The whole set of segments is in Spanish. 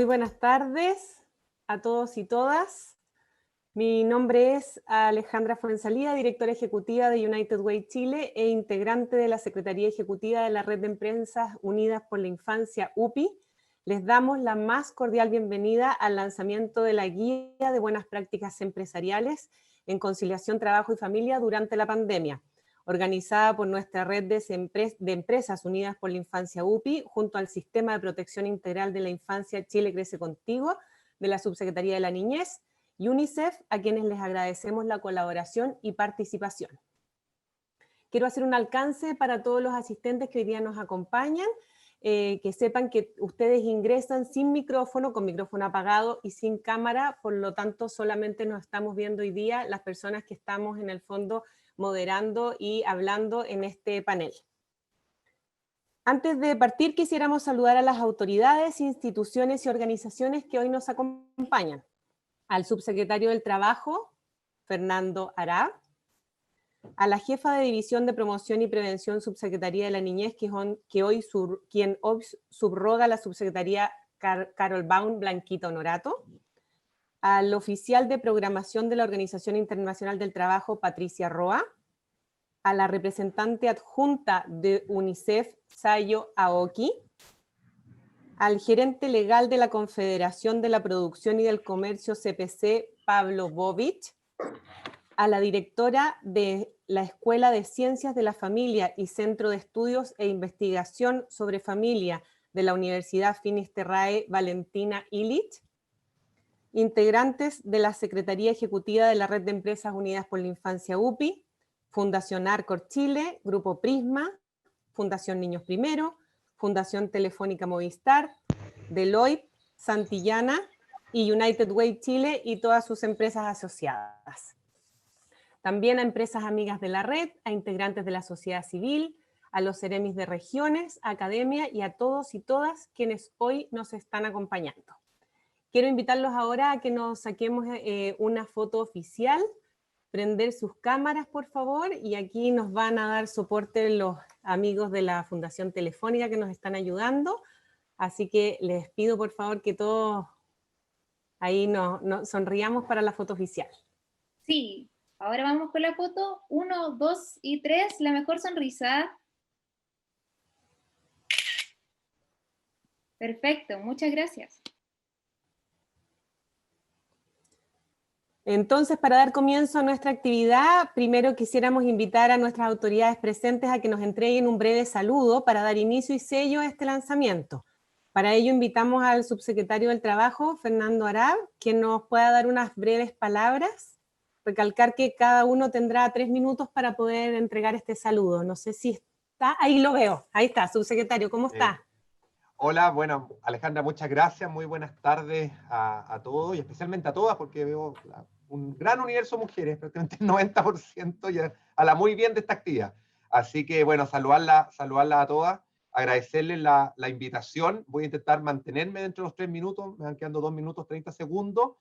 buenas tardes a todos y todas. Mi nombre es Alejandra Fuenzalía, directora ejecutiva de United Way Chile e integrante de la Secretaría Ejecutiva de la Red de Empresas Unidas por la Infancia, UPI. Les damos la más cordial bienvenida al lanzamiento de la Guía de Buenas Prácticas Empresariales en Conciliación Trabajo y Familia durante la pandemia, organizada por nuestra red de Empresas Unidas por la Infancia UPI, junto al Sistema de Protección Integral de la Infancia Chile Crece Contigo, de la Subsecretaría de la Niñez, y UNICEF, a quienes les agradecemos la colaboración y participación. Quiero hacer un alcance para todos los asistentes que hoy día nos acompañan, que sepan que ustedes ingresan sin micrófono, con micrófono apagado y sin cámara, por lo tanto solamente nos estamos viendo hoy día las personas que estamos en el fondo moderando y hablando en este panel. Antes de partir, quisiéramos saludar a las autoridades, instituciones y organizaciones que hoy nos acompañan. Al subsecretario del Trabajo, Fernando Arab, a la jefa de División de Promoción y Prevención Subsecretaría de la Niñez, quien hoy subroga la subsecretaría Carol Baum Blanquita Honorato, al oficial de programación de la Organización Internacional del Trabajo, Patricia Roa, a la representante adjunta de UNICEF, Sayo Aoki, al gerente legal de la Confederación de la Producción y del Comercio CPC, Pablo Bovich, a la directora de la Escuela de Ciencias de la Familia y Centro de Estudios e Investigación sobre Familia de la Universidad Finisterrae, Valentina Illich, integrantes de la Secretaría Ejecutiva de la Red de Empresas Unidas por la Infancia UPI, Fundación Arcor Chile, Grupo Prisma, Fundación Niños Primero, Fundación Telefónica Movistar, Deloitte, Santillana y United Way Chile y todas sus empresas asociadas. También a empresas amigas de la red, a integrantes de la sociedad civil, a los seremis de regiones, a academia y a todos y todas quienes hoy nos están acompañando. Quiero invitarlos ahora a que nos saquemos una foto oficial, prender sus cámaras por favor, y aquí nos van a dar soporte los amigos de la Fundación Telefónica que nos están ayudando, así que les pido por favor que todos ahí nos sonriamos para la foto oficial. Sí, ahora vamos con la foto, 1, 2 y 3, la mejor sonrisa. Perfecto, muchas gracias. Entonces, para dar comienzo a nuestra actividad, primero quisiéramos invitar a nuestras autoridades presentes a que nos entreguen un breve saludo para dar inicio y sello a este lanzamiento. Para ello invitamos al subsecretario del Trabajo, Fernando Arab, quien nos pueda dar unas breves palabras. Recalcar que cada uno tendrá 3 minutos para poder entregar este saludo. No sé si está, ahí lo veo, ahí está, subsecretario, ¿cómo está? Hola, bueno, Alejandra, muchas gracias, muy buenas tardes a todos y especialmente a todas porque veo un gran universo de mujeres, prácticamente el 90% y a la muy bien de esta actividad. Así que bueno, saludarla a todas, agradecerles la invitación, voy a intentar mantenerme dentro de los 3 minutos, me van quedando 2 minutos 30 segundos.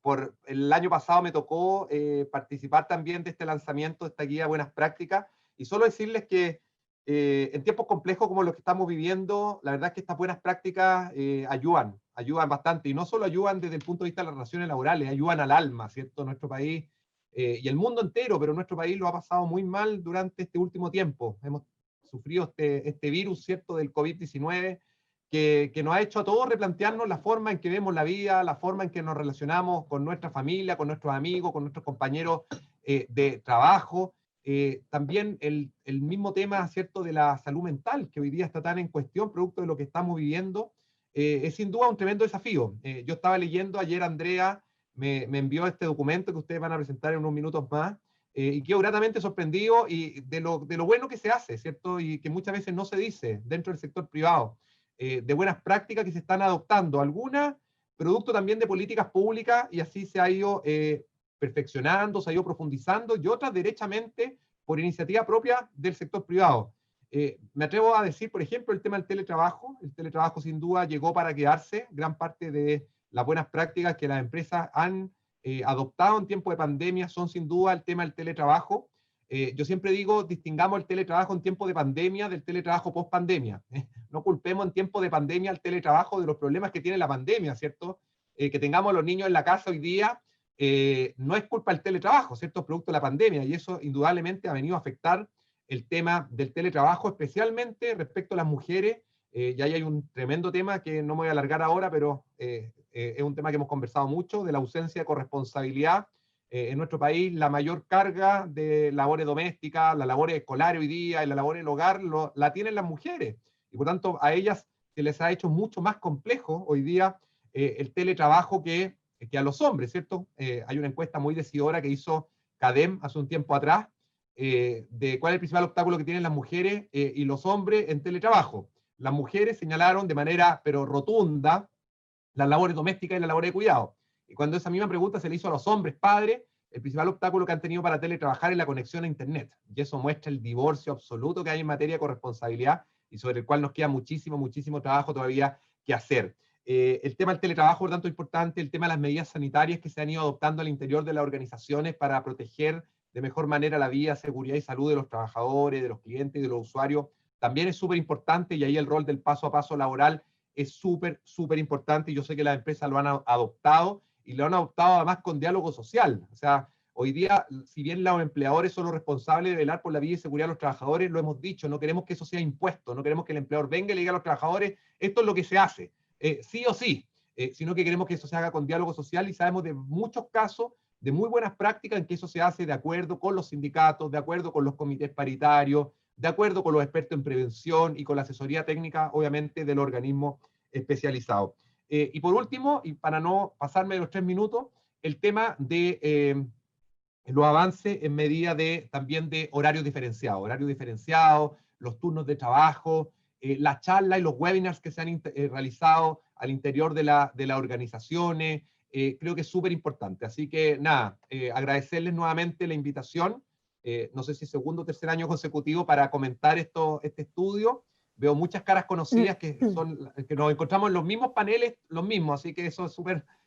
Por el año pasado me tocó participar también de este lanzamiento de esta guía de buenas prácticas y solo decirles que en tiempos complejos como los que estamos viviendo, la verdad es que estas buenas prácticas ayudan bastante, y no solo ayudan desde el punto de vista de las relaciones laborales, ayudan al alma, ¿cierto? Nuestro país y el mundo entero, pero nuestro país lo ha pasado muy mal durante este último tiempo. Hemos sufrido este virus, ¿cierto?, del COVID-19, que nos ha hecho a todos replantearnos la forma en que vemos la vida, la forma en que nos relacionamos con nuestra familia, con nuestros amigos, con nuestros compañeros de trabajo. También el mismo tema, ¿cierto?, de la salud mental, que hoy día está tan en cuestión, producto de lo que estamos viviendo, es sin duda un tremendo desafío. Yo estaba leyendo ayer, Andrea me envió este documento que ustedes van a presentar en unos minutos más, y quedo gratamente sorprendido y de lo bueno que se hace, ¿cierto?, y que muchas veces no se dice dentro del sector privado, de buenas prácticas que se están adoptando, algunas producto también de políticas públicas, y así se ha ido perfeccionando, se ha ido profundizando, y otras derechamente por iniciativa propia del sector privado. Me atrevo a decir, por ejemplo, el tema del teletrabajo. El teletrabajo sin duda llegó para quedarse. Gran parte de las buenas prácticas que las empresas han adoptado en tiempo de pandemia son sin duda el tema del teletrabajo. Yo siempre digo, distingamos el teletrabajo en tiempo de pandemia del teletrabajo post pandemia. No culpemos en tiempo de pandemia al teletrabajo de los problemas que tiene la pandemia, ¿cierto? Que tengamos a los niños en la casa hoy día, no es culpa del teletrabajo, ¿cierto? Producto de la pandemia, y eso indudablemente ha venido a afectar el tema del teletrabajo, especialmente respecto a las mujeres. Y ahí hay un tremendo tema que no me voy a alargar ahora, pero es un tema que hemos conversado mucho, de la ausencia de corresponsabilidad. En nuestro país la mayor carga de labores domésticas, las labores escolares hoy día y la labor del hogar la tienen las mujeres. Y por tanto a ellas se les ha hecho mucho más complejo hoy día el teletrabajo que a los hombres, ¿cierto? Hay una encuesta muy decidora que hizo CADEM hace un tiempo atrás de cuál es el principal obstáculo que tienen las mujeres y los hombres en teletrabajo. Las mujeres señalaron de manera pero rotunda las labores domésticas y las labores de cuidado. Y cuando esa misma pregunta se le hizo a los hombres padres, el principal obstáculo que han tenido para teletrabajar es la conexión a Internet. Y eso muestra el divorcio absoluto que hay en materia de corresponsabilidad y sobre el cual nos queda muchísimo, muchísimo trabajo todavía que hacer. El tema del teletrabajo, por tanto, es importante, el tema de las medidas sanitarias que se han ido adoptando al interior de las organizaciones para proteger de mejor manera la vida, seguridad y salud de los trabajadores, de los clientes y de los usuarios, también es súper importante, y ahí el rol del paso a paso laboral es súper, súper importante, y yo sé que las empresas lo han adoptado, y lo han adoptado además con diálogo social. O sea, hoy día, si bien los empleadores son los responsables de velar por la vida y seguridad de los trabajadores, lo hemos dicho, no queremos que eso sea impuesto, no queremos que el empleador venga y le diga a los trabajadores, esto es lo que se hace, sí o sí, sino que queremos que eso se haga con diálogo social, y sabemos de muchos casos de muy buenas prácticas en que eso se hace de acuerdo con los sindicatos, de acuerdo con los comités paritarios, de acuerdo con los expertos en prevención y con la asesoría técnica, obviamente, del organismo especializado. Y por último, y para no pasarme de los 3 minutos, el tema de los avances en medida también de horarios diferenciados, los turnos de trabajo, las charlas y los webinars que se han realizado al interior de las organizaciones, creo que es súper importante. Así que nada, agradecerles nuevamente la invitación, no sé si segundo o tercer año consecutivo, para comentar este estudio. Veo muchas caras conocidas que nos encontramos en los mismos paneles, los mismos, así que eso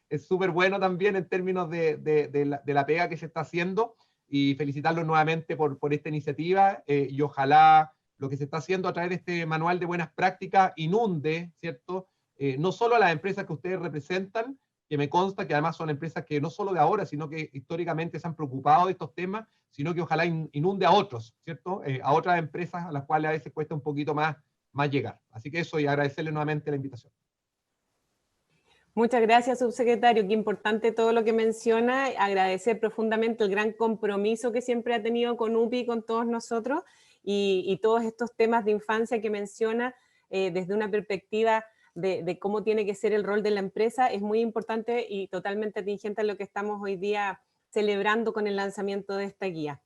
es súper bueno también en términos de la pega que se está haciendo, y felicitarlos nuevamente por esta iniciativa, y ojalá lo que se está haciendo a través de este manual de buenas prácticas inunde, ¿cierto? No solo a las empresas que ustedes representan, que me consta que además son empresas que no solo de ahora, sino que históricamente se han preocupado de estos temas, sino que ojalá inunde a otros, ¿cierto? A otras empresas a las cuales a veces cuesta un poquito más llegar. Así que eso, y agradecerle nuevamente la invitación. Muchas gracias, subsecretario. Qué importante todo lo que menciona. Agradecer profundamente el gran compromiso que siempre ha tenido con UPI y con todos nosotros, y todos estos temas de infancia que menciona desde una perspectiva de cómo tiene que ser el rol de la empresa. Es muy importante y totalmente atingente a lo que estamos hoy día celebrando con el lanzamiento de esta guía.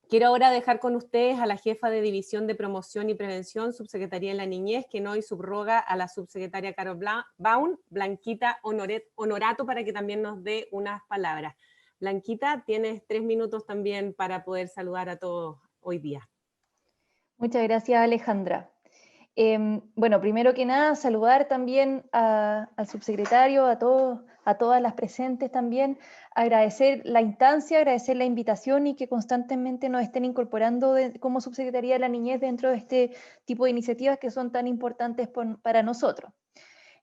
Quiero ahora dejar con ustedes a la jefa de División de Promoción y Prevención, Subsecretaría de la Niñez, que hoy subroga a la subsecretaria Carol Baun, Blanquita Honorato, para que también nos dé unas palabras. Blanquita, tienes 3 minutos también para poder saludar a todos hoy día. Muchas gracias, Alejandra. Bueno, primero que nada, saludar también al subsecretario, a todas las presentes también, agradecer la instancia, agradecer la invitación, y que constantemente nos estén incorporando como Subsecretaría de la Niñez dentro de este tipo de iniciativas que son tan importantes para nosotros.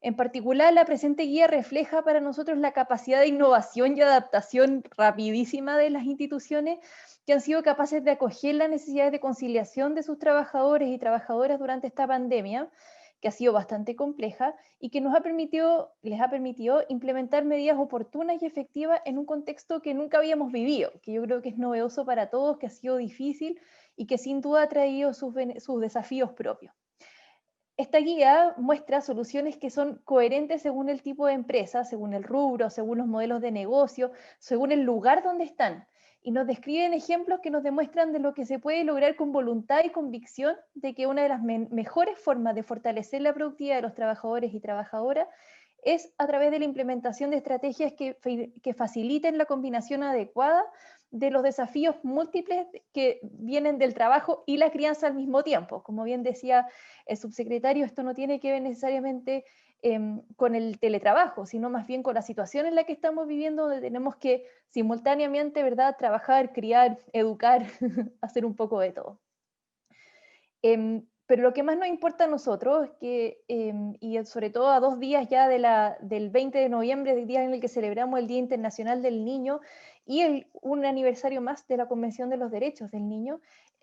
En particular, la presente guía refleja para nosotros la capacidad de innovación y adaptación rapidísima de las instituciones, que han sido capaces de acoger las necesidades de conciliación de sus trabajadores y trabajadoras durante esta pandemia, que ha sido bastante compleja, y que les ha permitido implementar medidas oportunas y efectivas en un contexto que nunca habíamos vivido, que yo creo que es novedoso para todos, que ha sido difícil y que sin duda ha traído sus desafíos propios. Esta guía muestra soluciones que son coherentes según el tipo de empresa, según el rubro, según los modelos de negocio, según el lugar donde están, y nos describen ejemplos que nos demuestran de lo que se puede lograr con voluntad y convicción de que una de las mejores formas de fortalecer la productividad de los trabajadores y trabajadoras es a través de la implementación de estrategias que faciliten la combinación adecuada de los desafíos múltiples que vienen del trabajo y la crianza al mismo tiempo. Como bien decía el subsecretario, esto no tiene que ver necesariamente con el teletrabajo, sino más bien con la situación en la que estamos viviendo, donde tenemos que simultáneamente, ¿verdad?, trabajar, criar, educar, hacer un poco de todo. Pero lo que más nos importa a nosotros es que, y sobre todo a 2 días ya del 20 de noviembre, el día en el que celebramos el Día Internacional del Niño, y un aniversario más de la Convención de los Derechos del Niño,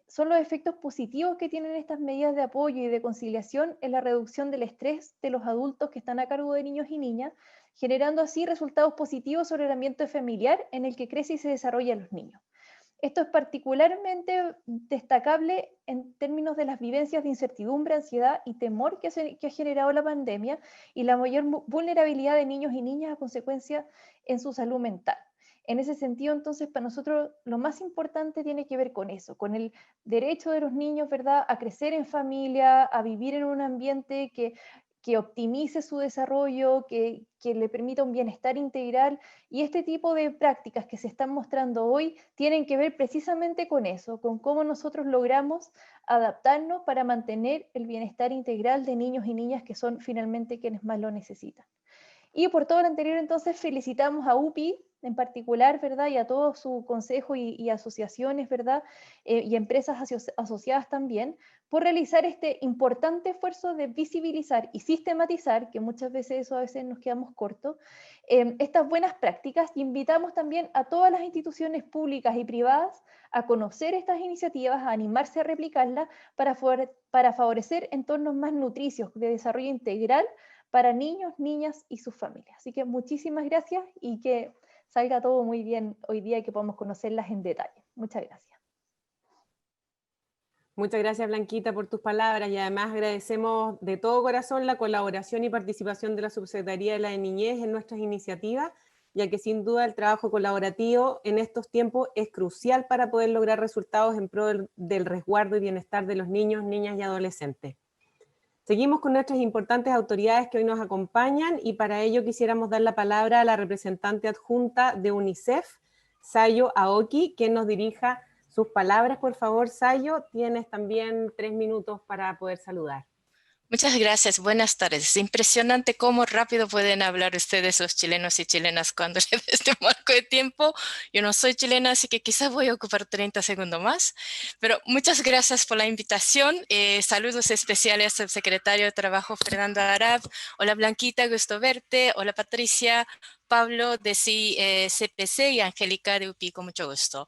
son los efectos positivos que tienen estas medidas de apoyo y de conciliación en la reducción del estrés de los adultos que están a cargo de niños y niñas, generando así resultados positivos sobre el ambiente familiar en el que crece y se desarrollan los niños. Esto es particularmente destacable en términos de las vivencias de incertidumbre, ansiedad y temor que ha generado la pandemia y la mayor vulnerabilidad de niños y niñas a consecuencia en su salud mental. En ese sentido, entonces, para nosotros lo más importante tiene que ver con eso, con el derecho de los niños, ¿verdad?, a crecer en familia, a vivir en un ambiente que optimice su desarrollo, que le permita un bienestar integral, y este tipo de prácticas que se están mostrando hoy tienen que ver precisamente con eso, con cómo nosotros logramos adaptarnos para mantener el bienestar integral de niños y niñas que son finalmente quienes más lo necesitan. Y por todo lo anterior, entonces, felicitamos a UPI en particular, ¿verdad? Y a todo su consejo y asociaciones, ¿verdad? Y empresas asociadas también, por realizar este importante esfuerzo de visibilizar y sistematizar, que muchas veces eso a veces nos quedamos cortos, estas buenas prácticas, y invitamos también a todas las instituciones públicas y privadas a conocer estas iniciativas, a animarse a replicarlas para favorecer entornos más nutricios de desarrollo integral para niños, niñas y sus familias. Así que muchísimas gracias y que salga todo muy bien hoy día y que podamos conocerlas en detalle. Muchas gracias. Muchas gracias, Blanquita, por tus palabras, y además agradecemos de todo corazón la colaboración y participación de la Subsecretaría de la Niñez en nuestras iniciativas, ya que sin duda el trabajo colaborativo en estos tiempos es crucial para poder lograr resultados en pro del resguardo y bienestar de los niños, niñas y adolescentes. Seguimos con nuestras importantes autoridades que hoy nos acompañan, y para ello quisiéramos dar la palabra a la representante adjunta de UNICEF, Sayo Aoki, quien nos dirija sus palabras. Por favor, Sayo, tienes también 3 minutos para poder saludar. Muchas gracias, buenas tardes. Es impresionante cómo rápido pueden hablar ustedes, los chilenos y chilenas, cuando les dé este marco de tiempo. Yo no soy chilena, así que quizás voy a ocupar 30 segundos más. Pero muchas gracias por la invitación. Saludos especiales al secretario de Trabajo, Fernando Arab. Hola, Blanquita, gusto verte. Hola, Patricia, Pablo de CPC y Angélica de UPI, con mucho gusto.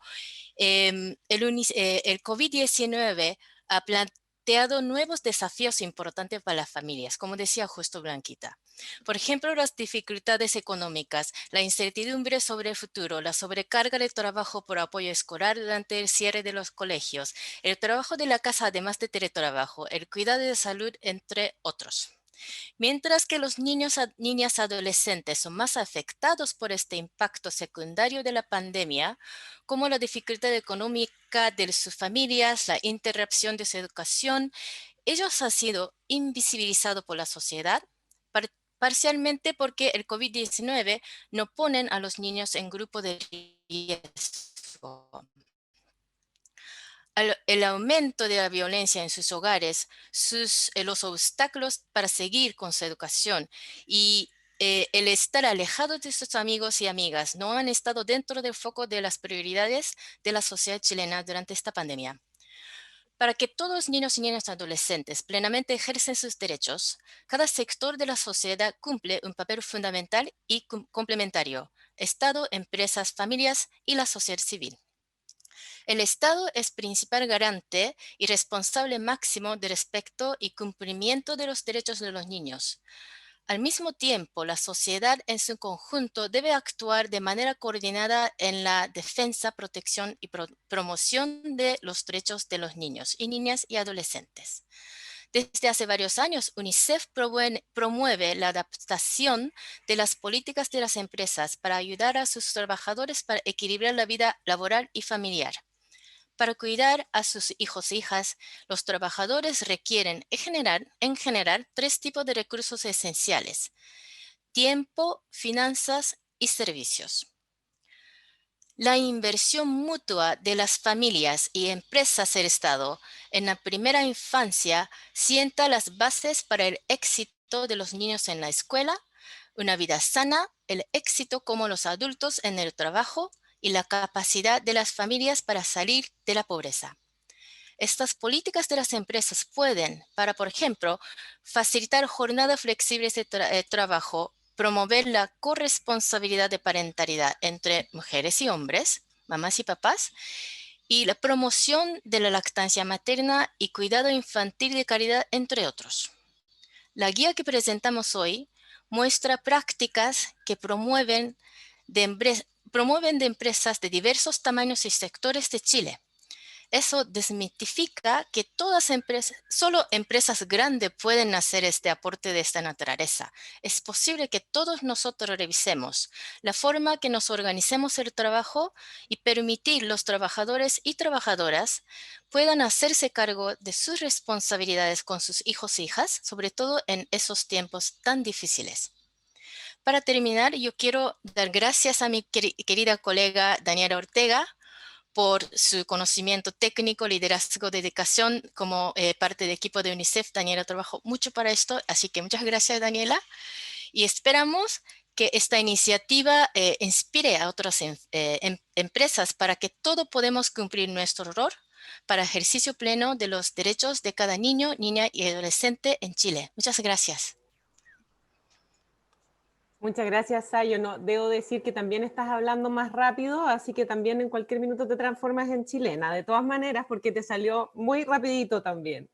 El COVID-19 ha planteado nuevos desafíos importantes para las familias, como decía justo Blanquita. Por ejemplo, las dificultades económicas, la incertidumbre sobre el futuro, la sobrecarga de trabajo por apoyo escolar durante el cierre de los colegios, el trabajo de la casa además de teletrabajo, el cuidado de salud, entre otros. Mientras que los niños y niñas adolescentes son más afectados por este impacto secundario de la pandemia, como la dificultad económica de sus familias, la interrupción de su educación, ellos han sido invisibilizados por la sociedad, parcialmente porque el COVID-19 no ponen a los niños en grupo de riesgo. El aumento de la violencia en sus hogares, los obstáculos para seguir con su educación y el estar alejado de sus amigos y amigas no han estado dentro del foco de las prioridades de la sociedad chilena durante esta pandemia. Para que todos los niños y niñas adolescentes plenamente ejercen sus derechos, cada sector de la sociedad cumple un papel fundamental y complementario: Estado, empresas, familias y la sociedad civil. El Estado es principal garante y responsable máximo de respeto y cumplimiento de los derechos de los niños. Al mismo tiempo, la sociedad en su conjunto debe actuar de manera coordinada en la defensa, protección y promoción de los derechos de los niños y niñas y adolescentes. Desde hace varios años, UNICEF promueve la adaptación de las políticas de las empresas para ayudar a sus trabajadores para equilibrar la vida laboral y familiar. Para cuidar a sus hijos e hijas, los trabajadores requieren en general 3 tipos de recursos esenciales: tiempo, finanzas y servicios. La inversión mutua de las familias y empresas del Estado en la primera infancia sienta las bases para el éxito rendimiento de los niños en la escuela, una vida sana, el éxito como los adultos en el trabajo y la capacidad de las familias para salir de la pobreza. Estas políticas de las empresas pueden, por ejemplo, facilitar jornadas flexibles de trabajo, promover la corresponsabilidad de parentalidad entre mujeres y hombres, mamás y papás, y la promoción de la lactancia materna y cuidado infantil de calidad, entre otros. La guía que presentamos hoy muestra prácticas que promueven de empresas de diversos tamaños y sectores de Chile. Eso desmitifica que solo empresas grandes pueden hacer este aporte de esta naturaleza. Es posible que todos nosotros revisemos la forma que nos organicemos el trabajo y permitir los trabajadores y trabajadoras puedan hacerse cargo de sus responsabilidades con sus hijos e hijas, sobre todo en esos tiempos tan difíciles. Para terminar, yo quiero dar gracias a mi querida colega Daniela Ortega por su conocimiento técnico, liderazgo, dedicación como parte del equipo de UNICEF. Daniela trabajó mucho para esto, así que muchas gracias, Daniela. Y esperamos que esta iniciativa inspire a otras empresas para que todos podamos cumplir nuestro rol para ejercicio pleno de los derechos de cada niño, niña y adolescente en Chile. Muchas gracias. Muchas gracias, Sayo. No, debo decir que también estás hablando más rápido, así que también en cualquier minuto te transformas en chilena, de todas maneras, porque te salió muy rapidito también.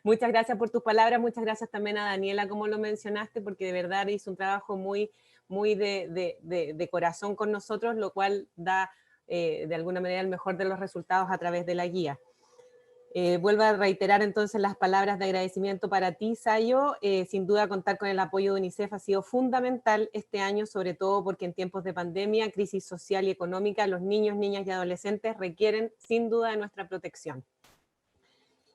Muchas gracias por tus palabras, muchas gracias también a Daniela, como lo mencionaste, porque de verdad hizo un trabajo muy de corazón con nosotros, lo cual da de alguna manera el mejor de los resultados a través de la guía. Vuelvo a reiterar entonces las palabras de agradecimiento para ti, Sayo. Sin duda contar con el apoyo de UNICEF ha sido fundamental este año, sobre todo porque en tiempos de pandemia, crisis social y económica, los niños, niñas y adolescentes requieren sin duda de nuestra protección.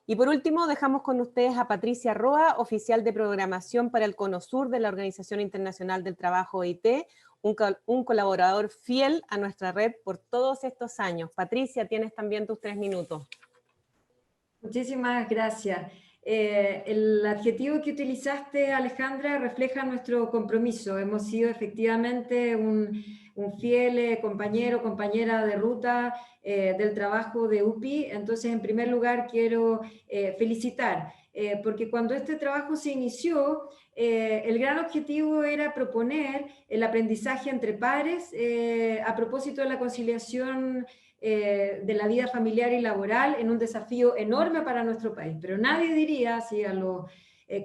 Y por último, dejamos con ustedes a Patricia Roa, oficial de programación para el Cono Sur de la Organización Internacional del Trabajo OIT, un colaborador fiel a nuestra red por todos estos años. Patricia, tienes también tus 3 minutos. Muchísimas gracias. El adjetivo que utilizaste, Alejandra, refleja nuestro compromiso. Hemos sido efectivamente un fiel compañero, compañera de ruta del trabajo de UPI. Entonces, en primer lugar, quiero felicitar, porque cuando este trabajo se inició, el gran objetivo era proponer el aprendizaje entre pares a propósito de la conciliación de la vida familiar y laboral en un desafío enorme para nuestro país. Pero nadie diría, si a los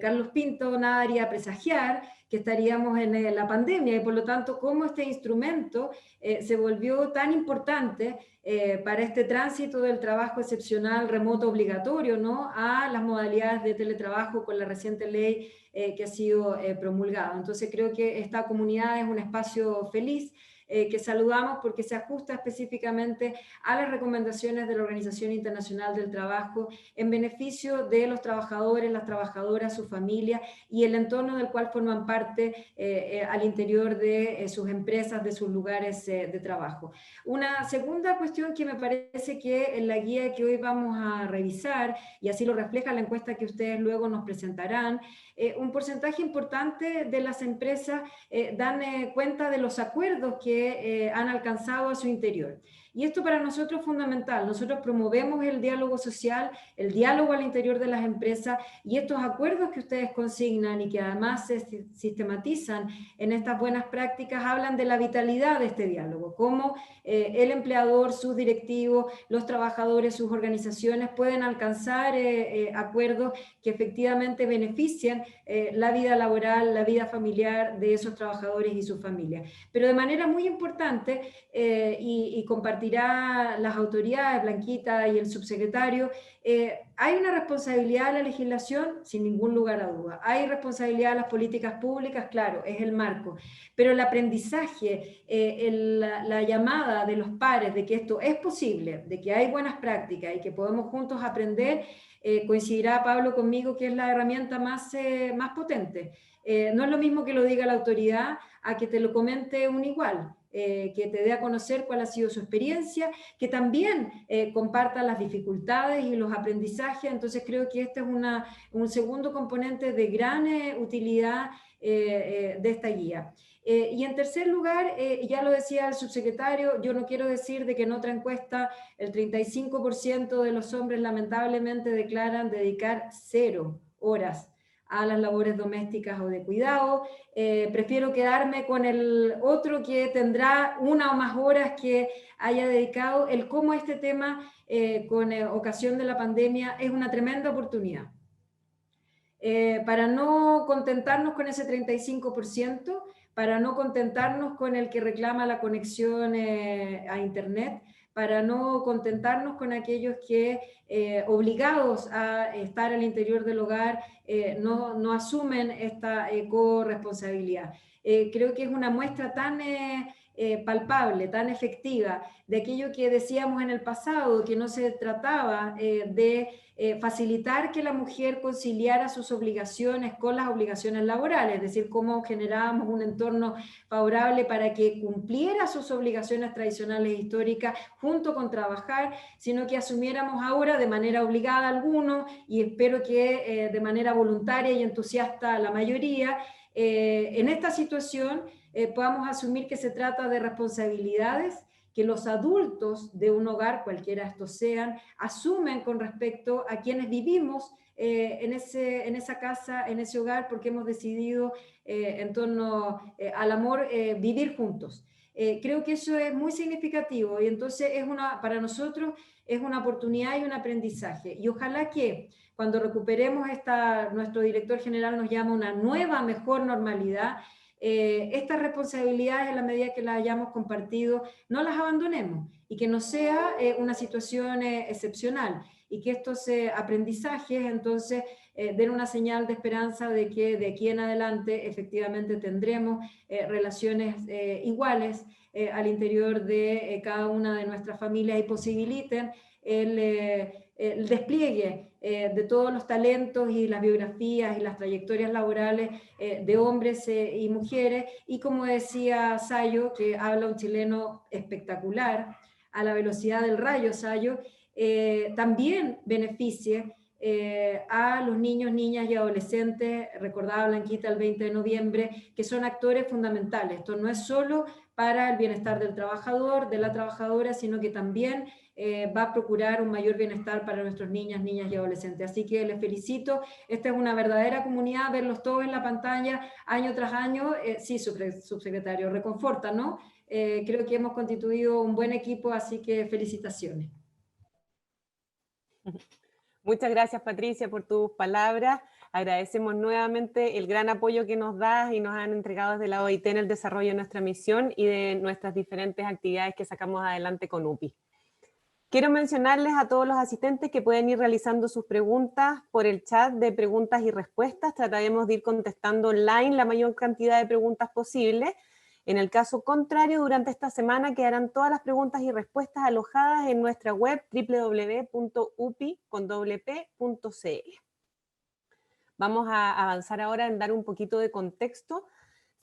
Carlos Pinto, nada haría presagiar que estaríamos en la pandemia y por lo tanto cómo este instrumento se volvió tan importante para este tránsito del trabajo excepcional remoto obligatorio, ¿no?, a las modalidades de teletrabajo con la reciente ley que ha sido promulgada. Entonces creo que esta comunidad es un espacio feliz que saludamos porque se ajusta específicamente a las recomendaciones de la Organización Internacional del Trabajo en beneficio de los trabajadores, las trabajadoras, su familia y el entorno del cual forman parte al interior de sus empresas, de sus lugares de trabajo. Una segunda cuestión que me parece que en la guía que hoy vamos a revisar, y así lo refleja la encuesta que ustedes luego nos presentarán, un porcentaje importante de las empresas dan cuenta de los acuerdos que han alcanzado a su interior. Y esto para nosotros es fundamental. Nosotros promovemos el diálogo social, el diálogo al interior de las empresas y estos acuerdos que ustedes consignan y que además se sistematizan en estas buenas prácticas hablan de la vitalidad de este diálogo, cómo el empleador, sus directivos, los trabajadores, sus organizaciones pueden alcanzar acuerdos que efectivamente benefician la vida laboral, la vida familiar de esos trabajadores y sus familias. Pero de manera muy importante, y compartirá las autoridades, Blanquita y el subsecretario, hay una responsabilidad de la legislación, sin ningún lugar a duda. Hay responsabilidad de las políticas públicas, claro, es el marco. Pero el aprendizaje, la llamada de los pares de que esto es posible, de que hay buenas prácticas y que podemos juntos aprender, coincidirá Pablo conmigo que es la herramienta más potente. No es lo mismo que lo diga la autoridad a que te lo comente un igual. que te dé a conocer cuál ha sido su experiencia, que también comparta las dificultades y los aprendizajes. Entonces creo que este es un segundo componente de gran utilidad de esta guía. Y en tercer lugar, ya lo decía el subsecretario, yo no quiero decir de que en otra encuesta el 35% de los hombres lamentablemente declaran dedicar 0 horas a las labores domésticas o de cuidado. Prefiero quedarme con el otro que tendrá 1 o más horas que haya dedicado. El cómo este tema con ocasión de la pandemia es una tremenda oportunidad. Para no contentarnos con ese 35%, para no contentarnos con el que reclama la conexión a Internet, para no contentarnos con aquellos que obligados a estar al interior del hogar no asumen esta corresponsabilidad. Creo que es una muestra tan palpable, tan efectiva de aquello que decíamos en el pasado, que no se trataba de facilitar que la mujer conciliara sus obligaciones con las obligaciones laborales, es decir, cómo generábamos un entorno favorable para que cumpliera sus obligaciones tradicionales históricas junto con trabajar, sino que asumiéramos ahora de manera obligada algunos y espero que de manera voluntaria y entusiasta la mayoría, en esta situación podamos asumir que se trata de responsabilidades que los adultos de un hogar, cualquiera estos sean, asumen con respecto a quienes vivimos en esa casa, en ese hogar, porque hemos decidido en torno al amor vivir juntos. Creo que eso es muy significativo y entonces para nosotros es una oportunidad y un aprendizaje. Y ojalá que cuando recuperemos nuestro director general nos llama una nueva, mejor normalidad, estas responsabilidades en la medida que las hayamos compartido no las abandonemos y que no sea una situación excepcional y que estos aprendizajes entonces den una señal de esperanza de que de aquí en adelante efectivamente tendremos relaciones iguales al interior de cada una de nuestras familias y posibiliten el despliegue de todos los talentos y las biografías y las trayectorias laborales de hombres y mujeres, y como decía Sayo, que habla un chileno espectacular, a la velocidad del rayo, Sayo, también beneficie a los niños, niñas y adolescentes, recordaba Blanquita el 20 de noviembre, que son actores fundamentales. Esto no es solo para el bienestar del trabajador, de la trabajadora, sino que también va a procurar un mayor bienestar para nuestros niñas, niñas y adolescentes. Así que les felicito, esta es una verdadera comunidad, verlos todos en la pantalla año tras año, sí, subsecretario, reconforta, ¿no? Creo que hemos constituido un buen equipo, así que felicitaciones. Muchas gracias, Patricia, por tus palabras. Agradecemos nuevamente el gran apoyo que nos das y nos han entregado desde la OIT en el desarrollo de nuestra misión y de nuestras diferentes actividades que sacamos adelante con UPI. Quiero mencionarles a todos los asistentes que pueden ir realizando sus preguntas por el chat de preguntas y respuestas. Trataremos de ir contestando online la mayor cantidad de preguntas posible. En el caso contrario, durante esta semana quedarán todas las preguntas y respuestas alojadas en nuestra web www.upi.cl. Vamos a avanzar ahora en dar un poquito de contexto.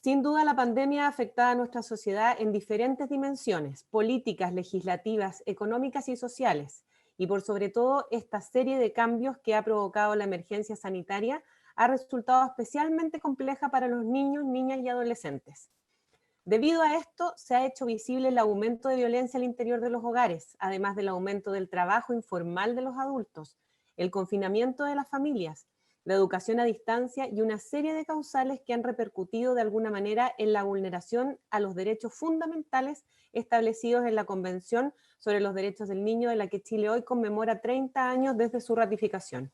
Sin duda, la pandemia ha afectado a nuestra sociedad en diferentes dimensiones, políticas, legislativas, económicas y sociales. Y por sobre todo, esta serie de cambios que ha provocado la emergencia sanitaria ha resultado especialmente compleja para los niños, niñas y adolescentes. Debido a esto, se ha hecho visible el aumento de violencia al interior de los hogares, además del aumento del trabajo informal de los adultos, el confinamiento de las familias, la educación a distancia y una serie de causales que han repercutido de alguna manera en la vulneración a los derechos fundamentales establecidos en la Convención sobre los Derechos del Niño, de la que Chile hoy conmemora 30 años desde su ratificación.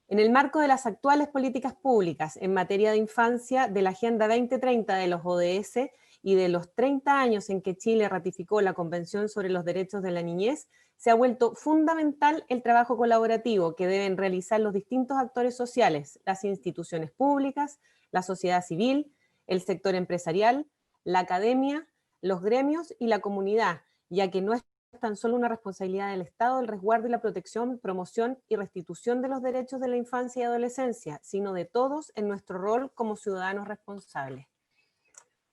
En el marco de las actuales políticas públicas en materia de infancia, de la Agenda 2030 de los ODS y de los 30 años en que Chile ratificó la Convención sobre los Derechos de la Niñez, se ha vuelto fundamental el trabajo colaborativo que deben realizar los distintos actores sociales, las instituciones públicas, la sociedad civil, el sector empresarial, la academia, los gremios y la comunidad, ya que no es tan solo una responsabilidad del Estado el resguardo y la protección, promoción y restitución de los derechos de la infancia y adolescencia, sino de todos en nuestro rol como ciudadanos responsables.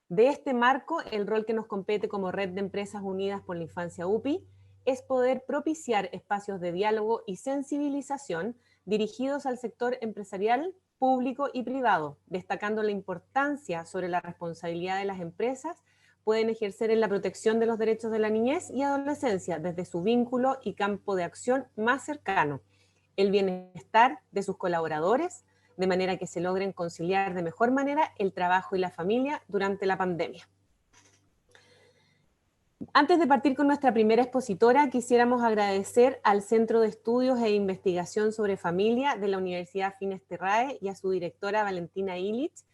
De este marco, el rol que nos compete como Red de Empresas Unidas por la Infancia UPI es poder propiciar espacios de diálogo y sensibilización dirigidos al sector empresarial, público y privado, destacando la importancia sobre la responsabilidad de las empresas pueden ejercer en la protección de los derechos de la niñez y adolescencia desde su vínculo y campo de acción más cercano, el bienestar de sus colaboradores, de manera que se logren conciliar de mejor manera el trabajo y la familia durante la pandemia. Antes de partir con nuestra primera expositora, quisiéramos agradecer al Centro de Estudios e Investigación sobre Familia de la Universidad Finisterrae y a su directora Valentina Illich,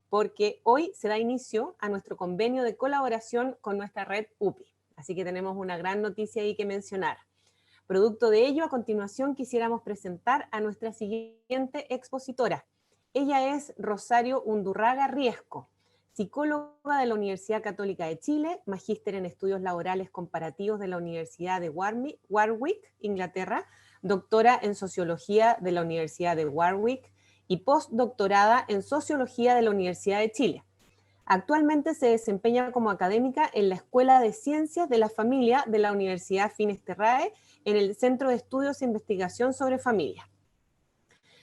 porque hoy se da inicio a nuestro convenio de colaboración con nuestra red UPI. Así que tenemos una gran noticia ahí que mencionar. Producto de ello, a continuación quisiéramos presentar a nuestra siguiente expositora. Ella es Rosario Undurraga Riesco, psicóloga de la Universidad Católica de Chile, magíster en estudios laborales comparativos de la Universidad de Warwick, Inglaterra, doctora en sociología de la Universidad de Warwick y postdoctorada en sociología de la Universidad de Chile. Actualmente se desempeña como académica en la Escuela de Ciencias de la Familia de la Universidad Finisterrae en el Centro de Estudios e Investigación sobre Familia.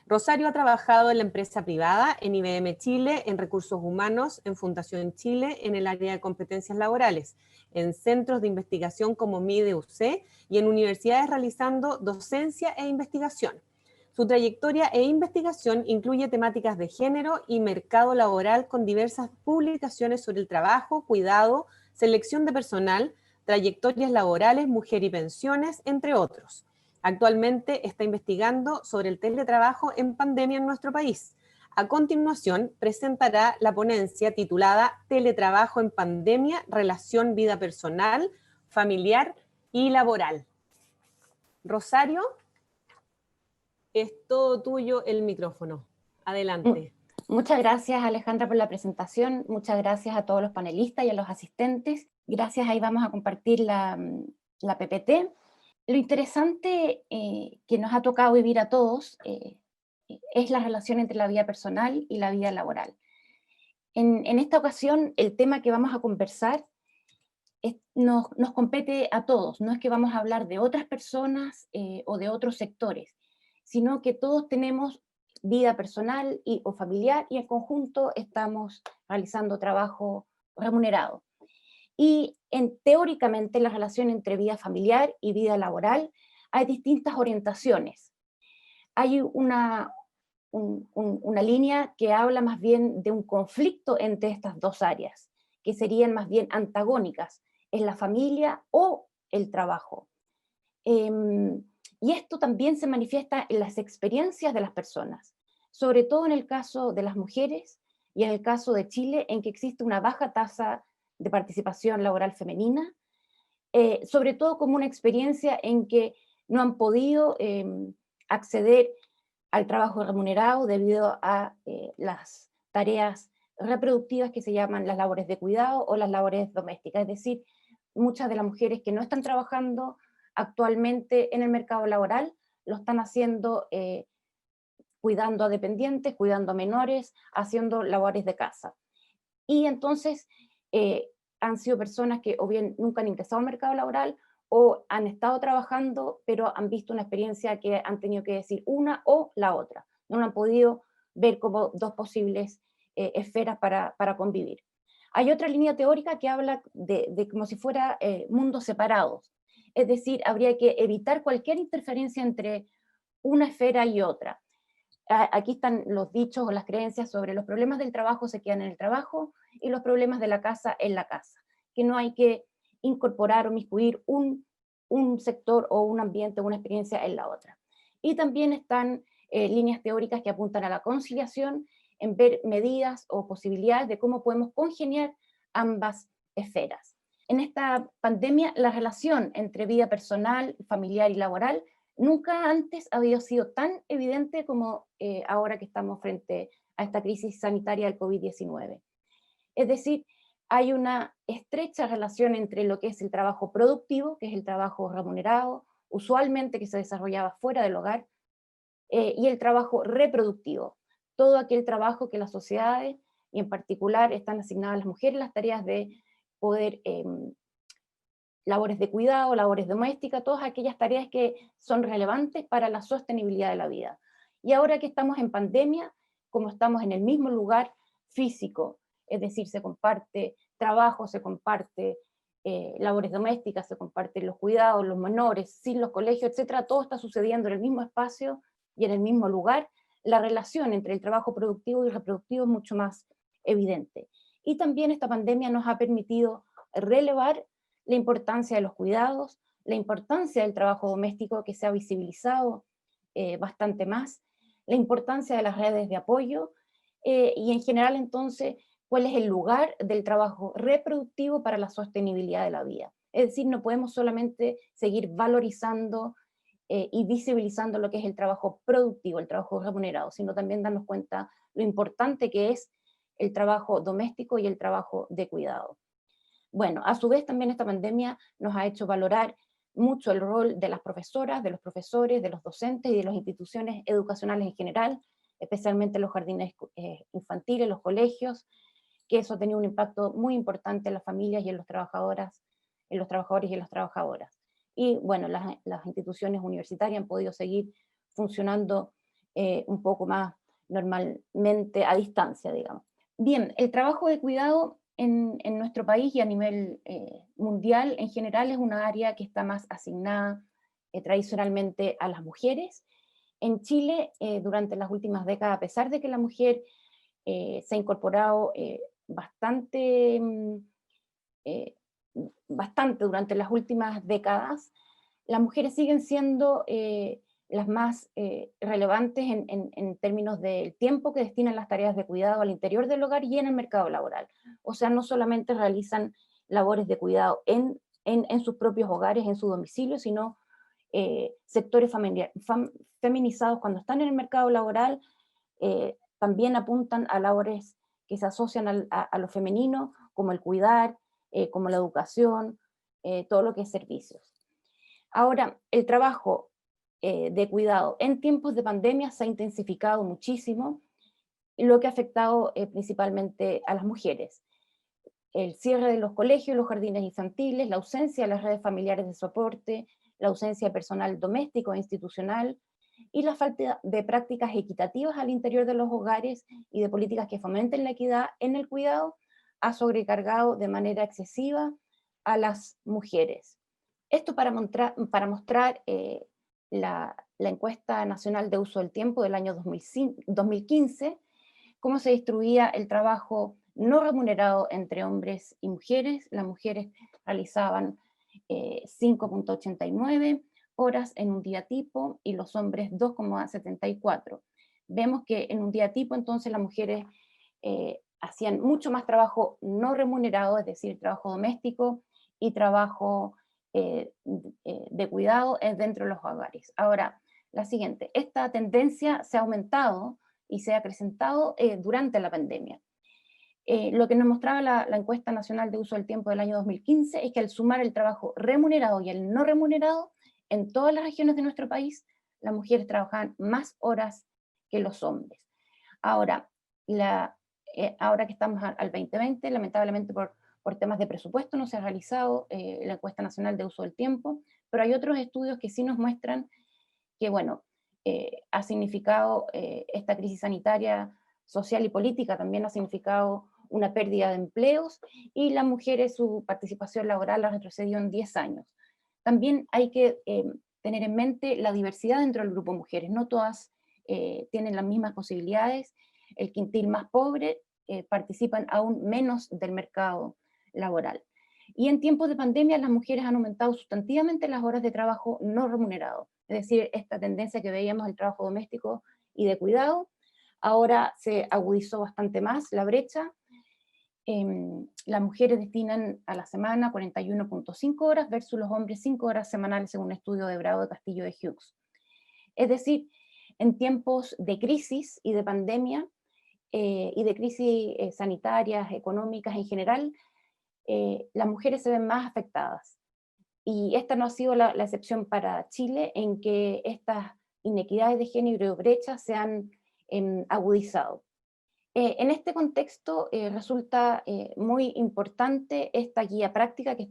Rosario ha trabajado en la empresa privada, en IBM Chile, en recursos humanos, en Fundación Chile, en el área de competencias laborales, en centros de investigación como MIDEUC y en universidades realizando docencia e investigación. Su trayectoria e investigación incluye temáticas de género y mercado laboral con diversas publicaciones sobre el trabajo, cuidado, selección de personal, trayectorias laborales, mujer y pensiones, entre otros. Actualmente está investigando sobre el teletrabajo en pandemia en nuestro país. A continuación, presentará la ponencia titulada Teletrabajo en pandemia, relación vida personal, familiar y laboral. Rosario, es todo tuyo el micrófono. Adelante. Muchas gracias, Alejandra, por la presentación. Muchas gracias a todos los panelistas y a los asistentes. Gracias, ahí vamos a compartir la PPT. Lo interesante que nos ha tocado vivir a todos es la relación entre la vida personal y la vida laboral. En esta ocasión, el tema que vamos a conversar nos compete a todos. No es que vamos a hablar de otras personas o de otros sectores, sino que todos tenemos vida personal o familiar y en conjunto estamos realizando trabajo remunerado. Y teóricamente la relación entre vida familiar y vida laboral hay distintas orientaciones. Hay una línea que habla más bien de un conflicto entre estas dos áreas, que serían más bien antagónicas, es la familia o el trabajo. Y esto también se manifiesta en las experiencias de las personas, sobre todo en el caso de las mujeres y en el caso de Chile, en que existe una baja tasa de participación laboral femenina, sobre todo como una experiencia en que no han podido acceder al trabajo remunerado debido a las tareas reproductivas que se llaman las labores de cuidado o las labores domésticas, es decir, muchas de las mujeres que no están trabajando actualmente en el mercado laboral lo están haciendo cuidando a dependientes, cuidando a menores, haciendo labores de casa. Y entonces han sido personas que o bien nunca han ingresado al mercado laboral o han estado trabajando, pero han visto una experiencia que han tenido que decir una o la otra. No lo han podido ver como dos posibles esferas para convivir. Hay otra línea teórica que habla de como si fuera mundos separados. Es decir, habría que evitar cualquier interferencia entre una esfera y otra. Aquí están los dichos o las creencias sobre los problemas del trabajo se quedan en el trabajo y los problemas de la casa en la casa, que no hay que incorporar o miscuir un sector o un ambiente o una experiencia en la otra. Y también están líneas teóricas que apuntan a la conciliación, en ver medidas o posibilidades de cómo podemos congeniar ambas esferas. En esta pandemia, la relación entre vida personal, familiar y laboral nunca antes había sido tan evidente como ahora que estamos frente a esta crisis sanitaria del COVID-19. Es decir, hay una estrecha relación entre lo que es el trabajo productivo, que es el trabajo remunerado, usualmente que se desarrollaba fuera del hogar, y el trabajo reproductivo, todo aquel trabajo que las sociedades y en particular están asignadas a las mujeres las tareas de poder, labores de cuidado, labores domésticas, todas aquellas tareas que son relevantes para la sostenibilidad de la vida. Y ahora que estamos en pandemia, como estamos en el mismo lugar físico, es decir, se comparte trabajo, se comparte labores domésticas, se comparten los cuidados, los menores, sin los colegios, etcétera, todo está sucediendo en el mismo espacio y en el mismo lugar, la relación entre el trabajo productivo y reproductivo es mucho más evidente. Y también esta pandemia nos ha permitido relevar la importancia de los cuidados, la importancia del trabajo doméstico que se ha visibilizado bastante más, la importancia de las redes de apoyo y en general entonces cuál es el lugar del trabajo reproductivo para la sostenibilidad de la vida. Es decir, no podemos solamente seguir valorizando y visibilizando lo que es el trabajo productivo, el trabajo remunerado, sino también darnos cuenta lo importante que es el trabajo doméstico y el trabajo de cuidado. Bueno, a su vez también esta pandemia nos ha hecho valorar mucho el rol de las profesoras, de los profesores, de los docentes y de las instituciones educacionales en general, especialmente los jardines infantiles, los colegios, que eso ha tenido un impacto muy importante en las familias y en los trabajadores y en las trabajadoras. Y bueno, las instituciones universitarias han podido seguir funcionando un poco más normalmente a distancia, digamos. Bien, el trabajo de cuidado en nuestro país y a nivel mundial en general es una área que está más asignada tradicionalmente a las mujeres. En Chile, durante las últimas décadas, a pesar de que la mujer se ha incorporado bastante durante las últimas décadas, las mujeres siguen siendo las más relevantes en términos del tiempo que destinan las tareas de cuidado al interior del hogar y en el mercado laboral. O sea, no solamente realizan labores de cuidado en sus propios hogares, en su domicilio, sino sectores feminizados cuando están en el mercado laboral, también apuntan a labores que se asocian a lo femenino, como el cuidar, como la educación, todo lo que es servicios. Ahora, el trabajo de cuidado en tiempos de pandemia se ha intensificado muchísimo, lo que ha afectado principalmente a las mujeres. El cierre de los colegios, los jardines infantiles, la ausencia de las redes familiares de soporte, la ausencia de personal doméstico e institucional, y la falta de prácticas equitativas al interior de los hogares y de políticas que fomenten la equidad en el cuidado, ha sobrecargado de manera excesiva a las mujeres. Esto para mostrar la encuesta nacional de uso del tiempo del año 2015, cómo se distribuía el trabajo no remunerado entre hombres y mujeres. Las mujeres realizaban 5.89 horas en un día tipo y los hombres 2.74. Vemos que en un día tipo entonces las mujeres hacían mucho más trabajo no remunerado, es decir, trabajo doméstico y trabajo de cuidado dentro de los hogares. Ahora, la siguiente, esta tendencia se ha aumentado y se ha acrecentado durante la pandemia. Lo que nos mostraba la encuesta nacional de uso del tiempo del año 2015 es que al sumar el trabajo remunerado y el no remunerado, en todas las regiones de nuestro país, las mujeres trabajaban más horas que los hombres. Ahora, ahora que estamos al 2020, lamentablemente por temas de presupuesto no se ha realizado la encuesta nacional de uso del tiempo, pero hay otros estudios que sí nos muestran que, bueno, ha significado esta crisis sanitaria, social y política, también ha significado una pérdida de empleos, y las mujeres, su participación laboral ha retrocedido en 10 años. También hay que tener en mente la diversidad dentro del grupo de mujeres, no todas tienen las mismas posibilidades, el quintil más pobre participan aún menos del mercado laboral. Y en tiempos de pandemia las mujeres han aumentado sustantivamente las horas de trabajo no remunerado, es decir, esta tendencia que veíamos del trabajo doméstico y de cuidado, ahora se agudizó bastante más la brecha. Las mujeres destinan a la semana 41.5 horas versus los hombres 5 horas semanales según un estudio de Bravo de Castillo de Hughes. Es decir, en tiempos de crisis y de pandemia y de crisis sanitarias, económicas en general, las mujeres se ven más afectadas. Y esta no ha sido la excepción para Chile, en que estas inequidades de género y brechas se han agudizado. En este contexto resulta muy importante esta guía práctica que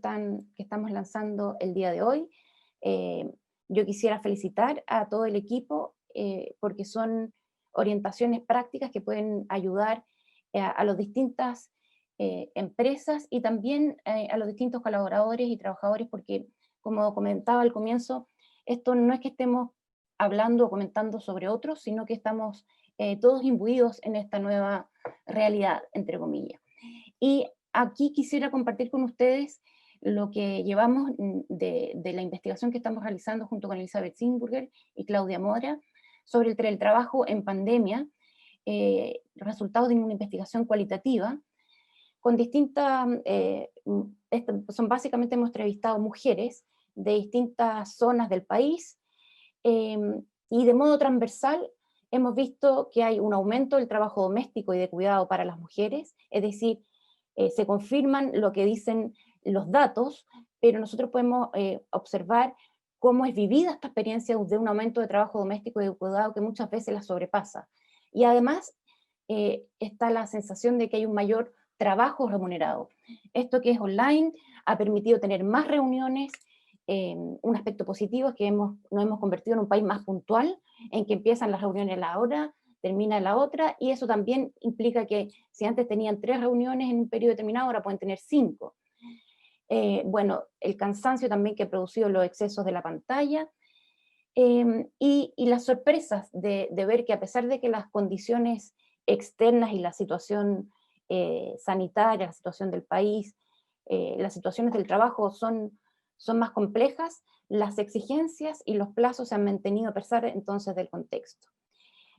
estamos lanzando el día de hoy. Yo quisiera felicitar a todo el equipo porque son orientaciones prácticas que pueden ayudar a las distintas empresas y también a los distintos colaboradores y trabajadores, porque como comentaba al comienzo, esto no es que estemos hablando o comentando sobre otros, sino que estamos todos imbuidos en esta nueva realidad, entre comillas. Y aquí quisiera compartir con ustedes lo que llevamos de la investigación que estamos realizando junto con Elizabeth Zimburger y Claudia Mora sobre el teletrabajo en pandemia, resultados de una investigación cualitativa, con distintas, son básicamente hemos entrevistado mujeres de distintas zonas del país, y de modo transversal hemos visto que hay un aumento del trabajo doméstico y de cuidado para las mujeres, es decir, se confirman lo que dicen los datos, pero nosotros podemos observar cómo es vivida esta experiencia de un aumento de trabajo doméstico y de cuidado que muchas veces la sobrepasa. Y además está la sensación de que hay un mayor trabajo remunerado. Esto que es online ha permitido tener más reuniones. Un aspecto positivo es que nos hemos convertido en un país más puntual, en que empiezan las reuniones a la hora, termina la otra, y eso también implica que si antes tenían 3 reuniones en un periodo determinado, ahora pueden tener 5. Bueno, el cansancio también que ha producido los excesos de la pantalla, y las sorpresas de ver que a pesar de que las condiciones externas y la situación sanitaria, la situación del país, las situaciones del trabajo son más complejas, las exigencias y los plazos se han mantenido a pesar entonces del contexto.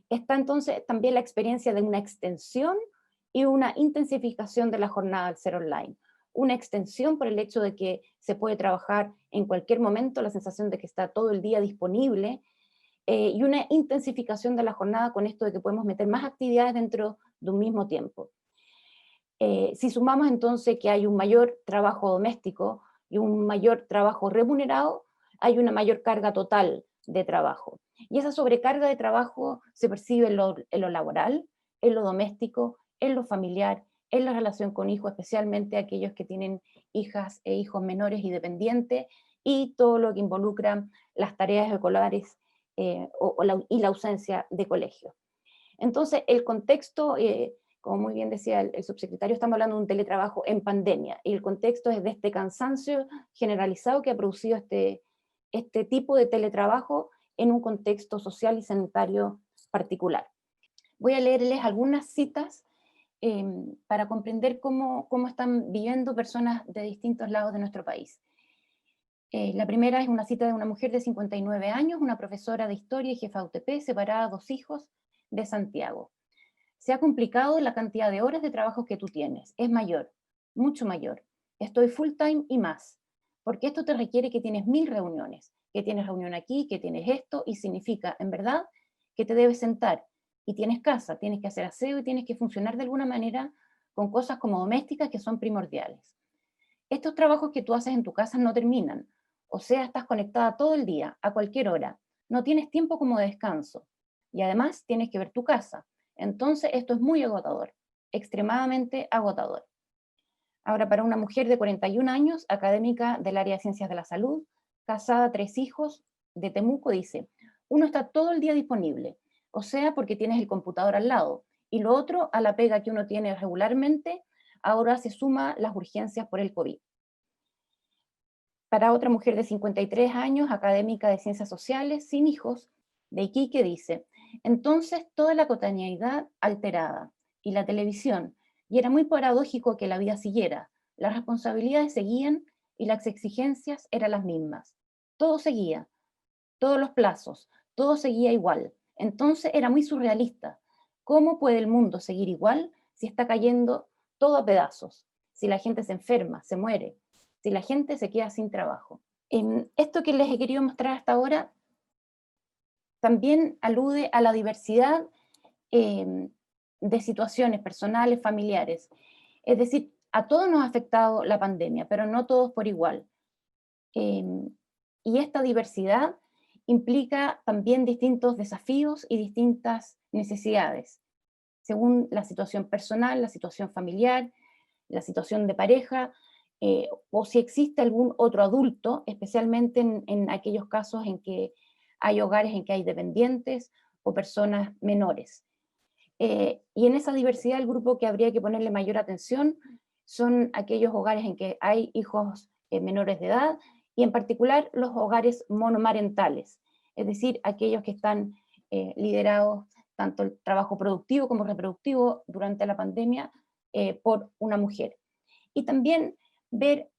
Está entonces también la experiencia de una extensión y una intensificación de la jornada al ser online. Una extensión por el hecho de que se puede trabajar en cualquier momento, la sensación de que está todo el día disponible, y una intensificación de la jornada con esto de que podemos meter más actividades dentro de un mismo tiempo. Si sumamos entonces que hay un mayor trabajo doméstico y un mayor trabajo remunerado, hay una mayor carga total de trabajo. Y esa sobrecarga de trabajo se percibe en lo laboral, en lo doméstico, en lo familiar, en la relación con hijos, especialmente aquellos que tienen hijas e hijos menores y dependientes, y todo lo que involucra las tareas escolares y la ausencia de colegio. Entonces, el contexto, como muy bien decía el subsecretario, estamos hablando de un teletrabajo en pandemia, y el contexto es de este cansancio generalizado que ha producido este tipo de teletrabajo en un contexto social y sanitario particular. Voy a leerles algunas citas para comprender cómo están viviendo personas de distintos lados de nuestro país. La primera es una cita de una mujer de 59 años, una profesora de historia y jefa de UTP, separada, 2 hijos, de Santiago. Se ha complicado la cantidad de horas de trabajo que tú tienes. Es mayor, mucho mayor. Estoy full time y más, porque esto te requiere que tienes 1000 reuniones, que tienes reunión aquí, que tienes esto, y significa, en verdad, que te debes sentar, y tienes casa, tienes que hacer aseo y tienes que funcionar de alguna manera con cosas como domésticas que son primordiales. Estos trabajos que tú haces en tu casa no terminan, o sea, estás conectada todo el día, a cualquier hora, no tienes tiempo como de descanso, y además tienes que ver tu casa. Entonces esto es muy agotador, extremadamente agotador. Ahora, para una mujer de 41 años, académica del área de ciencias de la salud, casada, 3 hijos, de Temuco, dice, uno está todo el día disponible, o sea, porque tienes el computador al lado, y lo otro, a la pega que uno tiene regularmente, ahora se suma las urgencias por el COVID. Para otra mujer de 53 años, académica de ciencias sociales, sin hijos, de Iquique, dice, entonces toda la cotidianidad alterada, y la televisión, y era muy paradójico que la vida siguiera, las responsabilidades seguían y las exigencias eran las mismas. Todo seguía, todos los plazos, todo seguía igual. Entonces era muy surrealista. ¿Cómo puede el mundo seguir igual si está cayendo todo a pedazos? Si la gente se enferma, se muere, si la gente se queda sin trabajo. Esto que les he querido mostrar hasta ahora también alude a la diversidad de situaciones personales, familiares. Es decir, a todos nos ha afectado la pandemia, pero no todos por igual. Y esta diversidad implica también distintos desafíos y distintas necesidades. según la situación personal, la situación familiar, la situación de pareja, o si existe algún otro adulto, especialmente en aquellos casos en que hay hogares en que hay dependientes o personas menores. Y en esa diversidad el grupo que habría que ponerle mayor atención son aquellos hogares en que hay hijos menores de edad, y en particular los hogares monomarentales, es decir, aquellos que están liderados tanto el trabajo productivo como reproductivo durante la pandemia por una mujer. Y también ver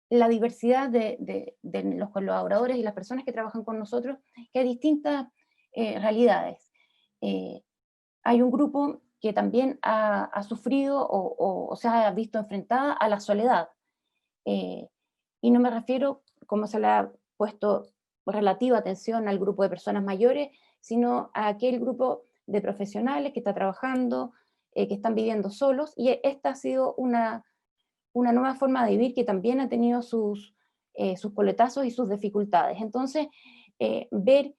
la diversidad de los colaboradores y las personas que trabajan con nosotros, que hay distintas realidades. Hay un grupo que también ha sufrido o se ha visto enfrentada a la soledad. Y no me refiero, como se le ha puesto relativa atención al grupo de personas mayores, sino a aquel grupo de profesionales que está trabajando, que están viviendo solos, y esta ha sido una nueva forma de vivir que también ha tenido sus coletazos y sus dificultades. Entonces, ver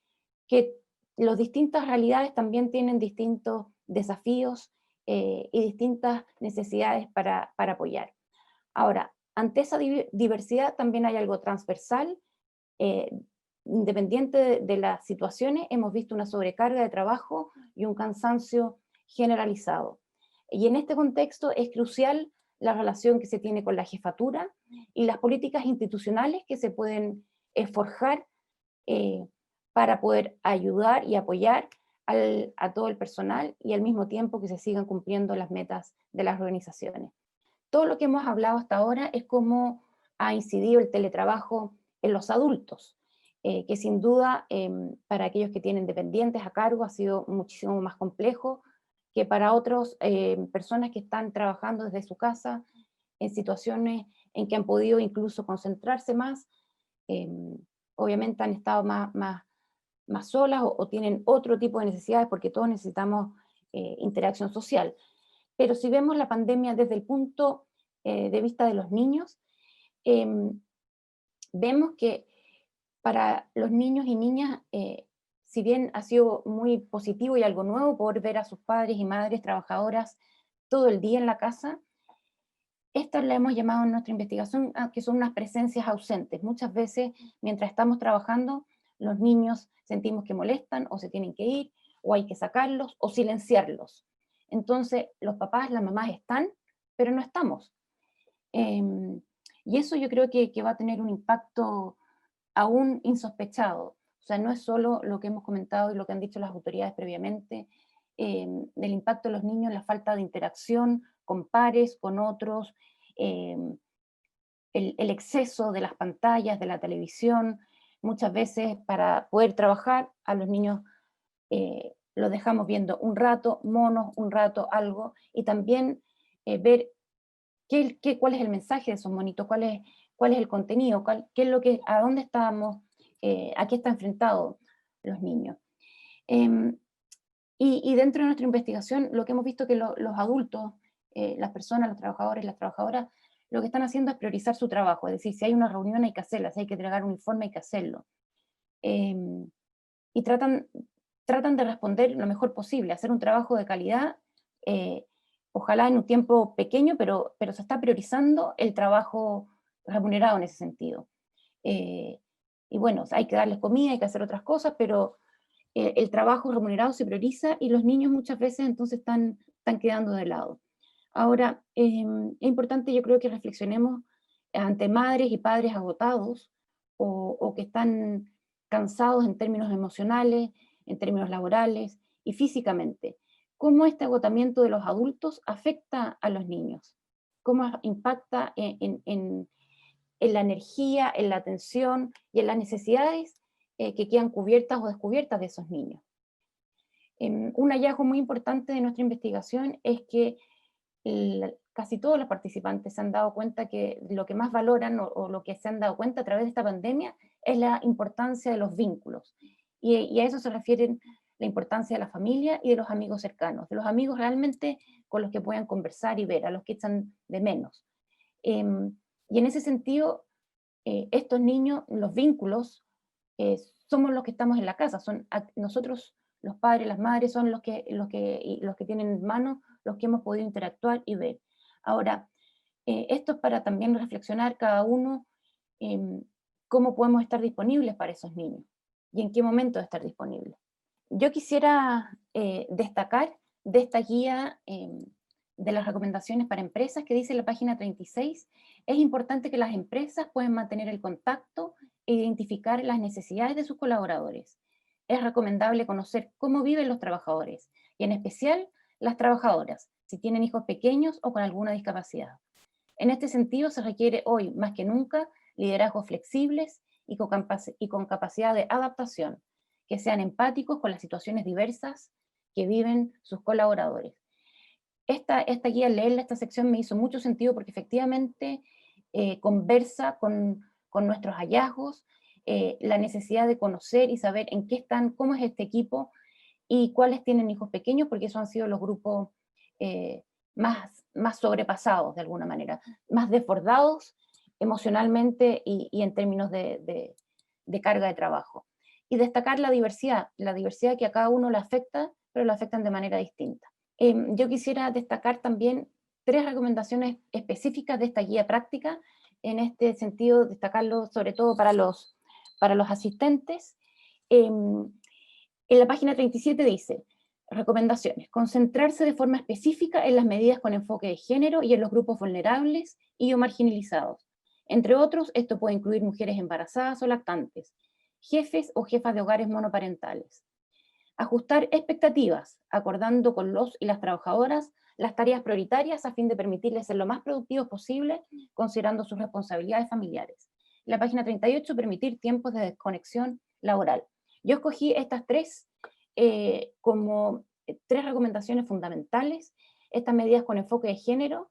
que las distintas realidades también tienen distintos desafíos y distintas necesidades para apoyar. Ahora, ante esa diversidad también hay algo transversal, independiente de las situaciones, hemos visto una sobrecarga de trabajo y un cansancio generalizado. Y en este contexto es crucial la relación que se tiene con la jefatura y las políticas institucionales que se pueden forjar para poder ayudar y apoyar a todo el personal, y al mismo tiempo que se sigan cumpliendo las metas de las organizaciones. Todo lo que hemos hablado hasta ahora es cómo ha incidido el teletrabajo en los adultos, que sin duda para aquellos que tienen dependientes a cargo ha sido muchísimo más complejo que para otras personas que están trabajando desde su casa en situaciones en que han podido incluso concentrarse más, obviamente han estado más solas o tienen otro tipo de necesidades, porque todos necesitamos interacción social. Pero si vemos la pandemia desde el punto de vista de los niños, vemos que para los niños y niñas, si bien ha sido muy positivo y algo nuevo poder ver a sus padres y madres trabajadoras todo el día en la casa, estas la hemos llamado en nuestra investigación que son unas presencias ausentes. Muchas veces, mientras estamos trabajando, los niños sentimos que molestan o se tienen que ir, o hay que sacarlos o silenciarlos. Entonces, los papás, las mamás están, pero no estamos. Y eso yo creo que va a tener un impacto aún insospechado. O sea, no es solo lo que hemos comentado y lo que han dicho las autoridades previamente, del impacto de los niños, la falta de interacción con pares, con otros, el exceso de las pantallas, de la televisión. Muchas veces para poder trabajar a los niños los dejamos viendo un rato, monos, un rato algo, y también ver cuál es el mensaje de esos monitos, cuál es el contenido, qué es lo que, a dónde estamos, a qué están enfrentados los niños. Y dentro de nuestra investigación, lo que hemos visto que los adultos, las personas, los trabajadores, las trabajadoras, lo que están haciendo es priorizar su trabajo, es decir, si hay una reunión hay que hacerla, si hay que entregar un informe hay que hacerlo. Y tratan de responder lo mejor posible, hacer un trabajo de calidad, ojalá en un tiempo pequeño, pero se está priorizando el trabajo remunerado en ese sentido. Y bueno, hay que darles comida, hay que hacer otras cosas, pero el trabajo remunerado se prioriza y los niños muchas veces entonces están quedando de lado. Ahora, es importante, yo creo, que reflexionemos ante madres y padres agotados o que están cansados en términos emocionales, en términos laborales y físicamente. ¿Cómo este agotamiento de los adultos afecta a los niños? ¿Cómo impacta en la energía, en la atención y en las necesidades que quedan cubiertas o descubiertas de esos niños? Un hallazgo muy importante de nuestra investigación es que casi todos los participantes se han dado cuenta que lo que más valoran o lo que se han dado cuenta a través de esta pandemia es la importancia de los vínculos. Y a eso se refieren la importancia de la familia y de los amigos cercanos, de los amigos realmente con los que puedan conversar y ver, a los que echan de menos. Y en ese sentido, estos niños, los vínculos, somos los que estamos en la casa, nosotros Los padres, las madres son los que tienen en mano, los que hemos podido interactuar y ver. Ahora, esto es para también reflexionar cada uno cómo podemos estar disponibles para esos niños y en qué momento estar disponibles. Yo quisiera destacar de esta guía de las recomendaciones para empresas que dice en la página 36, es importante que las empresas puedan mantener el contacto e identificar las necesidades de sus colaboradores. Es recomendable conocer cómo viven los trabajadores y en especial las trabajadoras, si tienen hijos pequeños o con alguna discapacidad. En este sentido se requiere hoy más que nunca liderazgos flexibles y con capacidad de adaptación, que sean empáticos con las situaciones diversas que viven sus colaboradores. Esta guía, leerla, esta sección me hizo mucho sentido porque efectivamente conversa con nuestros hallazgos, la necesidad de conocer y saber en qué están, cómo es este equipo y cuáles tienen hijos pequeños, porque esos han sido los grupos más sobrepasados de alguna manera, más desbordados emocionalmente y en términos de carga de trabajo. Y destacar la diversidad que a cada uno le afecta, pero lo afectan de manera distinta. Yo quisiera destacar también 3 recomendaciones específicas de esta guía práctica, en este sentido destacarlo sobre todo para los asistentes. En la página 37 dice, recomendaciones, concentrarse de forma específica en las medidas con enfoque de género y en los grupos vulnerables y o marginalizados. Entre otros, esto puede incluir mujeres embarazadas o lactantes, jefes o jefas de hogares monoparentales. Ajustar expectativas, acordando con los y las trabajadoras las tareas prioritarias a fin de permitirles ser lo más productivos posible, considerando sus responsabilidades familiares. En la página 38, permitir tiempos de desconexión laboral. Yo escogí estas 3 como 3 recomendaciones fundamentales. Estas medidas con enfoque de género,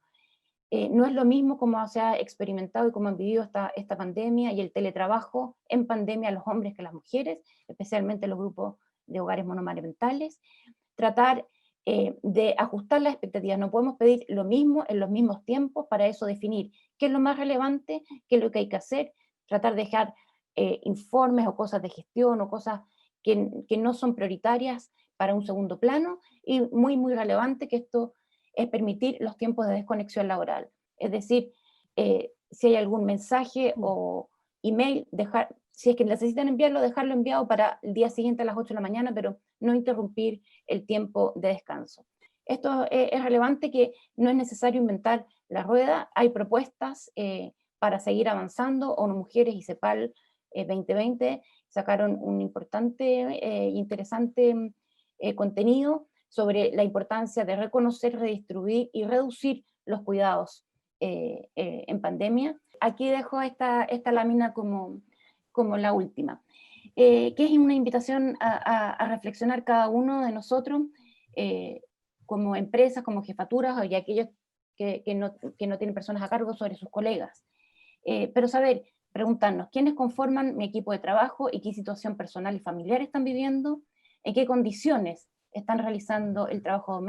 no es lo mismo como se ha experimentado y como han vivido esta pandemia y el teletrabajo en pandemia los hombres que las mujeres, especialmente los grupos de hogares monomarentales, tratar de ajustar las expectativas. No podemos pedir lo mismo en los mismos tiempos, para eso definir qué es lo más relevante, qué es lo que hay que hacer, tratar de dejar informes o cosas de gestión o cosas que no son prioritarias para un segundo plano, y muy, muy relevante que esto es permitir los tiempos de desconexión laboral. Es decir, si hay algún mensaje o email, si es que necesitan enviarlo, dejarlo enviado para el día siguiente a las 8 de la mañana, pero no interrumpir el tiempo de descanso. Esto es relevante, que no es necesario inventar la rueda, hay propuestas para seguir avanzando. ONU Mujeres y CEPAL 2020 sacaron un importante e interesante contenido sobre la importancia de reconocer, redistribuir y reducir los cuidados en pandemia. Aquí dejo esta lámina como la última, que es una invitación a reflexionar cada uno de nosotros como empresas, como jefaturas, y aquellos que no tienen personas a cargo, sobre sus colegas. Pero saber, preguntarnos, ¿quiénes conforman mi equipo de trabajo y qué situación personal y familiar están viviendo? ¿En qué condiciones están realizando el trabajo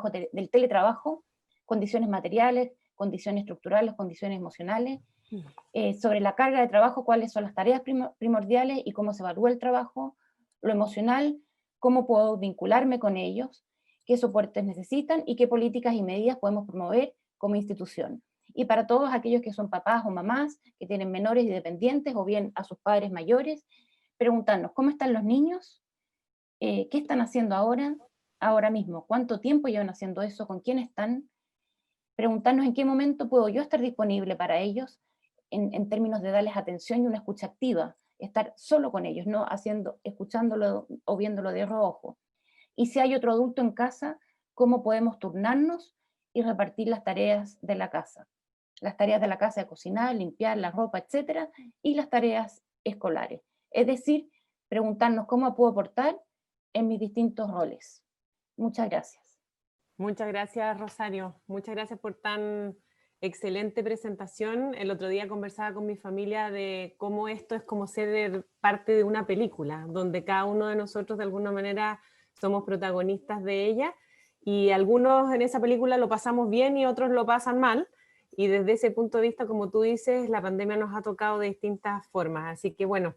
del teletrabajo? Condiciones materiales, condiciones estructurales, condiciones emocionales. Sobre la carga de trabajo, cuáles son las tareas primordiales y cómo se evalúa el trabajo. Lo emocional, cómo puedo vincularme con ellos, qué soportes necesitan y qué políticas y medidas podemos promover como institución. Y para todos aquellos que son papás o mamás, que tienen menores y dependientes, o bien a sus padres mayores, preguntarnos cómo están los niños, qué están haciendo ahora mismo, cuánto tiempo llevan haciendo eso, con quién están, preguntarnos en qué momento puedo yo estar disponible para ellos, en términos de darles atención y una escucha activa, estar solo con ellos, no escuchándolo o viéndolo de reojo. Y si hay otro adulto en casa, cómo podemos turnarnos y repartir las tareas de la casa. Las tareas de la casa de cocinar, limpiar la ropa, etcétera, y las tareas escolares. Es decir, preguntarnos cómo puedo aportar en mis distintos roles. Muchas gracias. Muchas gracias, Rosario. Muchas gracias por tan excelente presentación. El otro día conversaba con mi familia de cómo esto es como ser parte de una película, donde cada uno de nosotros de alguna manera somos protagonistas de ella, y algunos en esa película lo pasamos bien y otros lo pasan mal, y desde ese punto de vista, como tú dices, la pandemia nos ha tocado de distintas formas. Así que bueno,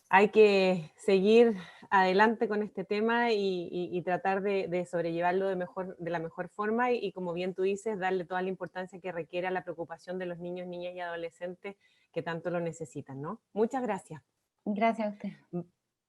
hay que seguir adelante con este tema y tratar de sobrellevarlo de la mejor forma y como bien tú dices, darle toda la importancia que requiere a la preocupación de los niños, niñas y adolescentes que tanto lo necesitan, ¿no? Muchas gracias. Gracias a usted.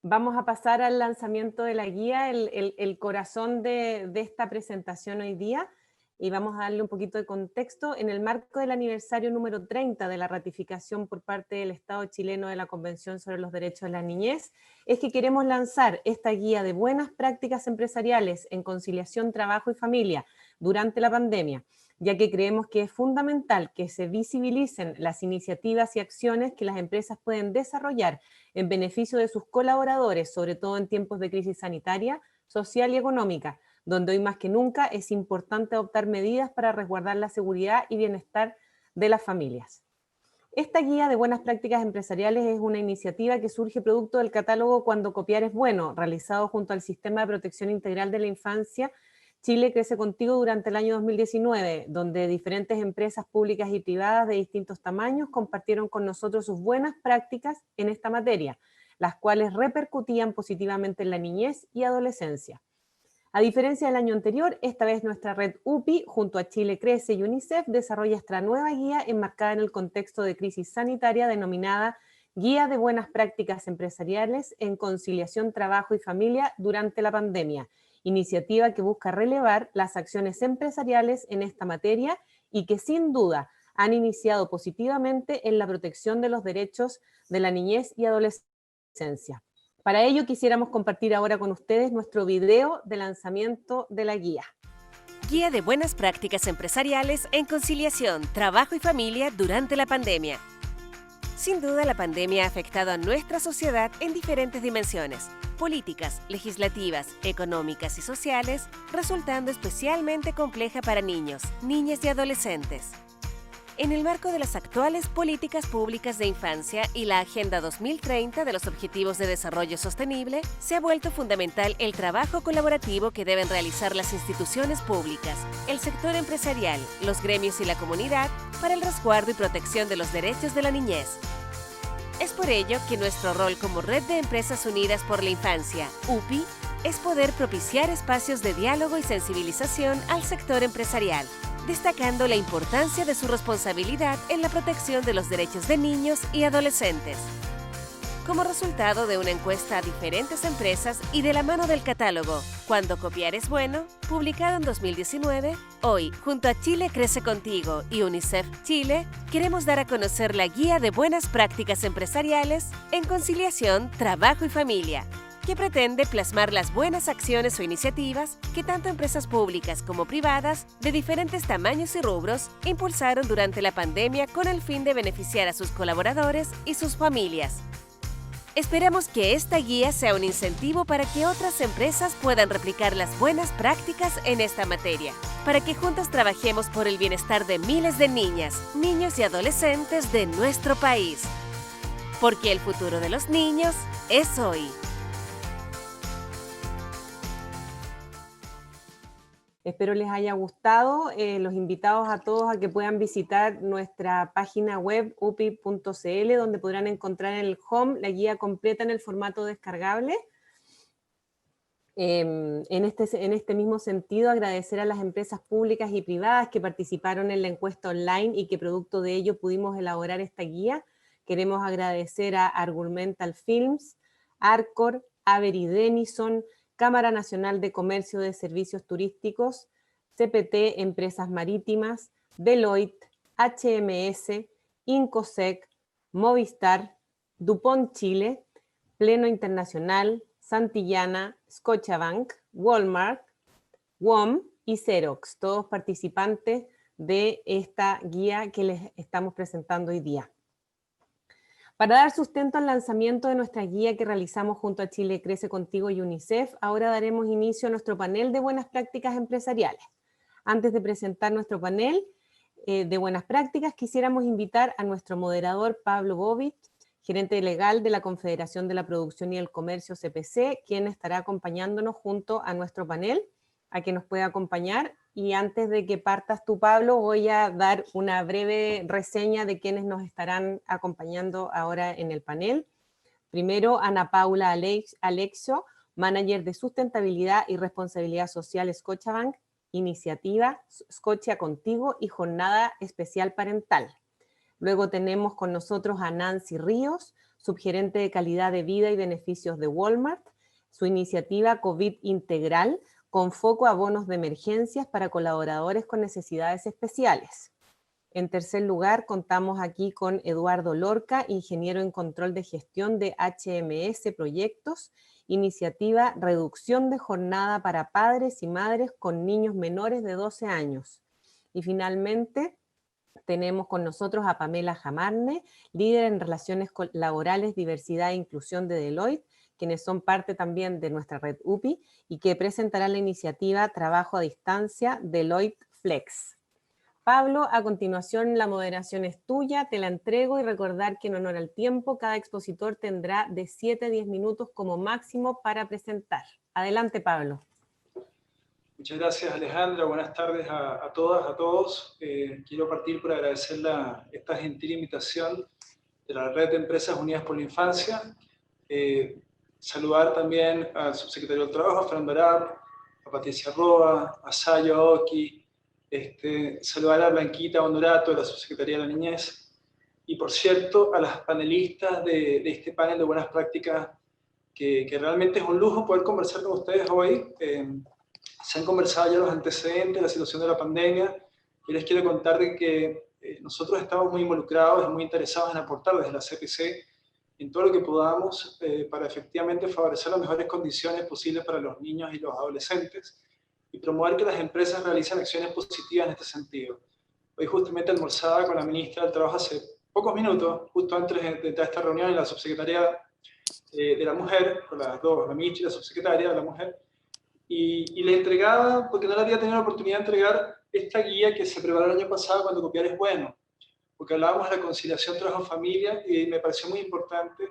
Vamos a pasar al lanzamiento de la guía, el corazón de esta presentación hoy día, y vamos a darle un poquito de contexto. En el marco del aniversario número 30 de la ratificación por parte del Estado chileno de la Convención sobre los Derechos de la Niñez, es que queremos lanzar esta guía de buenas prácticas empresariales en conciliación, trabajo y familia durante la pandemia, ya que creemos que es fundamental que se visibilicen las iniciativas y acciones que las empresas pueden desarrollar en beneficio de sus colaboradores, sobre todo en tiempos de crisis sanitaria, social y económica, donde hoy más que nunca es importante adoptar medidas para resguardar la seguridad y bienestar de las familias. Esta guía de buenas prácticas empresariales es una iniciativa que surge producto del catálogo Cuando copiar es bueno, realizado junto al Sistema de Protección Integral de la Infancia Chile Crece Contigo durante el año 2019, donde diferentes empresas públicas y privadas de distintos tamaños compartieron con nosotros sus buenas prácticas en esta materia, las cuales repercutían positivamente en la niñez y adolescencia. A diferencia del año anterior, esta vez nuestra red UPI, junto a Chile Crece y UNICEF, desarrolla esta nueva guía enmarcada en el contexto de crisis sanitaria denominada Guía de Buenas Prácticas Empresariales en Conciliación, Trabajo y Familia durante la Pandemia, iniciativa que busca relevar las acciones empresariales en esta materia y que sin duda han iniciado positivamente en la protección de los derechos de la niñez y adolescencia. Para ello quisiéramos compartir ahora con ustedes nuestro video de lanzamiento de la guía. Guía de buenas prácticas empresariales en conciliación, trabajo y familia durante la pandemia. Sin duda, la pandemia ha afectado a nuestra sociedad en diferentes dimensiones, políticas, legislativas, económicas y sociales, resultando especialmente compleja para niños, niñas y adolescentes. En el marco de las actuales políticas públicas de infancia y la Agenda 2030 de los Objetivos de Desarrollo Sostenible, se ha vuelto fundamental el trabajo colaborativo que deben realizar las instituciones públicas, el sector empresarial, los gremios y la comunidad para el resguardo y protección de los derechos de la niñez. Es por ello que nuestro rol como Red de Empresas Unidas por la Infancia, UPI, es poder propiciar espacios de diálogo y sensibilización al sector empresarial, destacando la importancia de su responsabilidad en la protección de los derechos de niños y adolescentes. Como resultado de una encuesta a diferentes empresas y de la mano del catálogo Cuando copiar es bueno, publicado en 2019, hoy, junto a Chile Crece Contigo y UNICEF Chile, queremos dar a conocer la Guía de Buenas Prácticas Empresariales en Conciliación, Trabajo y Familia, que pretende plasmar las buenas acciones o iniciativas que tanto empresas públicas como privadas, de diferentes tamaños y rubros, impulsaron durante la pandemia con el fin de beneficiar a sus colaboradores y sus familias. Esperamos que esta guía sea un incentivo para que otras empresas puedan replicar las buenas prácticas en esta materia, para que juntos trabajemos por el bienestar de miles de niñas, niños y adolescentes de nuestro país. Porque el futuro de los niños es hoy. Espero les haya gustado. Los invitados a todos a que puedan visitar nuestra página web upi.cl, donde podrán encontrar en el home la guía completa en el formato descargable. En este mismo sentido, agradecer a las empresas públicas y privadas que participaron en la encuesta online y que producto de ello pudimos elaborar esta guía. Queremos agradecer a Argumental Films, Arcor, Avery Denison, Cámara Nacional de Comercio de Servicios Turísticos, CPT Empresas Marítimas, Deloitte, HMS, Incosec, Movistar, DuPont Chile, Pleno Internacional, Santillana, Scotiabank, Walmart, WOM y Xerox, todos participantes de esta guía que les estamos presentando hoy día. Para dar sustento al lanzamiento de nuestra guía que realizamos junto a Chile Crece Contigo y UNICEF, ahora daremos inicio a nuestro panel de buenas prácticas empresariales. Antes de presentar nuestro panel de buenas prácticas, quisiéramos invitar a nuestro moderador Pablo Bovich, gerente legal de la Confederación de la Producción y el Comercio CPC, quien estará acompañándonos junto a nuestro panel, a que nos pueda acompañar. Y antes de que partas tú, Pablo, voy a dar una breve reseña de quienes nos estarán acompañando ahora en el panel. Primero, Ana Paula Alexio, Manager de Sustentabilidad y Responsabilidad Social Scotiabank, Iniciativa Scotia Contigo y Jornada Especial Parental. Luego tenemos con nosotros a Nancy Ríos, subgerente de Calidad de Vida y Beneficios de Walmart, su iniciativa COVID Integral, con foco a bonos de emergencias para colaboradores con necesidades especiales. En tercer lugar, contamos aquí con Eduardo Lorca, ingeniero en control de gestión de HMS Proyectos, iniciativa Reducción de Jornada para Padres y Madres con Niños Menores de 12 años. Y finalmente, tenemos con nosotros a Pamela Jamarne, líder en Relaciones Laborales, Diversidad e Inclusión de Deloitte, quienes son parte también de nuestra red UPI y que presentará la iniciativa Trabajo a Distancia Deloitte Flex. Pablo, a continuación la moderación es tuya, te la entrego y recordar que en honor al tiempo, cada expositor tendrá de 7 a 10 minutos como máximo para presentar. Adelante, Pablo. Muchas gracias, Alejandra. Buenas tardes a todas, a todos. Quiero partir por agradecer esta gentil invitación de la Red de Empresas Unidas por la Infancia. Saludar también al subsecretario del Trabajo, a Fernando Arab, a Patricia Roa, a Sayo Aoki, saludar a Blanquita Honorato, de la Subsecretaría de la Niñez, y por cierto, a las panelistas de este panel de buenas prácticas, que realmente es un lujo poder conversar con ustedes hoy. Se han conversado ya los antecedentes de la situación de la pandemia. Yo les quiero contar de que nosotros estamos muy involucrados y muy interesados en aportar desde la CPC en todo lo que podamos para efectivamente favorecer las mejores condiciones posibles para los niños y los adolescentes y promover que las empresas realicen acciones positivas en este sentido. Hoy justamente almorzaba con la ministra del Trabajo hace pocos minutos, justo antes de entrar a esta reunión en la subsecretaría de la Mujer, con las dos, la ministra y la subsecretaria de la Mujer, y le entregaba, porque no le había tenido la oportunidad de entregar esta guía que se preparó el año pasado cuando copiar es bueno, porque hablábamos de la conciliación trabajo-familia y me pareció muy importante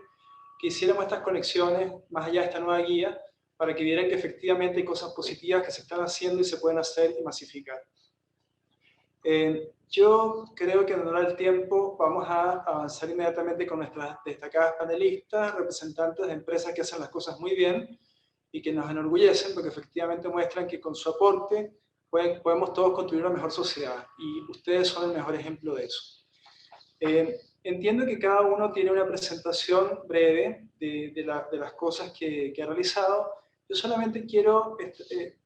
que hiciéramos estas conexiones más allá de esta nueva guía para que vieran que efectivamente hay cosas positivas que se están haciendo y se pueden hacer y masificar. Yo creo que en honor al tiempo vamos a avanzar inmediatamente con nuestras destacadas panelistas, representantes de empresas que hacen las cosas muy bien y que nos enorgullecen porque efectivamente muestran que con su aporte podemos todos construir una mejor sociedad y ustedes son el mejor ejemplo de eso. Entiendo que cada uno tiene una presentación breve de las cosas que ha realizado. Yo solamente quiero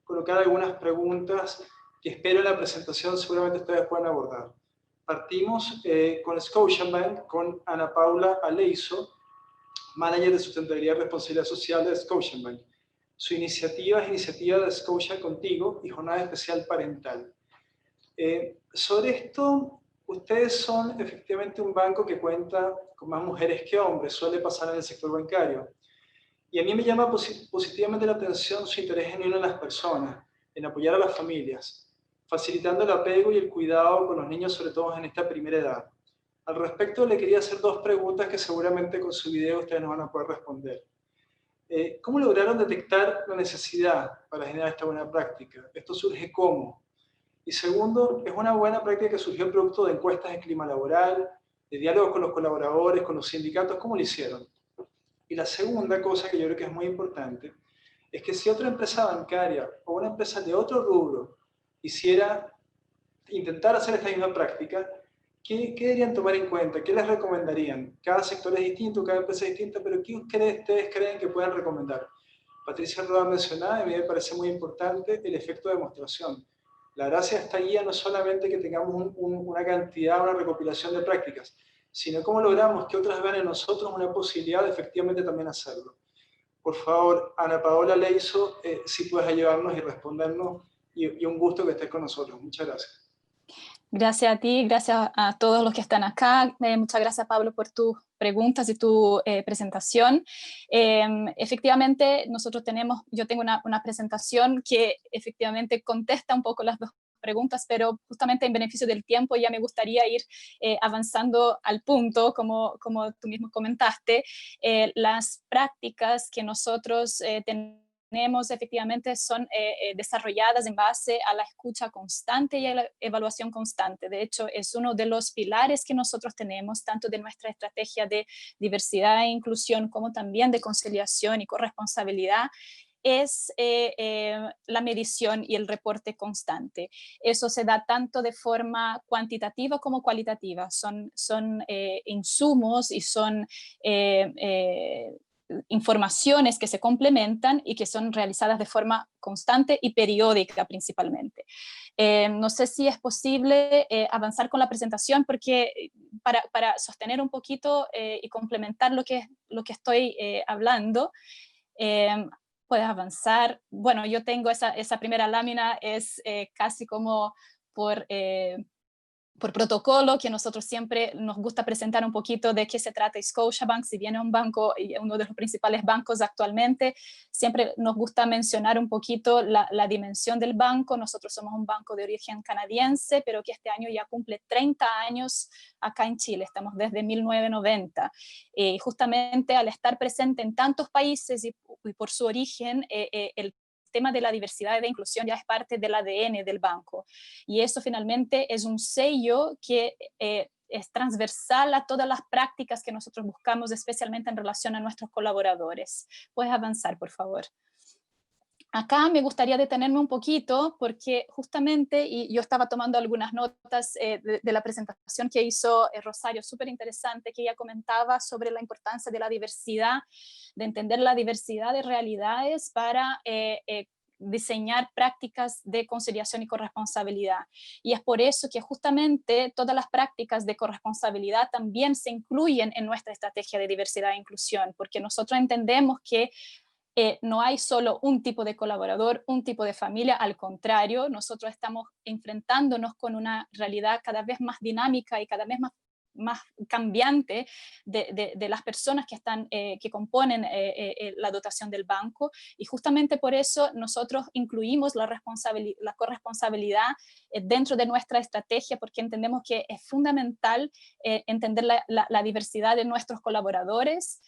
colocar algunas preguntas que espero en la presentación seguramente ustedes puedan abordar. Partimos con Scotiabank, con Ana Paula Aleixo, Manager de Sustentabilidad y Responsabilidad Social de Scotiabank. Su iniciativa es Iniciativa de Scotia Contigo y Jornada Especial Parental. Sobre esto, ustedes son efectivamente un banco que cuenta con más mujeres que hombres, suele pasar en el sector bancario. Y a mí me llama positivamente la atención su interés genuino en las personas, en apoyar a las familias, facilitando el apego y el cuidado con los niños, sobre todo en esta primera edad. Al respecto, le quería hacer dos preguntas que seguramente con su video ustedes nos van a poder responder. ¿Cómo lograron detectar la necesidad para generar esta buena práctica? ¿Esto surge cómo? Y segundo, es una buena práctica que surgió producto de encuestas de clima laboral, de diálogos con los colaboradores, con los sindicatos. ¿Cómo lo hicieron? Y la segunda cosa que yo creo que es muy importante es que si otra empresa bancaria o una empresa de otro rubro quisiera intentar hacer esta misma práctica, ¿qué deberían tomar en cuenta? ¿Qué les recomendarían? Cada sector es distinto, cada empresa es distinta, pero ¿qué ustedes creen que puedan recomendar? Patricia Roa mencionaba, y a mí me parece muy importante, el efecto de demostración. La gracia de esta guía no es solamente que tengamos una cantidad, una recopilación de prácticas, sino cómo logramos que otras vean en nosotros una posibilidad de efectivamente también hacerlo. Por favor, Ana Paola Aleixo, si puedes ayudarnos y respondernos, y un gusto que estés con nosotros. Muchas gracias. Gracias a ti, gracias a todos los que están acá. Muchas gracias, Pablo, por tus preguntas y tu presentación. Efectivamente, yo tengo una presentación que efectivamente contesta un poco las dos preguntas, pero justamente en beneficio del tiempo ya me gustaría ir avanzando al punto, como tú mismo comentaste. Las prácticas que nosotros tenemos tenemos efectivamente son desarrolladas en base a la escucha constante y a la evaluación constante. De hecho, es uno de los pilares que nosotros tenemos, tanto de nuestra estrategia de diversidad e inclusión como también de conciliación y corresponsabilidad, es la medición y el reporte constante. Eso se da tanto de forma cuantitativa como cualitativa. Son insumos y son informaciones que se complementan y que son realizadas de forma constante y periódica principalmente. No sé si es posible avanzar con la presentación, porque para sostener un poquito y complementar lo que estoy hablando, puedes avanzar. Bueno, yo tengo esa primera lámina, es casi como por protocolo, que nosotros siempre nos gusta presentar un poquito de qué se trata Scotiabank. Si viene un banco y uno de los principales bancos actualmente, siempre nos gusta mencionar un poquito la dimensión del banco. Nosotros somos un banco de origen canadiense, pero que este año ya cumple 30 años acá en Chile. Estamos desde 1990. Justamente al estar presente en tantos países y por su origen, el tema de la diversidad y de inclusión ya es parte del ADN del banco. Y eso finalmente es un sello que es transversal a todas las prácticas que nosotros buscamos, especialmente en relación a nuestros colaboradores. Puedes avanzar, por favor. Acá me gustaría detenerme un poquito porque justamente, y yo estaba tomando algunas notas de la presentación que hizo Rosario, súper interesante, que ella comentaba sobre la importancia de la diversidad, de entender la diversidad de realidades para diseñar prácticas de conciliación y corresponsabilidad. Y es por eso que justamente todas las prácticas de corresponsabilidad también se incluyen en nuestra estrategia de diversidad e inclusión, porque nosotros entendemos que no hay solo un tipo de colaborador, un tipo de familia, al contrario, nosotros estamos enfrentándonos con una realidad cada vez más dinámica y cada vez más cambiante de las personas que componen la dotación del banco, y justamente por eso nosotros incluimos la corresponsabilidad dentro de nuestra estrategia, porque entendemos que es fundamental entender la diversidad de nuestros colaboradores,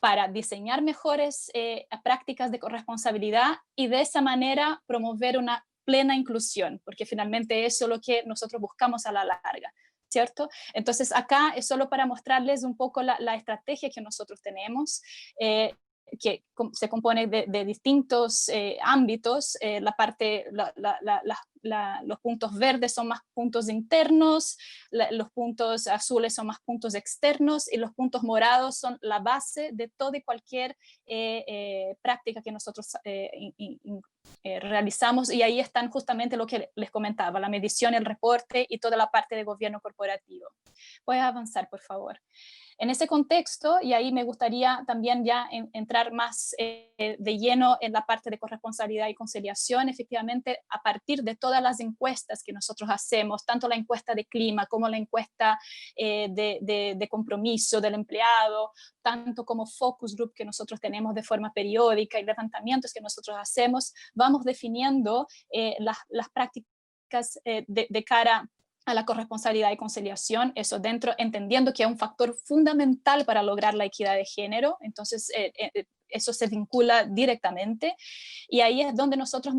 para diseñar mejores prácticas de corresponsabilidad y de esa manera promover una plena inclusión, porque finalmente eso es lo que nosotros buscamos a la larga, ¿cierto? Entonces acá es solo para mostrarles un poco la estrategia que nosotros tenemos, que se compone de distintos ámbitos. Los puntos verdes son más puntos internos, los puntos azules son más puntos externos, y los puntos morados son la base de toda y cualquier práctica que nosotros realizamos, y ahí están justamente lo que les comentaba, la medición, el reporte y toda la parte de gobierno corporativo. Puedes avanzar, por favor. En ese contexto, y ahí me gustaría también ya entrar más de lleno en la parte de corresponsabilidad y conciliación, efectivamente, a partir de todas las encuestas que nosotros hacemos, tanto la encuesta de clima como la encuesta de compromiso del empleado, tanto como focus group que nosotros tenemos de forma periódica y levantamientos que nosotros hacemos, vamos definiendo las prácticas de cara a la corresponsabilidad y conciliación, eso dentro, entendiendo que es un factor fundamental para lograr la equidad de género. Entonces eso se vincula directamente, y ahí es donde nosotros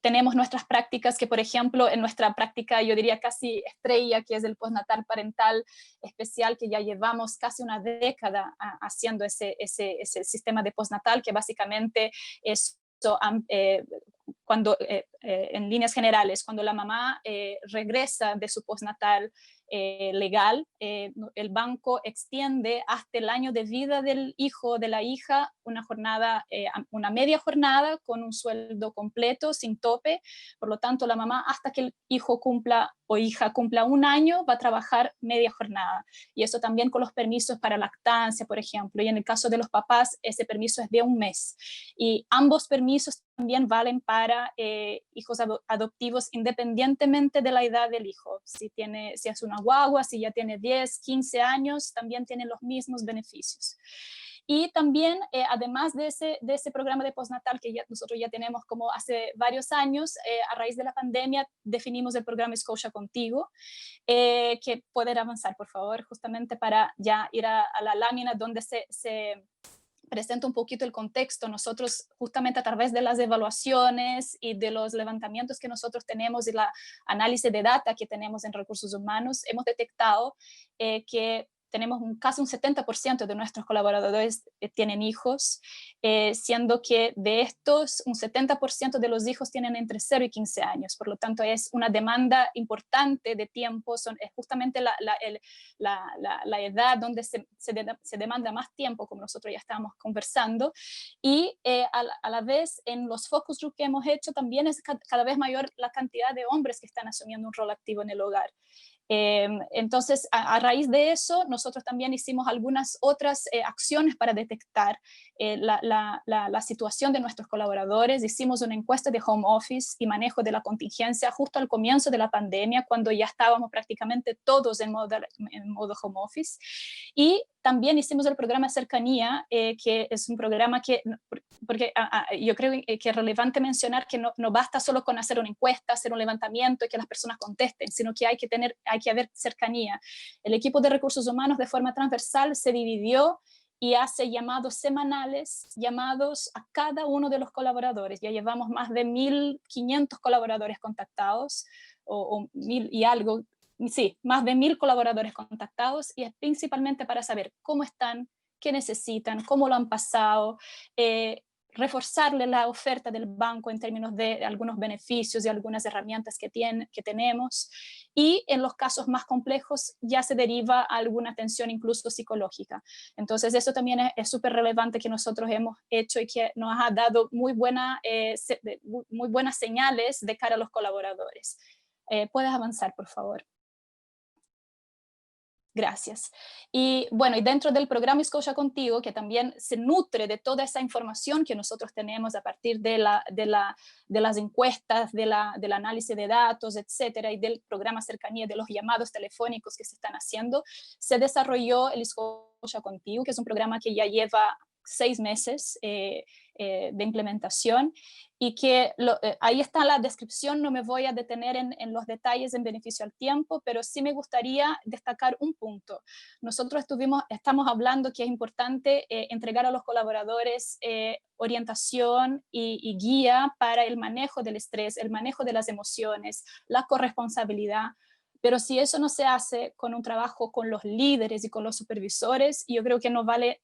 tenemos nuestras prácticas, que por ejemplo en nuestra práctica, yo diría casi estrella, que es el postnatal parental especial, que ya llevamos casi una década haciendo ese sistema de postnatal, que básicamente es cuando, en líneas generales, cuando la mamá regresa de su postnatal legal, el banco extiende hasta el año de vida del hijo o de la hija una jornada, una media jornada con un sueldo completo, sin tope. Por lo tanto, la mamá, hasta que el hijo cumpla o hija cumpla un año, va a trabajar media jornada. Y eso también con los permisos para lactancia, por ejemplo. Y en el caso de los papás, ese permiso es de 1 mes. Y ambos permisos también valen para hijos adoptivos, independientemente de la edad del hijo. Si es una guagua, si ya tiene 10, 15 años, también tienen los mismos beneficios. Y también, además de ese programa de postnatal que nosotros ya tenemos como hace varios años, a raíz de la pandemia definimos el programa Scotia Contigo, que pueden avanzar, por favor, justamente para ya ir a la lámina donde se presento un poquito el contexto. Nosotros, justamente a través de las evaluaciones y de los levantamientos que nosotros tenemos y la análisis de data que tenemos en recursos humanos, hemos detectado que tenemos casi un 70% de nuestros colaboradores tienen hijos, siendo que de estos un 70% de los hijos tienen entre 0 y 15 años. Por lo tanto, es una demanda importante de tiempo, es justamente la edad donde se demanda más tiempo, como nosotros ya estábamos conversando, y a la vez en los focus group que hemos hecho también es cada vez mayor la cantidad de hombres que están asumiendo un rol activo en el hogar. Entonces, a raíz de eso, nosotros también hicimos algunas otras acciones para detectar la situación de nuestros colaboradores. Hicimos una encuesta de home office y manejo de la contingencia justo al comienzo de la pandemia, cuando ya estábamos prácticamente todos en modo home office. Y también hicimos el programa Cercanía, que es un programa que, porque yo creo que es relevante mencionar que no basta solo con hacer una encuesta, hacer un levantamiento y que las personas contesten, sino que hay que haber cercanía. El equipo de recursos humanos de forma transversal se dividió y hace llamados semanales, llamados a cada uno de los colaboradores. Ya llevamos más de 1.500 colaboradores contactados, o 1.000 y algo, sí, más de 1.000 colaboradores contactados, y es principalmente para saber cómo están, qué necesitan, cómo lo han pasado, reforzarle la oferta del banco en términos de algunos beneficios y algunas herramientas que tenemos, y en los casos más complejos ya se deriva a alguna atención incluso psicológica. Entonces eso también es súper relevante que nosotros hemos hecho y que nos ha dado muy buenas señales de cara a los colaboradores. ¿Puedes avanzar, por favor? Gracias. Y bueno, y dentro del programa Escocia Contigo, que también se nutre de toda esa información que nosotros tenemos a partir de las encuestas, del análisis de datos, etcétera, y del programa Cercanía, de los llamados telefónicos que se están haciendo, se desarrolló el Escocia Contigo, que es un programa que ya lleva 6 meses de implementación, y que ahí está la descripción. No me voy a detener en los detalles en beneficio al tiempo, pero sí me gustaría destacar un punto. Nosotros estamos hablando que es importante entregar a los colaboradores orientación y guía para el manejo del estrés, el manejo de las emociones, la corresponsabilidad. Pero si eso no se hace con un trabajo con los líderes y con los supervisores, yo creo que no vale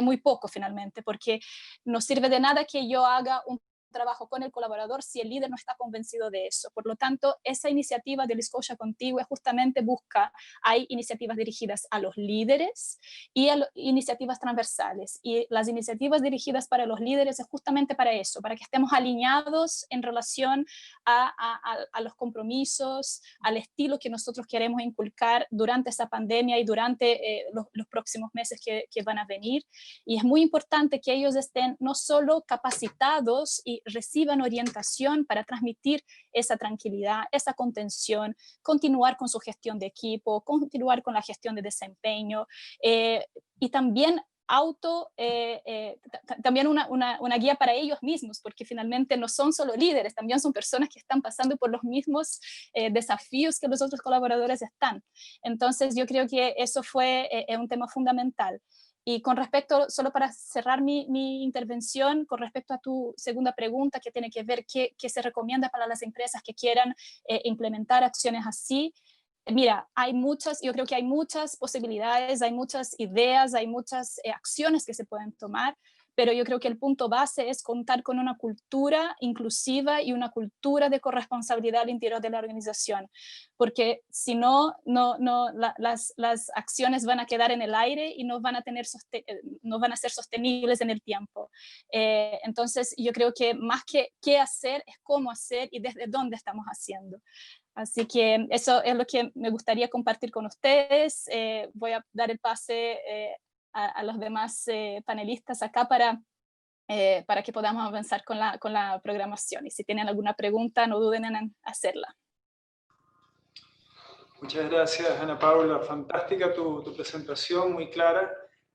muy poco finalmente, porque no sirve de nada que yo haga un trabajo con el colaborador si el líder no está convencido de eso. Por lo tanto, esa iniciativa del Escocia Contigo justamente hay iniciativas dirigidas a los líderes y iniciativas transversales. Y las iniciativas dirigidas para los líderes es justamente para eso, para que estemos alineados en relación a los compromisos, al estilo que nosotros queremos inculcar durante esta pandemia y durante los próximos meses que van a venir. Y es muy importante que ellos estén no solo capacitados y reciban orientación para transmitir esa tranquilidad, esa contención, continuar con su gestión de equipo, continuar con la gestión de desempeño, y también también una guía para ellos mismos, porque finalmente no son solo líderes, también son personas que están pasando por los mismos desafíos que los otros colaboradores están. Entonces yo creo que eso fue un tema fundamental. Y con respecto, solo para cerrar mi intervención, con respecto a tu segunda pregunta, que tiene que ver qué se recomienda para las empresas que quieran implementar acciones así. Mira, yo creo que hay muchas posibilidades, hay muchas ideas, hay muchas acciones que se pueden tomar, pero yo creo que el punto base es contar con una cultura inclusiva y una cultura de corresponsabilidad al interior de la organización, porque si no, las acciones van a quedar en el aire y no van a ser sostenibles en el tiempo. Entonces, yo creo que más que qué hacer, es cómo hacer y desde dónde estamos haciendo. Así que eso es lo que me gustaría compartir con ustedes. Voy a dar el pase a los demás panelistas acá para que podamos avanzar con la programación. Y si tienen alguna pregunta, no duden en hacerla. Muchas gracias, Ana Paula. Fantástica tu presentación, muy clara.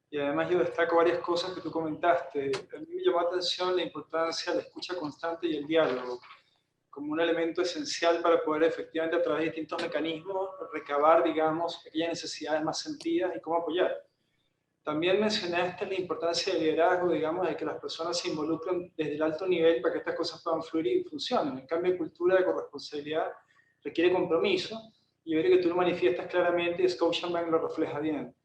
Y además yo destaco varias cosas que tú comentaste. A mí me llamó la atención la importancia de la escucha constante y el diálogo como un elemento esencial para poder efectivamente a través de distintos mecanismos recabar, digamos, aquellas necesidades más sentidas y cómo apoyar. También mencionaste la importancia del liderazgo, digamos, de que las personas se involucren desde el alto nivel para que estas cosas puedan fluir y funcionen. El cambio de cultura de corresponsabilidad requiere compromiso, y yo creo que tú lo manifiestas claramente y Scotiabank lo refleja bien.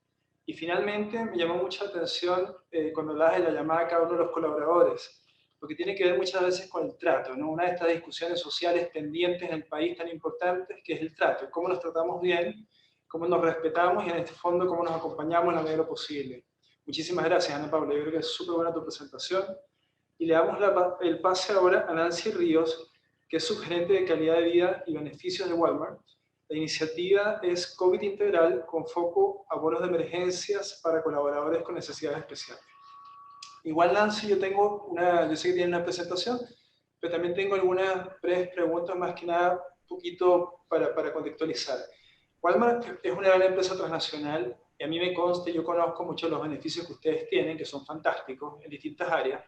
Y finalmente me llamó mucha atención cuando hablabas de la llamada a cada uno de los colaboradores, porque tiene que ver muchas veces con el trato, ¿no? Una de estas discusiones sociales pendientes en el país tan importantes, que es el trato, cómo nos tratamos bien, cómo nos respetamos y en este fondo cómo nos acompañamos en la medida de lo posible. Muchísimas gracias, Ana Paula, yo creo que es súper buena tu presentación. Y le damos el pase ahora a Nancy Ríos, que es subgerente de calidad de vida y beneficios de Walmart. La iniciativa es COVID Integral con foco a bonos de emergencias para colaboradores con necesidades especiales. Igual, Nancy, yo sé que tiene una presentación, pero también tengo algunas breves preguntas, más que nada un poquito para contextualizar. Walmart es una gran empresa transnacional y a mí me consta, yo conozco mucho los beneficios que ustedes tienen, que son fantásticos en distintas áreas,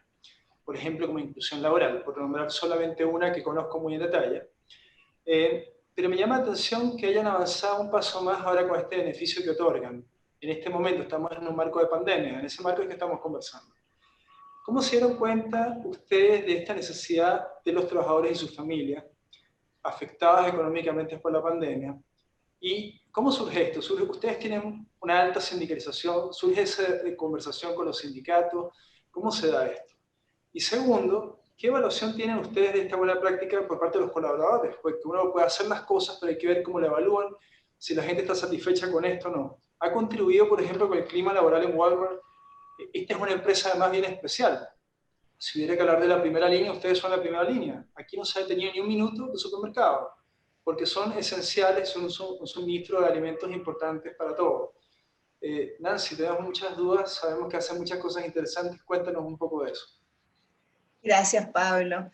por ejemplo, como inclusión laboral, por nombrar solamente una que conozco muy en detalle. Pero me llama la atención que hayan avanzado un paso más ahora con este beneficio que otorgan. En este momento estamos en un marco de pandemia, en ese marco es que estamos conversando. ¿Cómo se dieron cuenta ustedes de esta necesidad de los trabajadores y sus familias afectadas económicamente por la pandemia? ¿Y cómo surge esto? Ustedes tienen una alta sindicalización, surge esa conversación con los sindicatos, ¿cómo se da esto? Y segundo, ¿qué evaluación tienen ustedes de esta buena práctica por parte de los colaboradores? Porque uno puede hacer las cosas, pero hay que ver cómo la evalúan, si la gente está satisfecha con esto o no. ¿Ha contribuido, por ejemplo, con el clima laboral en Walmart? Esta es una empresa además bien especial. Si hubiera que hablar de la primera línea, ustedes son la primera línea. Aquí no se ha detenido ni un minuto de supermercado, porque son esenciales, son un suministro de alimentos importantes para todos. Nancy, tenemos muchas dudas, sabemos que hacen muchas cosas interesantes, cuéntanos un poco de eso. Gracias, Pablo.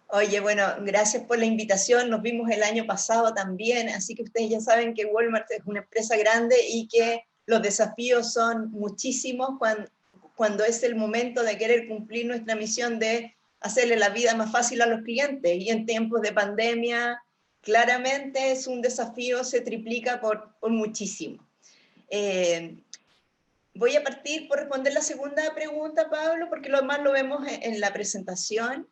Oye, bueno, gracias por la invitación. Nos vimos el año pasado también, así que ustedes ya saben que Walmart es una empresa grande y que los desafíos son muchísimos cuando es el momento de querer cumplir nuestra misión de hacerle la vida más fácil a los clientes. Y en tiempos de pandemia, claramente es un desafío, se triplica por muchísimo. Voy a partir por responder la segunda pregunta, Pablo, porque lo demás lo vemos en la presentación.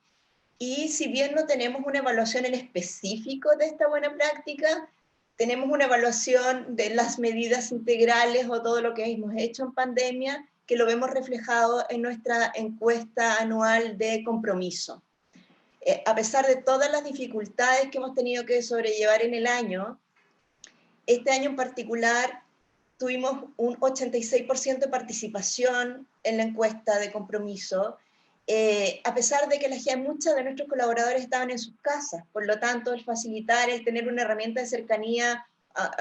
Y si bien no tenemos una evaluación en específico de esta buena práctica, tenemos una evaluación de las medidas integrales o todo lo que hemos hecho en pandemia, que lo vemos reflejado en nuestra encuesta anual de compromiso. A pesar de todas las dificultades que hemos tenido que sobrellevar en el año, este año en particular tuvimos un 86% de participación en la encuesta de compromiso, a pesar de que muchos de nuestros colaboradores estaban en sus casas. Por lo tanto, el facilitar, el tener una herramienta de cercanía,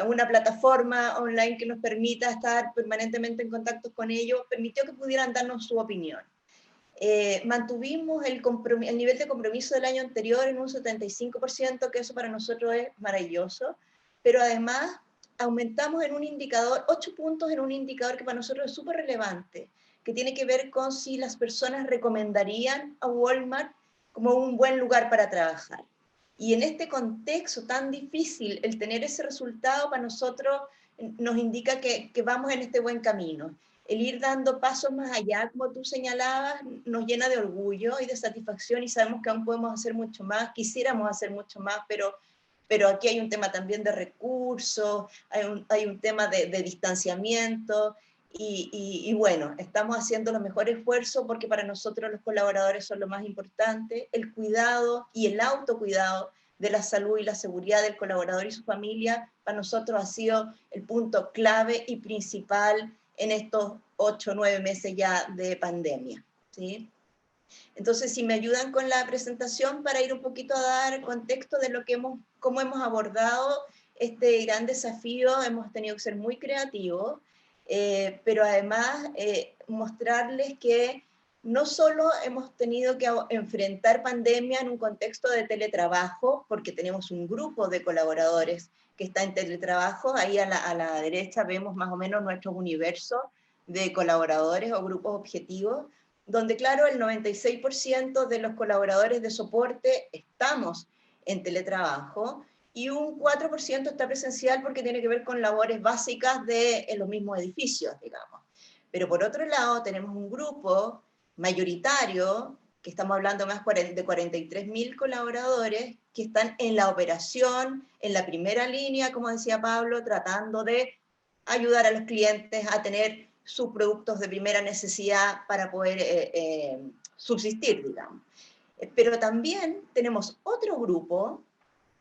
una plataforma online que nos permita estar permanentemente en contacto con ellos, permitió que pudieran darnos su opinión. Mantuvimos el nivel de compromiso del año anterior en un 75%, que eso para nosotros es maravilloso, pero además aumentamos en un indicador, 8 puntos en un indicador que para nosotros es súper relevante, que tiene que ver con si las personas recomendarían a Walmart como un buen lugar para trabajar. Y en este contexto tan difícil, el tener ese resultado para nosotros nos indica que vamos en este buen camino. El ir dando pasos más allá, como tú señalabas, nos llena de orgullo y de satisfacción, y sabemos que aún podemos hacer mucho más, quisiéramos hacer mucho más, pero aquí hay un tema también de recursos, hay un tema de distanciamiento, y bueno, estamos haciendo los mejores esfuerzos porque para nosotros los colaboradores son lo más importante, el cuidado y el autocuidado de la salud y la seguridad del colaborador y su familia, para nosotros ha sido el punto clave y principal en estos 8 o 9 meses ya de pandemia, ¿sí? Entonces, si me ayudan con la presentación para ir un poquito a dar contexto de cómo hemos abordado este gran desafío, hemos tenido que ser muy creativos, pero además mostrarles que no solo hemos tenido que enfrentar pandemia en un contexto de teletrabajo, porque tenemos un grupo de colaboradores que está en teletrabajo, ahí a la derecha vemos más o menos nuestro universo de colaboradores o grupos objetivos, donde claro, el 96% de los colaboradores de soporte estamos en teletrabajo, y un 4% está presencial porque tiene que ver con labores básicas en los mismos edificios, digamos. Pero por otro lado tenemos un grupo mayoritario, que estamos hablando más de 43.000 colaboradores, que están en la operación, en la primera línea, como decía Pablo, tratando de ayudar a los clientes a tener sus productos de primera necesidad para poder subsistir, digamos. Pero también tenemos otro grupo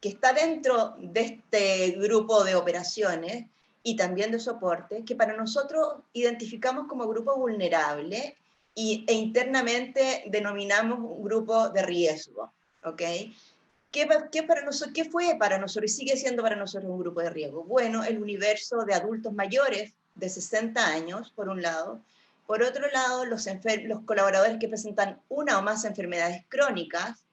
que está dentro de este grupo de operaciones y también de soporte, que para nosotros identificamos como grupo vulnerable e internamente denominamos un grupo de riesgo, ¿ok? ¿Qué fue para nosotros y sigue siendo para nosotros un grupo de riesgo? Bueno, el universo de adultos mayores de 60 años, por un lado. Por otro lado, los colaboradores que presentan una o más enfermedades crónicas,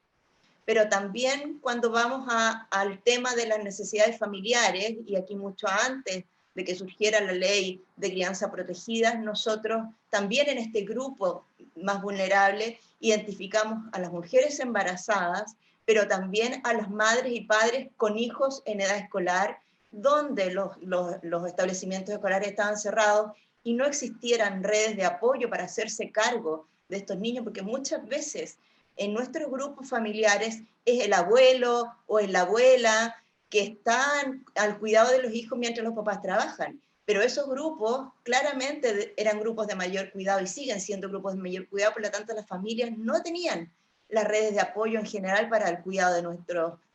pero también cuando vamos al tema de las necesidades familiares, y aquí mucho antes de que surgiera la ley de crianza protegida, nosotros también en este grupo más vulnerable identificamos a las mujeres embarazadas, pero también a las madres y padres con hijos en edad escolar, donde los establecimientos escolares estaban cerrados y no existieran redes de apoyo para hacerse cargo de estos niños, porque muchas veces en nuestros grupos familiares es el abuelo o es la abuela que están al cuidado de los hijos mientras los papás trabajan. Pero esos grupos claramente eran grupos de mayor cuidado y siguen siendo grupos de mayor cuidado, por lo tanto las familias no tenían las redes de apoyo en general para el cuidado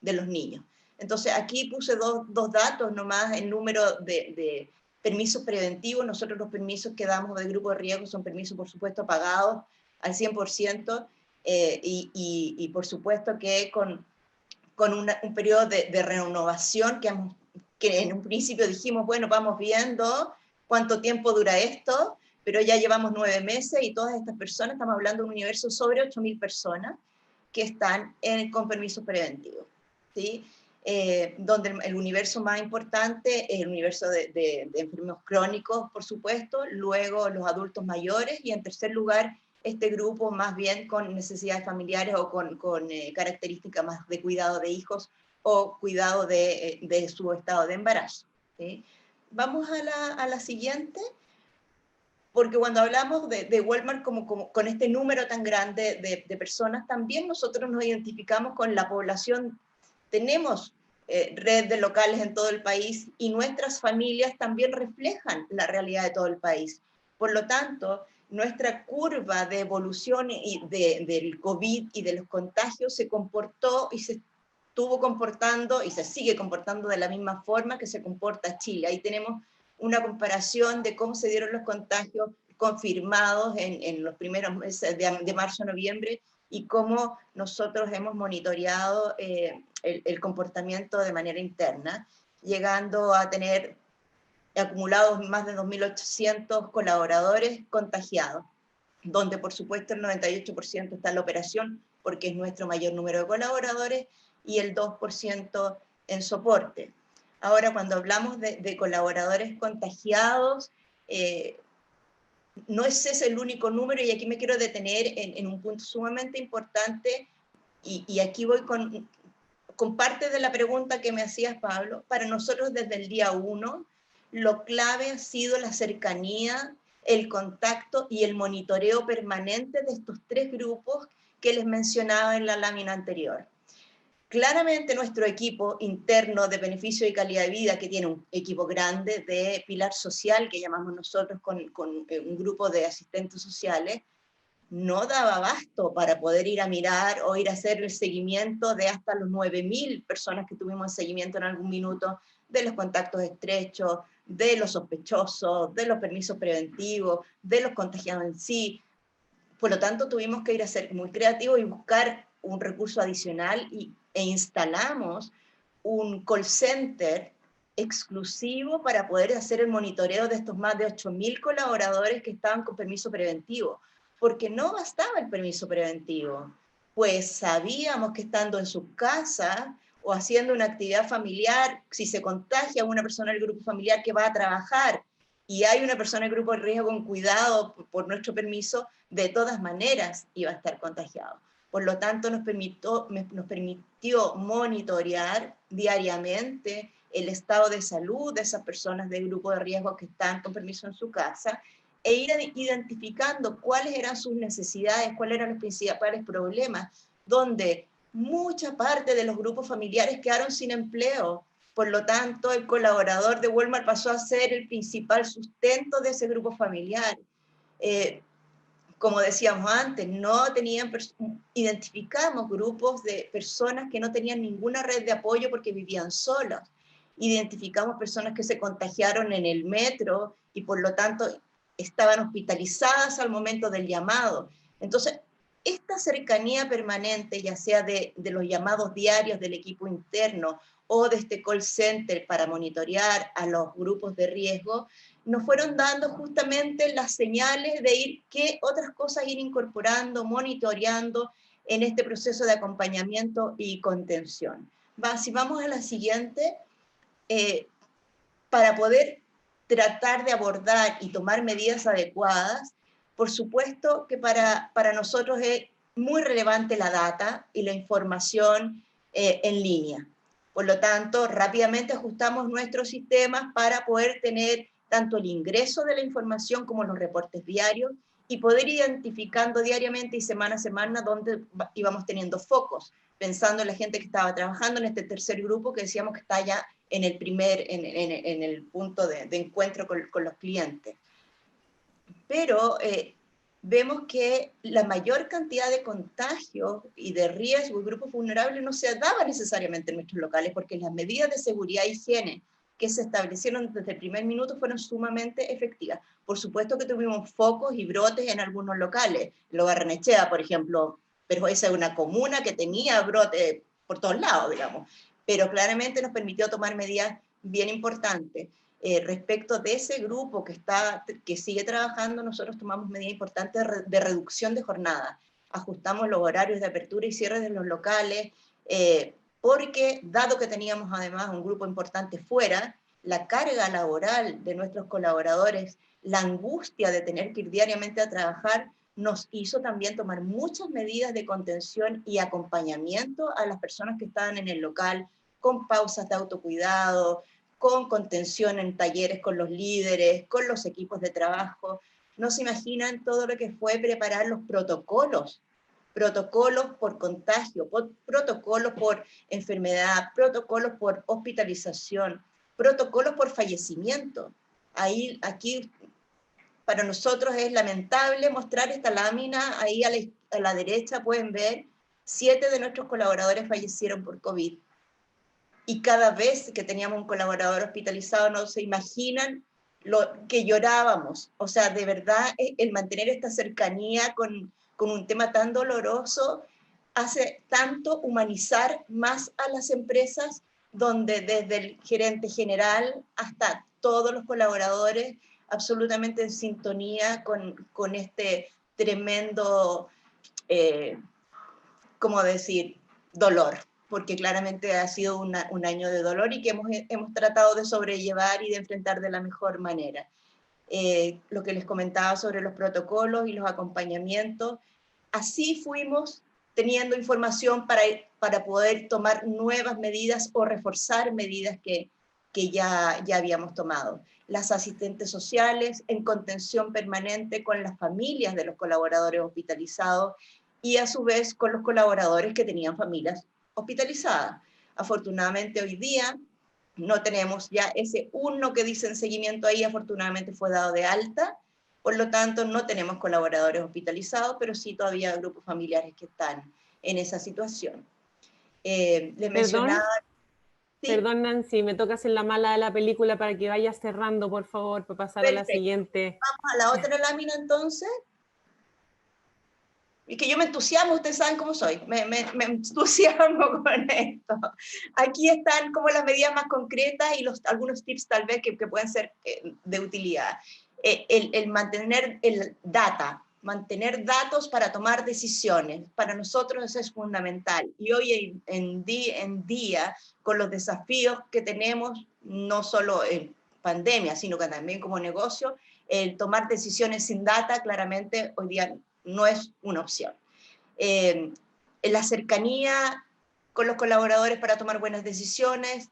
de los niños. Entonces aquí puse dos datos nomás, el número de permisos preventivos. Nosotros los permisos que damos de grupo de riesgo son permisos, por supuesto, pagados al 100%, y por supuesto que con un periodo de renovación que en un principio dijimos, bueno, vamos viendo cuánto tiempo dura esto, pero ya llevamos 9 meses y todas estas personas, estamos hablando de un universo sobre 8.000 personas que están con permiso preventivo, ¿sí? Donde el universo más importante es el universo de enfermos crónicos, por supuesto, luego los adultos mayores, y en tercer lugar este grupo más bien con necesidades familiares o con características más de cuidado de hijos o cuidado de su estado de embarazo, ¿sí? Vamos a la siguiente, porque cuando hablamos de Walmart con este número tan grande de personas, también nosotros nos identificamos con la población. Tenemos red de locales en todo el país y nuestras familias también reflejan la realidad de todo el país. Por lo tanto, nuestra curva de evolución del COVID y de los contagios se comportó y se estuvo comportando y se sigue comportando de la misma forma que se comporta Chile. Ahí tenemos una comparación de cómo se dieron los contagios confirmados en los primeros meses de marzo a noviembre y cómo nosotros hemos monitoreado el comportamiento de manera interna, llegando a tener acumulados más de 2.800 colaboradores contagiados, donde por supuesto el 98% está en la operación, porque es nuestro mayor número de colaboradores, y el 2% en soporte. Ahora, cuando hablamos de colaboradores contagiados, no es ese el único número, y aquí me quiero detener en un punto sumamente importante, y aquí voy con parte de la pregunta que me hacías, Pablo. Para nosotros desde el día 1, lo clave ha sido la cercanía, el contacto y el monitoreo permanente de estos 3 grupos que les mencionaba en la lámina anterior. Claramente nuestro equipo interno de beneficio y calidad de vida, que tiene un equipo grande de pilar social, que llamamos nosotros con un grupo de asistentes sociales, no daba abasto para poder ir a mirar o ir a hacer el seguimiento de hasta los 9.000 personas que tuvimos en seguimiento en algún minuto, de los contactos estrechos, de los sospechosos, de los permisos preventivos, de los contagiados en sí. Por lo tanto, tuvimos que ir a ser muy creativos y buscar un recurso adicional e instalamos un call center exclusivo para poder hacer el monitoreo de estos más de 8.000 colaboradores que estaban con permiso preventivo, porque no bastaba el permiso preventivo, pues sabíamos que estando en su casa o haciendo una actividad familiar, si se contagia una persona del grupo familiar que va a trabajar y hay una persona del grupo de riesgo con cuidado por nuestro permiso, de todas maneras iba a estar contagiado. Por lo tanto, nos permitió monitorear diariamente el estado de salud de esas personas del grupo de riesgo que están con permiso en su casa, e ir identificando cuáles eran sus necesidades, cuáles eran los principales problemas, donde mucha parte de los grupos familiares quedaron sin empleo. Por lo tanto, el colaborador de Walmart pasó a ser el principal sustento de ese grupo familiar. Como decíamos antes, identificamos grupos de personas que no tenían ninguna red de apoyo porque vivían solos. Identificamos personas que se contagiaron en el metro y por lo tanto estaban hospitalizadas al momento del llamado. Entonces, esta cercanía permanente, ya sea de los llamados diarios del equipo interno o de este call center para monitorear a los grupos de riesgo, nos fueron dando justamente las señales de qué otras cosas ir incorporando, monitoreando en este proceso de acompañamiento y contención. Si vamos a la siguiente, para poder tratar de abordar y tomar medidas adecuadas, por supuesto que para nosotros es muy relevante la data y la información en línea. Por lo tanto, rápidamente ajustamos nuestros sistemas para poder tener tanto el ingreso de la información como los reportes diarios y poder ir identificando diariamente y semana a semana dónde íbamos teniendo focos, pensando en la gente que estaba trabajando en este tercer grupo que decíamos que está ya en el punto de encuentro con los clientes. Pero vemos que la mayor cantidad de contagios y de riesgo y grupos vulnerables no se daba necesariamente en nuestros locales, porque las medidas de seguridad y higiene que se establecieron desde el primer minuto fueron sumamente efectivas. Por supuesto que tuvimos focos y brotes en algunos locales, en Barrenechea, por ejemplo, pero esa es una comuna que tenía brotes por todos lados, digamos, pero claramente nos permitió tomar medidas bien importantes. Respecto de ese grupo que sigue trabajando, nosotros tomamos medidas importantes de reducción de jornada. Ajustamos los horarios de apertura y cierre de los locales, porque dado que teníamos además un grupo importante fuera, la carga laboral de nuestros colaboradores, la angustia de tener que ir diariamente a trabajar, nos hizo también tomar muchas medidas de contención y acompañamiento a las personas que estaban en el local, con pausas de autocuidado, con contención en talleres con los líderes, con los equipos de trabajo. No se imaginan todo lo que fue preparar los protocolos por contagio, protocolos por enfermedad, protocolos por hospitalización, protocolos por fallecimiento. Aquí para nosotros es lamentable mostrar esta lámina, ahí a la derecha pueden ver, 7 de nuestros colaboradores fallecieron por COVID. Y cada vez que teníamos un colaborador hospitalizado, no se imaginan lo que llorábamos. O sea, de verdad, el mantener esta cercanía con un tema tan doloroso hace tanto humanizar más a las empresas, donde desde el gerente general hasta todos los colaboradores absolutamente en sintonía con este tremendo, ¿cómo decir?, dolor, porque claramente ha sido un año de dolor y que hemos tratado de sobrellevar y de enfrentar de la mejor manera. Lo que les comentaba sobre los protocolos y los acompañamientos, así fuimos teniendo información para poder tomar nuevas medidas o reforzar medidas que ya habíamos tomado. Las asistentes sociales en contención permanente con las familias de los colaboradores hospitalizados y a su vez con los colaboradores que tenían familias hospitalizadas. Afortunadamente hoy día no tenemos ya ese uno que dice en seguimiento ahí, afortunadamente fue dado de alta, por lo tanto no tenemos colaboradores hospitalizados, pero sí todavía grupos familiares que están en esa situación. Les mencionaba... ¿Sí? Perdón, Nancy, me toca hacer la mala de la película para que vayas cerrando, por favor, para pasar a la siguiente. Vamos a la otra lámina entonces. Y que yo me entusiasmo, ustedes saben cómo soy, me entusiasmo con esto. Aquí están como las medidas más concretas y algunos tips tal vez que pueden ser de utilidad. El mantener mantener datos para tomar decisiones, para nosotros eso es fundamental. Y hoy en día, con los desafíos que tenemos, no solo en pandemia, sino que también como negocio, el tomar decisiones sin data claramente hoy día no es una opción. La cercanía con los colaboradores para tomar buenas decisiones,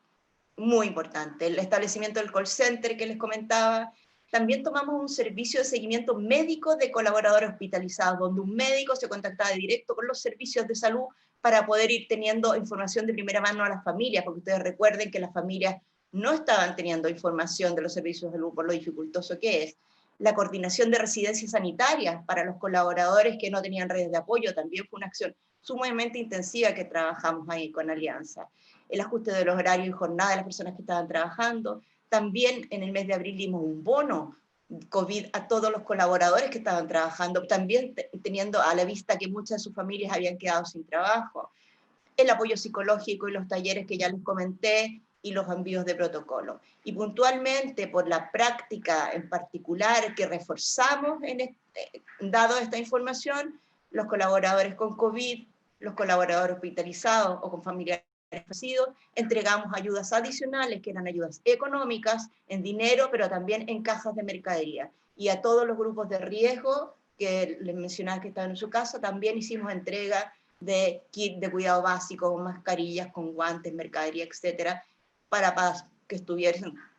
muy importante. El establecimiento del call center que les comentaba, también tomamos un servicio de seguimiento médico de colaboradores hospitalizados, donde un médico se contactaba directo con los servicios de salud para poder ir teniendo información de primera mano a las familias, porque ustedes recuerden que las familias no estaban teniendo información de los servicios de salud por lo dificultoso que es. La coordinación de residencias sanitarias para los colaboradores que no tenían redes de apoyo también fue una acción sumamente intensiva que trabajamos ahí con Alianza. El ajuste de los horarios y jornada de las personas que estaban trabajando. También en el mes de abril dimos un bono COVID a todos los colaboradores que estaban trabajando, también teniendo a la vista que muchas de sus familias habían quedado sin trabajo. El apoyo psicológico y los talleres que ya les comenté, y los envíos de protocolo. Y puntualmente por la práctica en particular que reforzamos, dado esta información, los colaboradores con COVID, los colaboradores hospitalizados o con familiares fallecidos, entregamos ayudas adicionales, que eran ayudas económicas, en dinero, pero también en cajas de mercadería. Y a todos los grupos de riesgo, que les mencionaba que estaban en su casa, también hicimos entrega de kit de cuidado básico, con mascarillas, con guantes, mercadería, etcétera, para que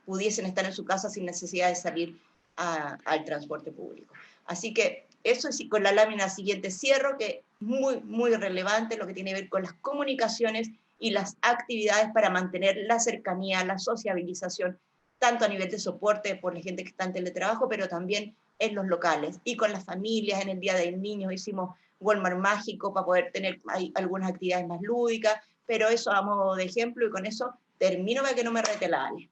pudiesen estar en su casa sin necesidad de salir al transporte público. Así que eso es, con la lámina siguiente cierro, que es muy, muy relevante lo que tiene que ver con las comunicaciones y las actividades para mantener la cercanía, la sociabilización, tanto a nivel de soporte por la gente que está en teletrabajo, pero también en los locales. Y con las familias, en el Día del Niño hicimos Walmart mágico para poder tener algunas actividades más lúdicas, pero eso a modo de ejemplo, y con eso termino para que no me rete la Ale.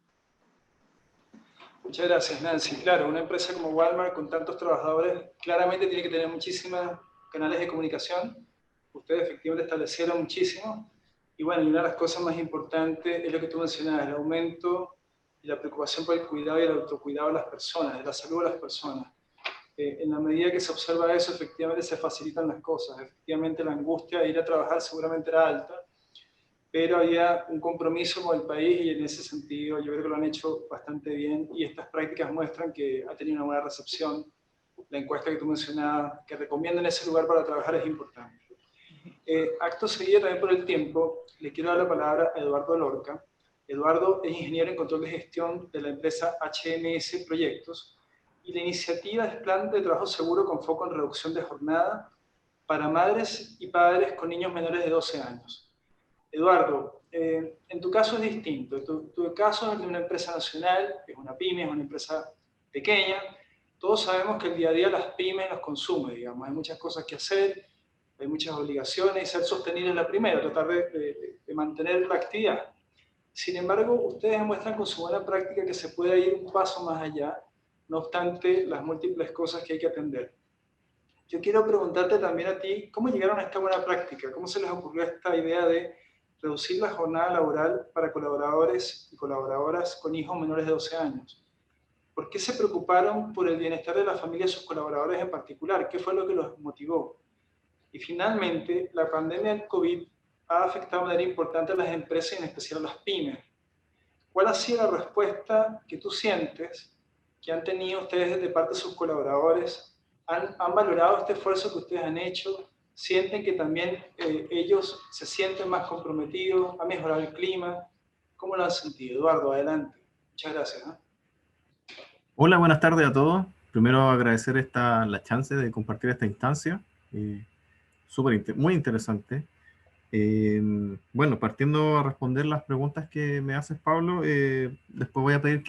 Muchas gracias, Nancy. Claro, una empresa como Walmart con tantos trabajadores claramente tiene que tener muchísimos canales de comunicación. Ustedes efectivamente establecieron muchísimo. Y bueno, y una de las cosas más importantes es lo que tú mencionabas, el aumento y la preocupación por el cuidado y el autocuidado de las personas, de la salud de las personas. En la medida que se observa eso, efectivamente se facilitan las cosas. Efectivamente la angustia de ir a trabajar seguramente era alta, pero había un compromiso con el país y en ese sentido yo creo que lo han hecho bastante bien y estas prácticas muestran que ha tenido una buena recepción. La encuesta que tú mencionabas, que recomiendan ese lugar para trabajar, es importante. Acto seguido, también por el tiempo, le quiero dar la palabra a Eduardo Lorca. Eduardo es ingeniero en control de gestión de la empresa HMS Proyectos y la iniciativa es Plan de Trabajo Seguro con foco en reducción de jornada para madres y padres con niños menores de 12 años. Eduardo, en tu caso es distinto. Tu caso es de una empresa nacional, es una pyme, es una empresa pequeña. Todos sabemos que el día a día las pymes nos consume, digamos. Hay muchas cosas que hacer, hay muchas obligaciones y ser sostenible es la primera, tratar de mantener la actividad. Sin embargo, ustedes demuestran con su buena práctica que se puede ir un paso más allá, no obstante las múltiples cosas que hay que atender. Yo quiero preguntarte también a ti, ¿cómo llegaron a esta buena práctica? ¿Cómo se les ocurrió esta idea de reducir la jornada laboral para colaboradores y colaboradoras con hijos menores de 12 años? ¿Por qué se preocuparon por el bienestar de la familia de sus colaboradores en particular? ¿Qué fue lo que los motivó? Y finalmente, la pandemia del COVID ha afectado de manera importante a las empresas y en especial a las pymes. ¿Cuál ha sido la respuesta que tú sientes que han tenido ustedes de parte de sus colaboradores? ¿Han valorado este esfuerzo que ustedes han hecho? ¿Sienten que también ellos se sienten más comprometidos? ¿Ha mejorado el clima? ¿Cómo lo han sentido? Eduardo, adelante. Muchas gracias. Hola, buenas tardes a todos. Primero agradecer la chance de compartir esta instancia. Muy interesante. Bueno, partiendo a responder las preguntas que me haces, Pablo, después voy a pedir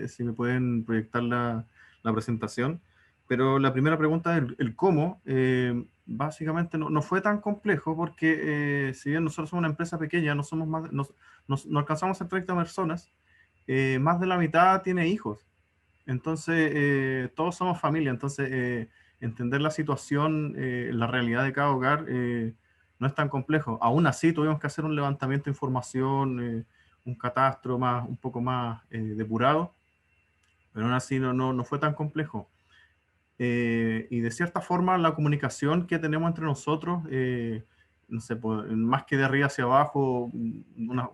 si me pueden proyectar la presentación. Pero la primera pregunta, el cómo, básicamente no fue tan complejo porque si bien nosotros somos una empresa pequeña, no alcanzamos a 30 personas, más de la mitad tiene hijos. Entonces, todos somos familia. Entonces, entender la situación, la realidad de cada hogar, no es tan complejo. Aún así, tuvimos que hacer un levantamiento de información, un catastro un poco más depurado, pero aún así no fue tan complejo. Y de cierta forma la comunicación que tenemos entre nosotros, no sé, más que de arriba hacia abajo, una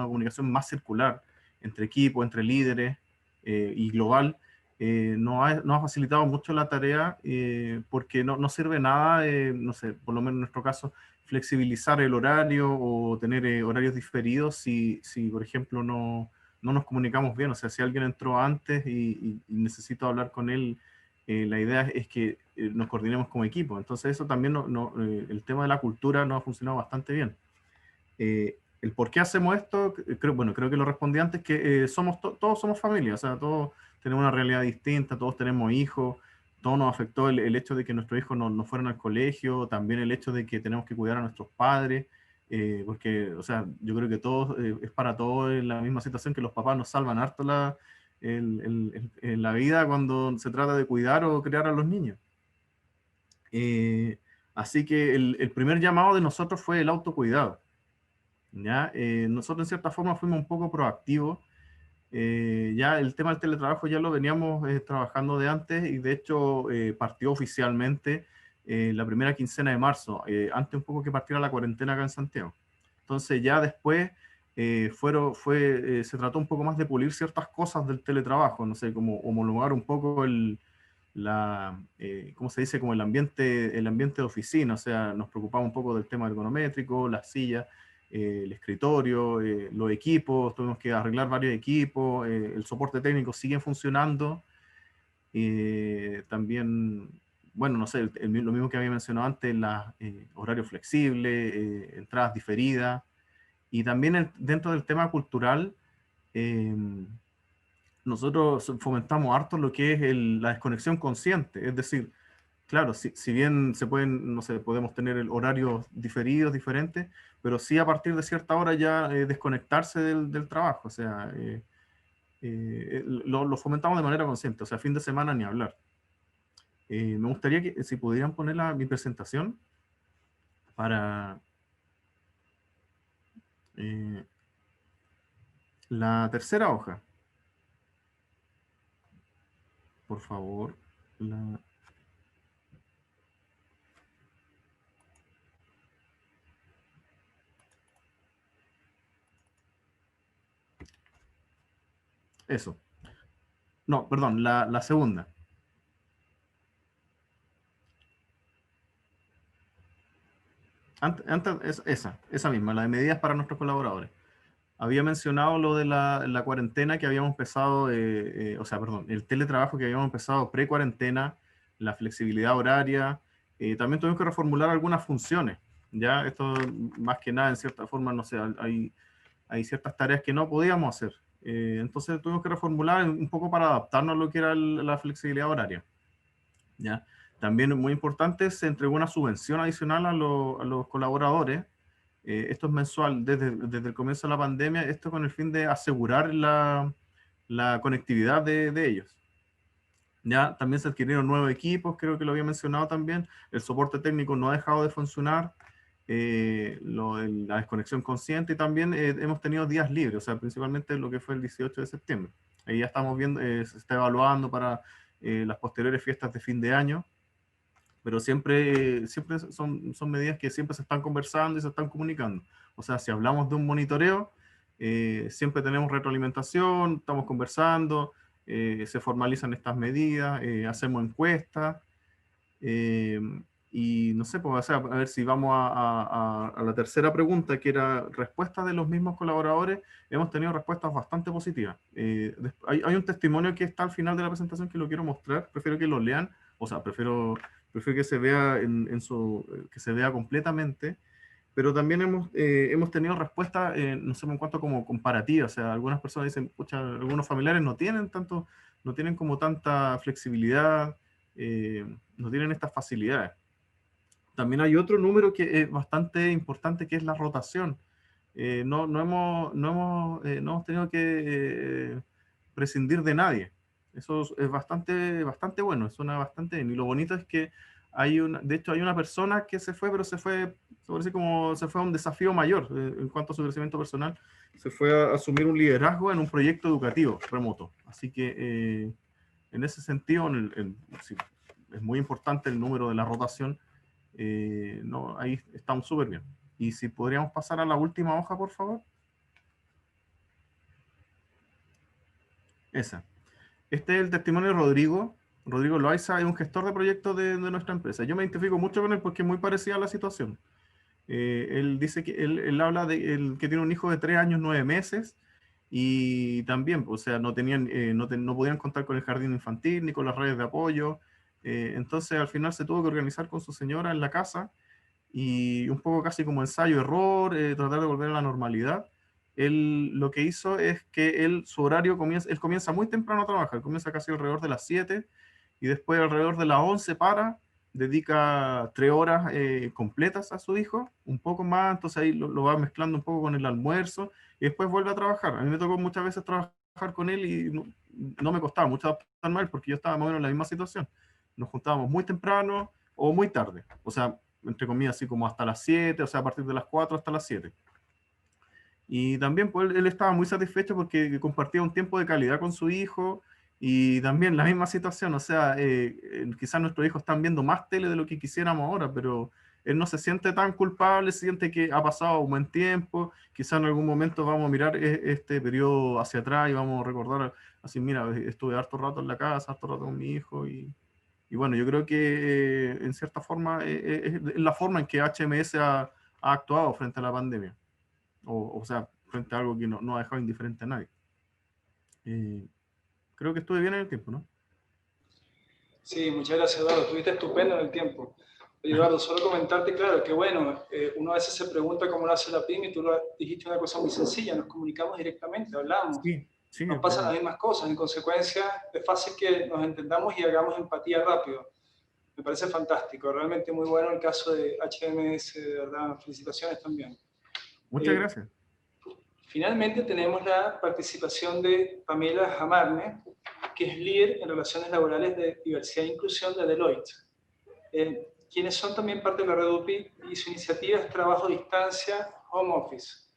comunicación más circular entre equipos, entre líderes y global, nos ha facilitado mucho la tarea porque no sirve nada, no sé, por lo menos en nuestro caso, flexibilizar el horario o tener horarios diferidos si por ejemplo, no no nos comunicamos bien. O sea, si alguien entró antes y necesito hablar con él, la idea es que nos coordinemos como equipo. Entonces eso también, el tema de la cultura no ha funcionado bastante bien. El por qué hacemos esto, creo que lo respondí antes, que todos somos familia, o sea, todos tenemos una realidad distinta, todos tenemos hijos, todo nos afectó el hecho de que nuestros hijos no fueran al colegio, también el hecho de que tenemos que cuidar a nuestros padres, porque, o sea, yo creo que todos, es para todos en la misma situación, que los papás nos salvan harto la vida cuando se trata de cuidar o criar a los niños. Así que el primer llamado de nosotros fue el autocuidado. ¿Ya? Nosotros en cierta forma fuimos un poco proactivos. Ya el tema del teletrabajo ya lo veníamos trabajando de antes, y de hecho partió oficialmente la primera quincena de marzo, antes un poco que partiera la cuarentena acá en Santiago. Entonces ya después se trató un poco más de pulir ciertas cosas del teletrabajo, no sé, como homologar un poco ¿cómo se dice? Como el ambiente de oficina. O sea, nos preocupamos un poco del tema ergonométrico, las sillas, el escritorio, los equipos, tuvimos que arreglar varios equipos, el soporte técnico sigue funcionando, también, bueno, no sé, lo mismo que había mencionado antes, horarios flexibles, entradas diferidas, y también dentro del tema cultural, nosotros fomentamos harto lo que es la desconexión consciente, es decir, claro, si bien no sé, podemos tener horarios diferidos, diferentes, pero sí a partir de cierta hora ya desconectarse del trabajo. O sea, lo fomentamos de manera consciente. O sea, fin de semana ni hablar. Me gustaría que si pudieran poner mi presentación para la tercera hoja. Por favor. Eso. No, perdón, la segunda. Antes, esa misma, la de medidas para nuestros colaboradores. Había mencionado lo de la cuarentena que habíamos empezado, o sea, perdón, el teletrabajo que habíamos empezado pre-cuarentena, la flexibilidad horaria. También tuvimos que reformular algunas funciones. Ya, esto más que nada, en cierta forma, no sé, hay ciertas tareas que no podíamos hacer. Entonces tuvimos que reformular un poco para adaptarnos a lo que era la flexibilidad horaria. ¿Ya? También muy importante, se entregó una subvención adicional a los colaboradores. Esto es mensual desde el comienzo de la pandemia, esto con el fin de asegurar la conectividad de ellos. Ya también se adquirieron nuevos equipos, creo que lo había mencionado también. El soporte técnico no ha dejado de funcionar. La desconexión consciente, y también hemos tenido días libres, o sea, principalmente lo que fue el 18 de septiembre. Ahí ya estamos viendo, se está evaluando para las posteriores fiestas de fin de año, pero siempre son medidas que siempre se están conversando y se están comunicando. O sea, si hablamos de un monitoreo, siempre tenemos retroalimentación, estamos conversando, se formalizan estas medidas, hacemos encuestas, y no sé, pues, o sea, a ver si vamos a la tercera pregunta, que era respuestas de los mismos colaboradores. Hemos tenido respuestas bastante positivas. Hay un testimonio que está al final de la presentación que lo quiero mostrar, prefiero que lo lean, o sea, prefiero que se vea que se vea completamente, pero también hemos tenido respuestas, no sé en cuanto como comparativas. O sea, algunas personas dicen, pucha, algunos familiares no tienen como tanta flexibilidad, no tienen estas facilidades. También hay otro número que es bastante importante, que es la rotación. No hemos tenido que prescindir de nadie. Eso es bastante bueno, suena bastante bien. Y lo bonito es que de hecho hay una persona que se fue, pero se fue a un desafío mayor en cuanto a su crecimiento personal. Se fue a asumir un liderazgo en un proyecto educativo remoto. Así que en ese sentido, sí, es muy importante el número de la rotación. Ahí estamos súper bien. Y si podríamos pasar a la última hoja, por favor. Esa. Este es el testimonio de Rodrigo. Rodrigo Loaiza es un gestor de proyectos de nuestra empresa. Yo me identifico mucho con él porque es muy parecida a la situación. Él dice que él habla de que tiene un hijo de 3 años, 9 meses, y también, o sea, no tenían, no podían contar con el jardín infantil ni con las redes de apoyo. Entonces al final se tuvo que organizar con su señora en la casa, y un poco casi como ensayo-error, tratar de volver a la normalidad. Él lo que hizo es que su horario él comienza muy temprano a trabajar, comienza casi alrededor de las 7, y después alrededor de las 11 dedica 3 horas completas a su hijo, un poco más, entonces ahí lo va mezclando un poco con el almuerzo, y después vuelve a trabajar. A mí me tocó muchas veces trabajar con él, y no me costaba mucho adaptarme a él, porque yo estaba más o menos en la misma situación. Nos juntábamos muy temprano o muy tarde, o sea, entre comillas, así como hasta las 7, o sea, a partir de las 4 hasta las 7. Y también pues, él estaba muy satisfecho porque compartía un tiempo de calidad con su hijo, y también la misma situación, o sea, quizás nuestros hijos están viendo más tele de lo que quisiéramos ahora, pero él no se siente tan culpable, siente que ha pasado un buen tiempo, quizás en algún momento vamos a mirar este periodo hacia atrás y vamos a recordar, así, mira, estuve harto rato en la casa, harto rato con mi hijo, y bueno, yo creo que en cierta forma es la forma en que HMS ha actuado frente a la pandemia. O sea, frente a algo que no ha dejado indiferente a nadie. Creo que estuve bien en el tiempo, ¿no? Sí, muchas gracias, Eduardo. Estuviste estupendo en el tiempo. Eduardo, solo comentarte, claro, que bueno, uno a veces se pregunta cómo lo hace la PYME, y tú dijiste una cosa muy sencilla, nos comunicamos directamente, hablamos. Sí, nos pasan las mismas cosas, en consecuencia es fácil que nos entendamos y hagamos empatía rápido. Me parece fantástico, realmente muy bueno el caso de HMS, de verdad, felicitaciones también. Muchas gracias. Finalmente tenemos la participación de Pamela Jamarne, que es líder en relaciones laborales de diversidad e inclusión de Deloitte, quienes son también parte de la red UPI, y su iniciativa es trabajo a distancia, home office.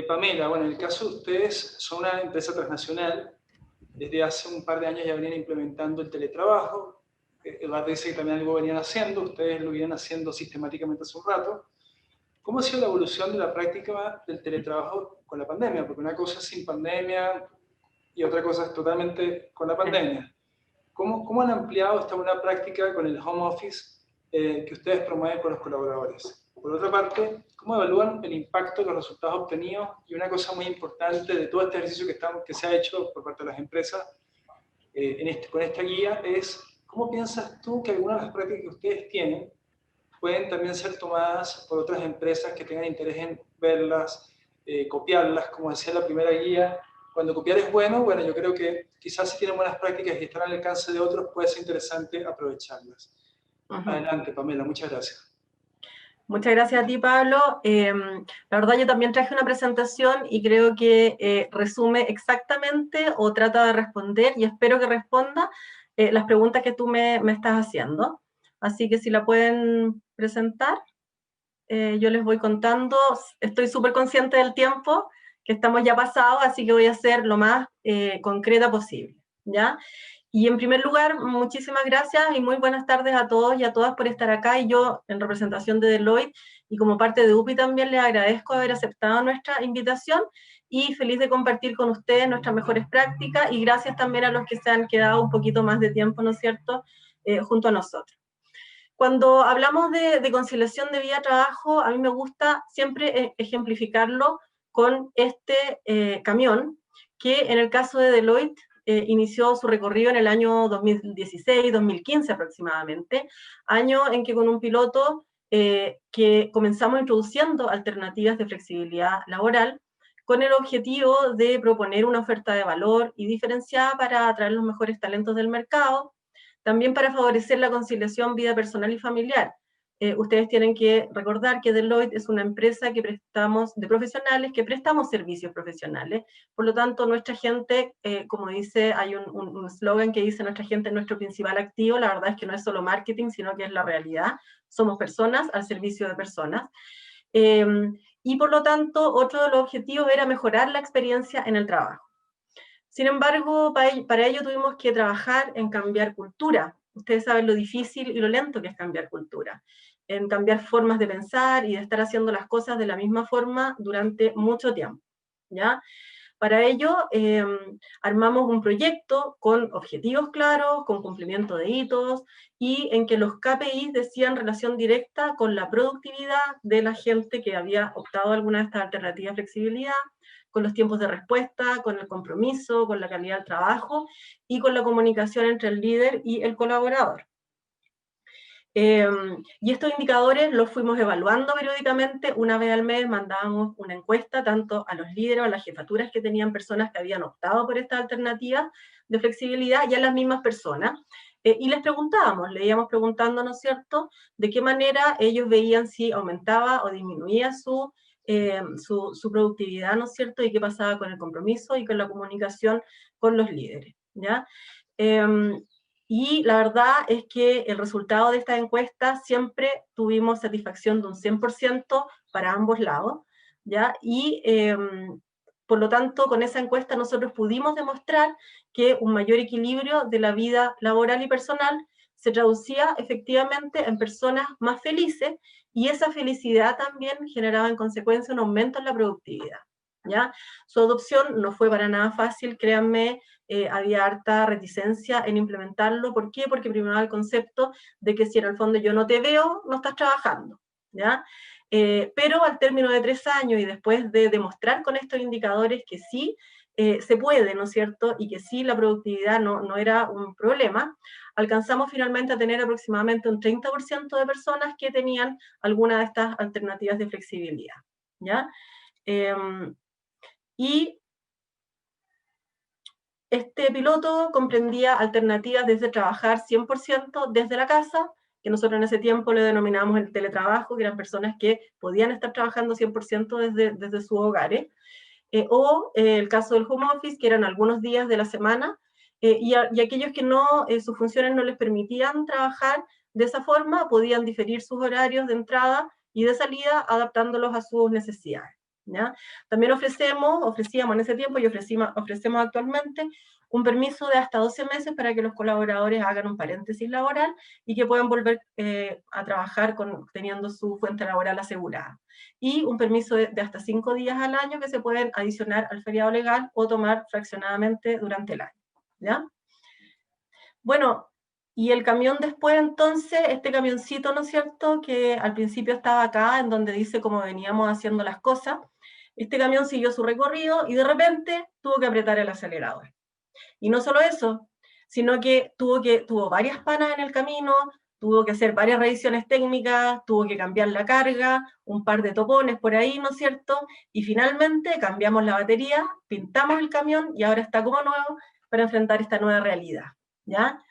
Pamela, bueno, en el caso de ustedes son una empresa transnacional, desde hace un par de años ya venían implementando el teletrabajo. Eduardo dice que también algo venían haciendo, ustedes lo vienen haciendo sistemáticamente hace un rato. ¿Cómo ha sido la evolución de la práctica del teletrabajo con la pandemia? Porque una cosa es sin pandemia y otra cosa es totalmente con la pandemia. ¿Cómo han ampliado esta buena práctica con el home office que ustedes promueven con los colaboradores? Por otra parte, ¿cómo evalúan el impacto de los resultados obtenidos? Y una cosa muy importante de todo este ejercicio que se ha hecho por parte de las empresas con esta guía es, ¿cómo piensas tú que algunas de las prácticas que ustedes tienen pueden también ser tomadas por otras empresas que tengan interés en verlas, copiarlas? Como decía la primera guía, cuando copiar es bueno, yo creo que quizás si tienen buenas prácticas y están al alcance de otros, puede ser interesante aprovecharlas. Adelante, Pamela, muchas gracias. Muchas gracias a ti, Pablo. La verdad, yo también traje una presentación y creo que resume exactamente o trata de responder, y espero que responda las preguntas que tú me estás haciendo. Así que si la pueden presentar, yo les voy contando. Estoy súper consciente del tiempo, que estamos ya pasados, así que voy a ser lo más concreta posible, ¿ya? Y en primer lugar, muchísimas gracias y muy buenas tardes a todos y a todas por estar acá. Y yo, en representación de Deloitte y como parte de UPI, también les agradezco haber aceptado nuestra invitación y feliz de compartir con ustedes nuestras mejores prácticas, y gracias también a los que se han quedado un poquito más de tiempo, ¿no es cierto?, junto a nosotros. Cuando hablamos de conciliación de vida-trabajo, a mí me gusta siempre ejemplificarlo con este camión, que en el caso de Deloitte inició su recorrido en el año 2016-2015 aproximadamente, año en que con un piloto que comenzamos introduciendo alternativas de flexibilidad laboral, con el objetivo de proponer una oferta de valor y diferenciada para atraer los mejores talentos del mercado, también para favorecer la conciliación vida personal y familiar. Ustedes tienen que recordar que Deloitte es una empresa que prestamos de profesionales, que prestamos servicios profesionales. Por lo tanto, nuestra gente, como dice, hay un slogan que dice nuestra gente es nuestro principal activo. La verdad es que no es solo marketing, sino que es la realidad. Somos personas al servicio de personas. Y por lo tanto, otro de los objetivos era mejorar la experiencia en el trabajo. Sin embargo, para ello tuvimos que trabajar en cambiar cultura. Ustedes saben lo difícil y lo lento que es cambiar cultura, en cambiar formas de pensar y de estar haciendo las cosas de la misma forma durante mucho tiempo, ¿ya? Para ello, armamos un proyecto con objetivos claros, con cumplimiento de hitos, y en que los KPIs decían relación directa con la productividad de la gente que había optado a alguna de estas alternativas de flexibilidad, con los tiempos de respuesta, con el compromiso, con la calidad del trabajo y con la comunicación entre el líder y el colaborador. Y estos indicadores los fuimos evaluando periódicamente. Una vez al mes mandábamos una encuesta tanto a los líderes o a las jefaturas que tenían personas que habían optado por estas alternativas de flexibilidad y a las mismas personas. Y les preguntábamos, le íbamos preguntando, ¿no es cierto?, de qué manera ellos veían si aumentaba o disminuía su productividad, ¿no es cierto?, y qué pasaba con el compromiso y con la comunicación con los líderes, ¿ya? Y la verdad es que el resultado de esta encuesta siempre tuvimos satisfacción de un 100% para ambos lados, ¿ya? Y por lo tanto, con esa encuesta nosotros pudimos demostrar que un mayor equilibrio de la vida laboral y personal se traducía efectivamente en personas más felices, y esa felicidad también generaba en consecuencia un aumento en la productividad, ¿ya? Su adopción no fue para nada fácil, créanme. Había harta reticencia en implementarlo. ¿Por qué? Porque primaba el concepto de que si en el fondo yo no te veo, no estás trabajando, ¿ya? Pero al término de 3 años y después de demostrar con estos indicadores que sí se puede, ¿no es cierto?, y que sí la productividad no era un problema, alcanzamos finalmente a tener aproximadamente un 30% de personas que tenían alguna de estas alternativas de flexibilidad, ¿ya? Y este piloto comprendía alternativas desde trabajar 100% desde la casa, que nosotros en ese tiempo le denominamos el teletrabajo, que eran personas que podían estar trabajando 100% desde sus hogares, o el caso del home office, que eran algunos días de la semana, y aquellos que sus funciones no les permitían trabajar de esa forma, podían diferir sus horarios de entrada y de salida, adaptándolos a sus necesidades, ¿ya? También ofrecíamos en ese tiempo y ofrecemos actualmente un permiso de hasta 12 meses para que los colaboradores hagan un paréntesis laboral y que puedan volver a trabajar teniendo su fuente laboral asegurada. Y un permiso de hasta 5 días al año que se pueden adicionar al feriado legal o tomar fraccionadamente durante el año, ¿ya? Bueno, y el camión después, entonces, este camioncito, ¿no es cierto?, que al principio estaba acá, en donde dice cómo veníamos haciendo las cosas, este camión siguió su recorrido y de repente tuvo que apretar el acelerador. Y no solo eso, sino que tuvo varias panas en el camino, tuvo que hacer varias revisiones técnicas, tuvo que cambiar la carga, un par de topones por ahí, ¿no es cierto? Y finalmente cambiamos la batería, pintamos el camión y ahora está como nuevo para enfrentar esta nueva realidad, ¿ya?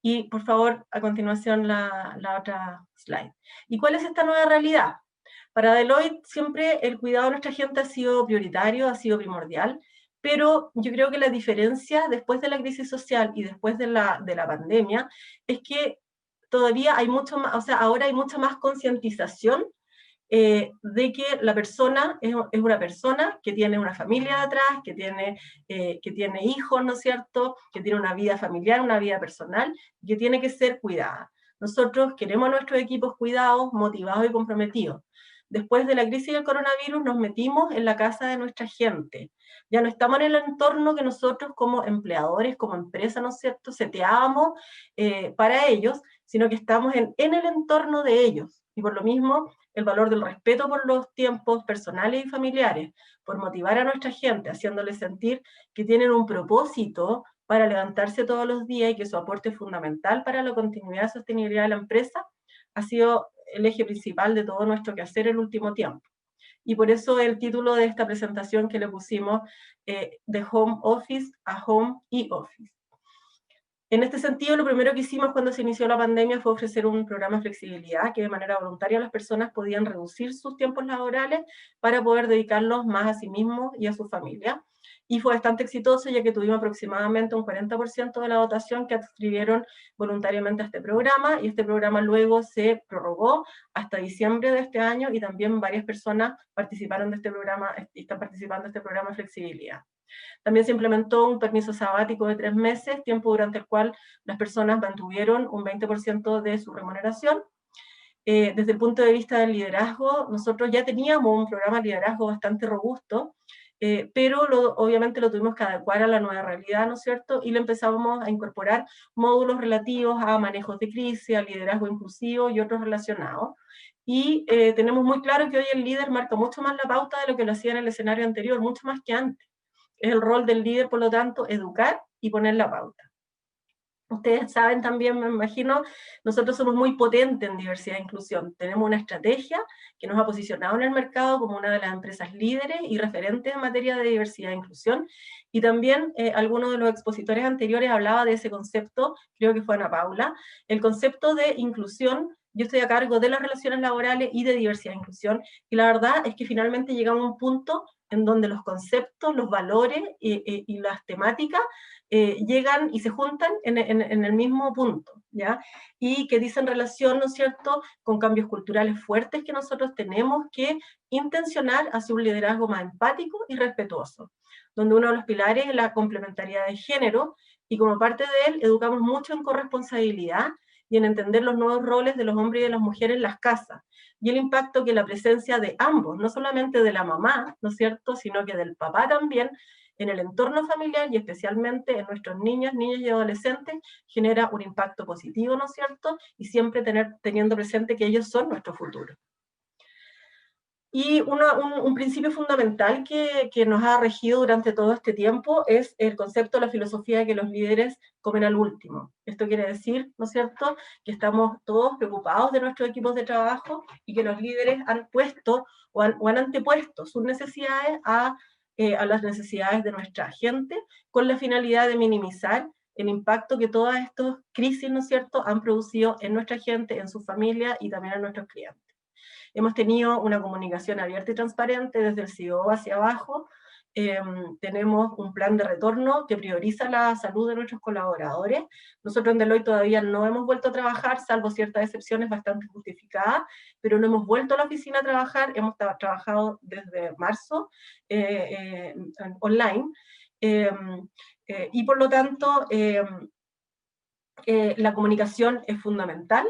Y por favor, a continuación la otra slide. ¿Y cuál es esta nueva realidad? Para Deloitte siempre el cuidado de nuestra gente ha sido prioritario, ha sido primordial, pero yo creo que la diferencia después de la crisis social y después de la pandemia es que todavía hay mucho más, o sea, ahora hay mucha más concientización de que la persona es una persona que tiene una familia detrás, que tiene hijos, ¿no es cierto?, que tiene una vida familiar, una vida personal, que tiene que ser cuidada. Nosotros queremos a nuestros equipos cuidados, motivados y comprometidos. Después de la crisis del coronavirus nos metimos en la casa de nuestra gente. Ya no estamos en el entorno que nosotros como empleadores, como empresa, ¿no es cierto?, seteábamos para ellos, sino que estamos en el entorno de ellos. Y por lo mismo, el valor del respeto por los tiempos personales y familiares, por motivar a nuestra gente, haciéndoles sentir que tienen un propósito para levantarse todos los días y que su aporte es fundamental para la continuidad y sostenibilidad de la empresa, ha sido el eje principal de todo nuestro quehacer el último tiempo. Y por eso el título de esta presentación que le pusimos, de Home Office a Home e-Office. En este sentido, lo primero que hicimos cuando se inició la pandemia fue ofrecer un programa de flexibilidad que de manera voluntaria las personas podían reducir sus tiempos laborales para poder dedicarlos más a sí mismos y a su familia. Y fue bastante exitoso, ya que tuvimos aproximadamente un 40% de la dotación que adscribieron voluntariamente a este programa, y este programa luego se prorrogó hasta diciembre de este año, y también varias personas participaron de este programa y están participando de este programa de flexibilidad. También se implementó un permiso sabático de 3 meses, tiempo durante el cual las personas mantuvieron un 20% de su remuneración. Desde el punto de vista del liderazgo, nosotros ya teníamos un programa de liderazgo bastante robusto, pero obviamente lo tuvimos que adecuar a la nueva realidad, ¿no es cierto? Y le empezamos a incorporar módulos relativos a manejos de crisis, a liderazgo inclusivo y otros relacionados. y tenemos muy claro que hoy el líder marca mucho más la pauta de lo que lo hacía en el escenario anterior, mucho más que antes. Es el rol del líder, por lo tanto, educar y poner la pauta. Ustedes saben también, me imagino, nosotros somos muy potentes en diversidad e inclusión. Tenemos una estrategia que nos ha posicionado en el mercado como una de las empresas líderes y referentes en materia de diversidad e inclusión. Y también alguno de los expositores anteriores hablaba de ese concepto, creo que fue Ana Paula, el concepto de inclusión. Yo estoy a cargo de las relaciones laborales y de diversidad e inclusión, y la verdad es que finalmente llegamos a un punto en donde los conceptos, los valores y las temáticas llegan y se juntan en el mismo punto, ¿ya? Y que dicen relación, ¿no es cierto?, con cambios culturales fuertes que nosotros tenemos que intencionar hacia un liderazgo más empático y respetuoso, donde uno de los pilares es la complementariedad de género, y como parte de él educamos mucho en corresponsabilidad y en entender los nuevos roles de los hombres y de las mujeres en las casas, y el impacto que la presencia de ambos, no solamente de la mamá, ¿no es cierto?, sino que del papá también, en el entorno familiar y especialmente en nuestros niños y adolescentes, genera un impacto positivo, ¿no es cierto?, y siempre teniendo presente que ellos son nuestro futuro. Y un principio fundamental que nos ha regido durante todo este tiempo es el concepto de la filosofía de que los líderes comen al último. Esto quiere decir, ¿no es cierto?, que estamos todos preocupados de nuestros equipos de trabajo y que los líderes han puesto o han antepuesto sus necesidades a las necesidades de nuestra gente, con la finalidad de minimizar el impacto que todas estas crisis, ¿no es cierto?, han producido en nuestra gente, en su familia y también en nuestros clientes. Hemos tenido una comunicación abierta y transparente desde el CEO hacia abajo. Tenemos un plan de retorno que prioriza la salud de nuestros colaboradores. Nosotros en Deloitte todavía no hemos vuelto a trabajar, salvo ciertas excepciones bastante justificadas, pero no hemos vuelto a la oficina a trabajar. Hemos trabajado desde marzo online, y por lo tanto la comunicación es fundamental,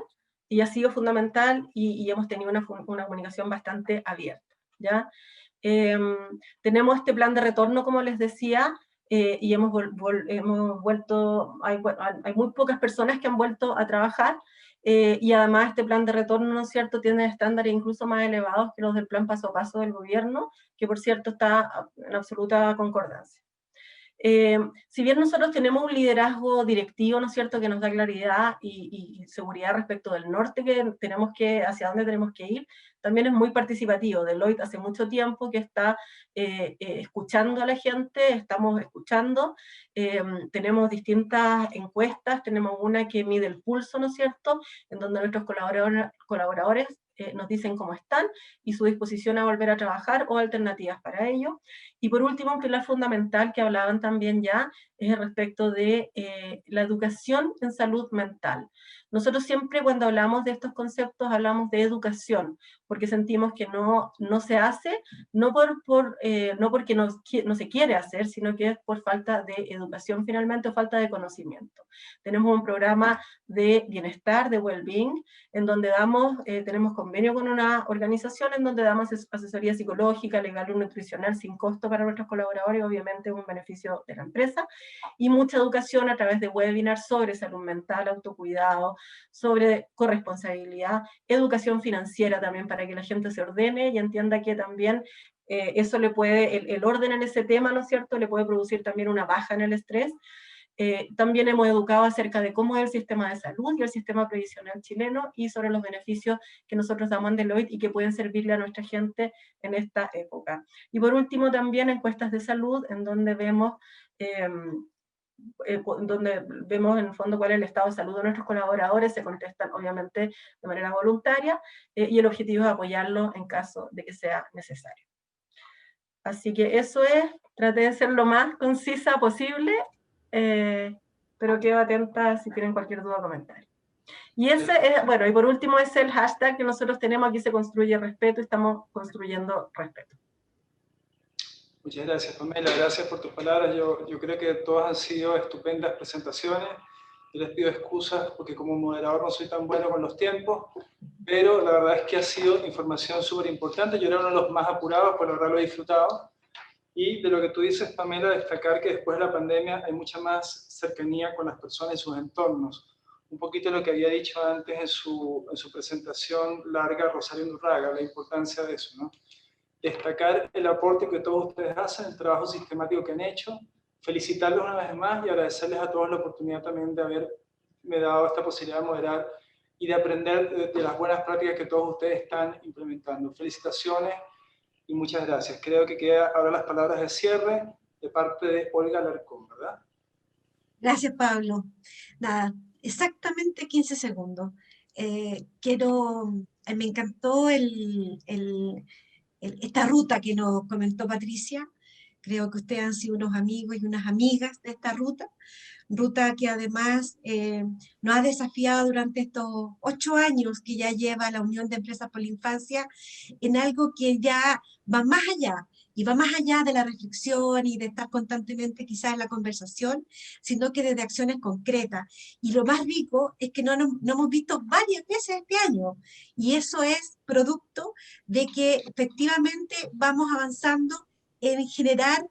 y ha sido fundamental, y hemos tenido una comunicación bastante abierta, ¿ya? Tenemos este plan de retorno, como les decía, y hemos vuelto, hay muy pocas personas que han vuelto a trabajar, y además este plan de retorno, ¿no es cierto?, tiene estándares incluso más elevados que los del plan paso a paso del gobierno, que por cierto está en absoluta concordancia. Si bien nosotros tenemos un liderazgo directivo, ¿no es cierto?, que nos da claridad y seguridad respecto del norte hacia dónde tenemos que ir, también es muy participativo. Deloitte hace mucho tiempo que está escuchando a la gente, estamos escuchando, tenemos distintas encuestas, tenemos una que mide el pulso, ¿no es cierto?, en donde nuestros colaboradores nos dicen cómo están y su disposición a volver a trabajar o alternativas para ello. Y por último, un pilar fundamental que hablaban también ya es respecto de la educación en salud mental. Nosotros siempre cuando hablamos de estos conceptos hablamos de educación, porque sentimos que no se hace, no porque no se quiere hacer, sino que es por falta de educación finalmente o falta de conocimiento. Tenemos un programa de bienestar, de well-being, en donde tenemos convenio con una organización en donde damos asesoría psicológica, legal y nutricional sin costo para nuestros colaboradores, obviamente un beneficio de la empresa, y mucha educación a través de webinars sobre salud mental, autocuidado, sobre corresponsabilidad, educación financiera también para que la gente se ordene y entienda que también eso le puede, el orden en ese tema, ¿no es cierto?, le puede producir también una baja en el estrés. También hemos educado acerca de cómo es el sistema de salud y el sistema previsional chileno y sobre los beneficios que nosotros damos en Deloitte y que pueden servirle a nuestra gente en esta época. Y por último también encuestas de salud en donde vemos en el fondo cuál es el estado de salud de nuestros colaboradores, se contestan obviamente de manera voluntaria, y el objetivo es apoyarlos en caso de que sea necesario. Así que eso es, traté de ser lo más concisa posible, pero quedo atenta si tienen cualquier duda o comentario. Y ese es, bueno, y por último es el hashtag que nosotros tenemos, aquí se construye respeto, y estamos construyendo respeto. Muchas gracias, Pamela, gracias por tus palabras. Yo creo que todas han sido estupendas presentaciones. Yo les pido excusas porque como moderador no soy tan bueno con los tiempos, pero la verdad es que ha sido información súper importante. Yo era uno de los más apurados, por la verdad lo he disfrutado. Y de lo que tú dices, Pamela, destacar que después de la pandemia hay mucha más cercanía con las personas y sus entornos. un poquito lo que había dicho antes en su presentación larga Rosario Undurraga, la importancia de eso, ¿no? Destacar el aporte que todos ustedes hacen, el trabajo sistemático que han hecho, felicitarlos una vez más y agradecerles a todos la oportunidad también de haberme dado esta posibilidad de moderar y de aprender de las buenas prácticas que todos ustedes están implementando. Felicitaciones y muchas gracias. Creo que queda ahora las palabras de cierre de parte de Olga Alarcón, ¿verdad? Gracias, Pablo. Nada, exactamente 15 segundos. Me encantó esta ruta que nos comentó Patricia. Creo que ustedes han sido unos amigos y unas amigas de esta ruta que además nos ha desafiado durante estos 8 años que ya lleva la Unión de Empresas por la Infancia en algo que ya va más allá, y va más allá de la reflexión y de estar constantemente quizás en la conversación, sino que desde acciones concretas. Y lo más rico es que no hemos visto varias veces este año, y eso es producto de que efectivamente vamos avanzando en generar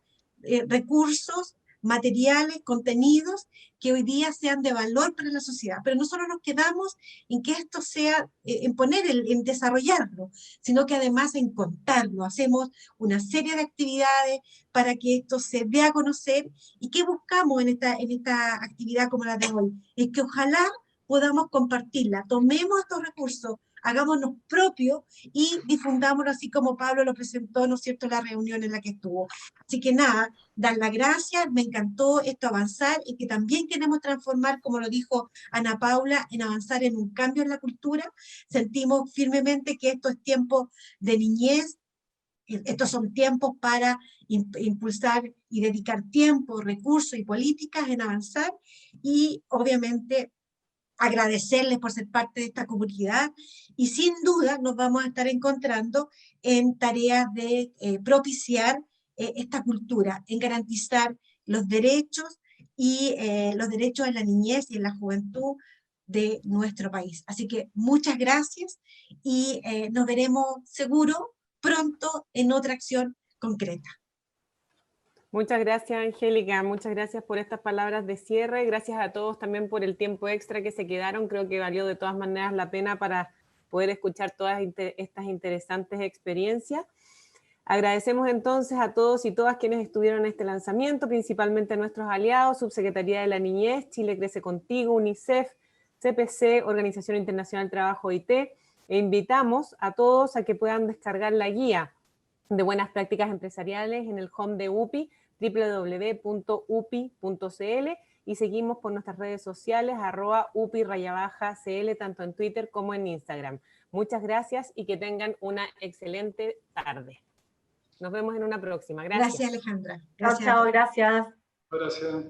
recursos, materiales, contenidos que hoy día sean de valor para la sociedad. Pero no solo nos quedamos en que esto sea, en desarrollarlo, sino que además en contarlo. Hacemos una serie de actividades para que esto se dé a conocer. ¿Y qué buscamos en esta actividad como la de hoy? Es que ojalá podamos compartirla, tomemos estos recursos, hagámonos propios y difundámoslo así como Pablo lo presentó, ¿no es cierto?, en la reunión en la que estuvo. Así que nada, dar las gracias, me encantó esto avanzar, y que también queremos transformar, como lo dijo Ana Paula, en avanzar en un cambio en la cultura. Sentimos firmemente que esto es tiempo de niñez, estos son tiempos para impulsar y dedicar tiempo, recursos y políticas en avanzar, y obviamente agradecerles por ser parte de esta comunidad, y sin duda nos vamos a estar encontrando en tareas de propiciar esta cultura, en garantizar los derechos y los derechos de la niñez y en la juventud de nuestro país. Así que muchas gracias, y nos veremos seguro pronto en otra acción concreta. Muchas gracias, Angélica, muchas gracias por estas palabras de cierre, gracias a todos también por el tiempo extra que se quedaron, creo que valió de todas maneras la pena para poder escuchar todas estas interesantes experiencias. Agradecemos entonces a todos y todas quienes estuvieron en este lanzamiento, principalmente a nuestros aliados, Subsecretaría de la Niñez, Chile Crece Contigo, UNICEF, CPC, Organización Internacional del Trabajo, OIT, e invitamos a todos a que puedan descargar la guía de buenas prácticas empresariales en el home de UPI, www.upi.cl, y seguimos por nuestras redes sociales, @upi_cl, tanto en Twitter como en Instagram. Muchas gracias y que tengan una excelente tarde. Nos vemos en una próxima. Gracias. Gracias, Alejandra. Chao, chao, gracias. Gracias.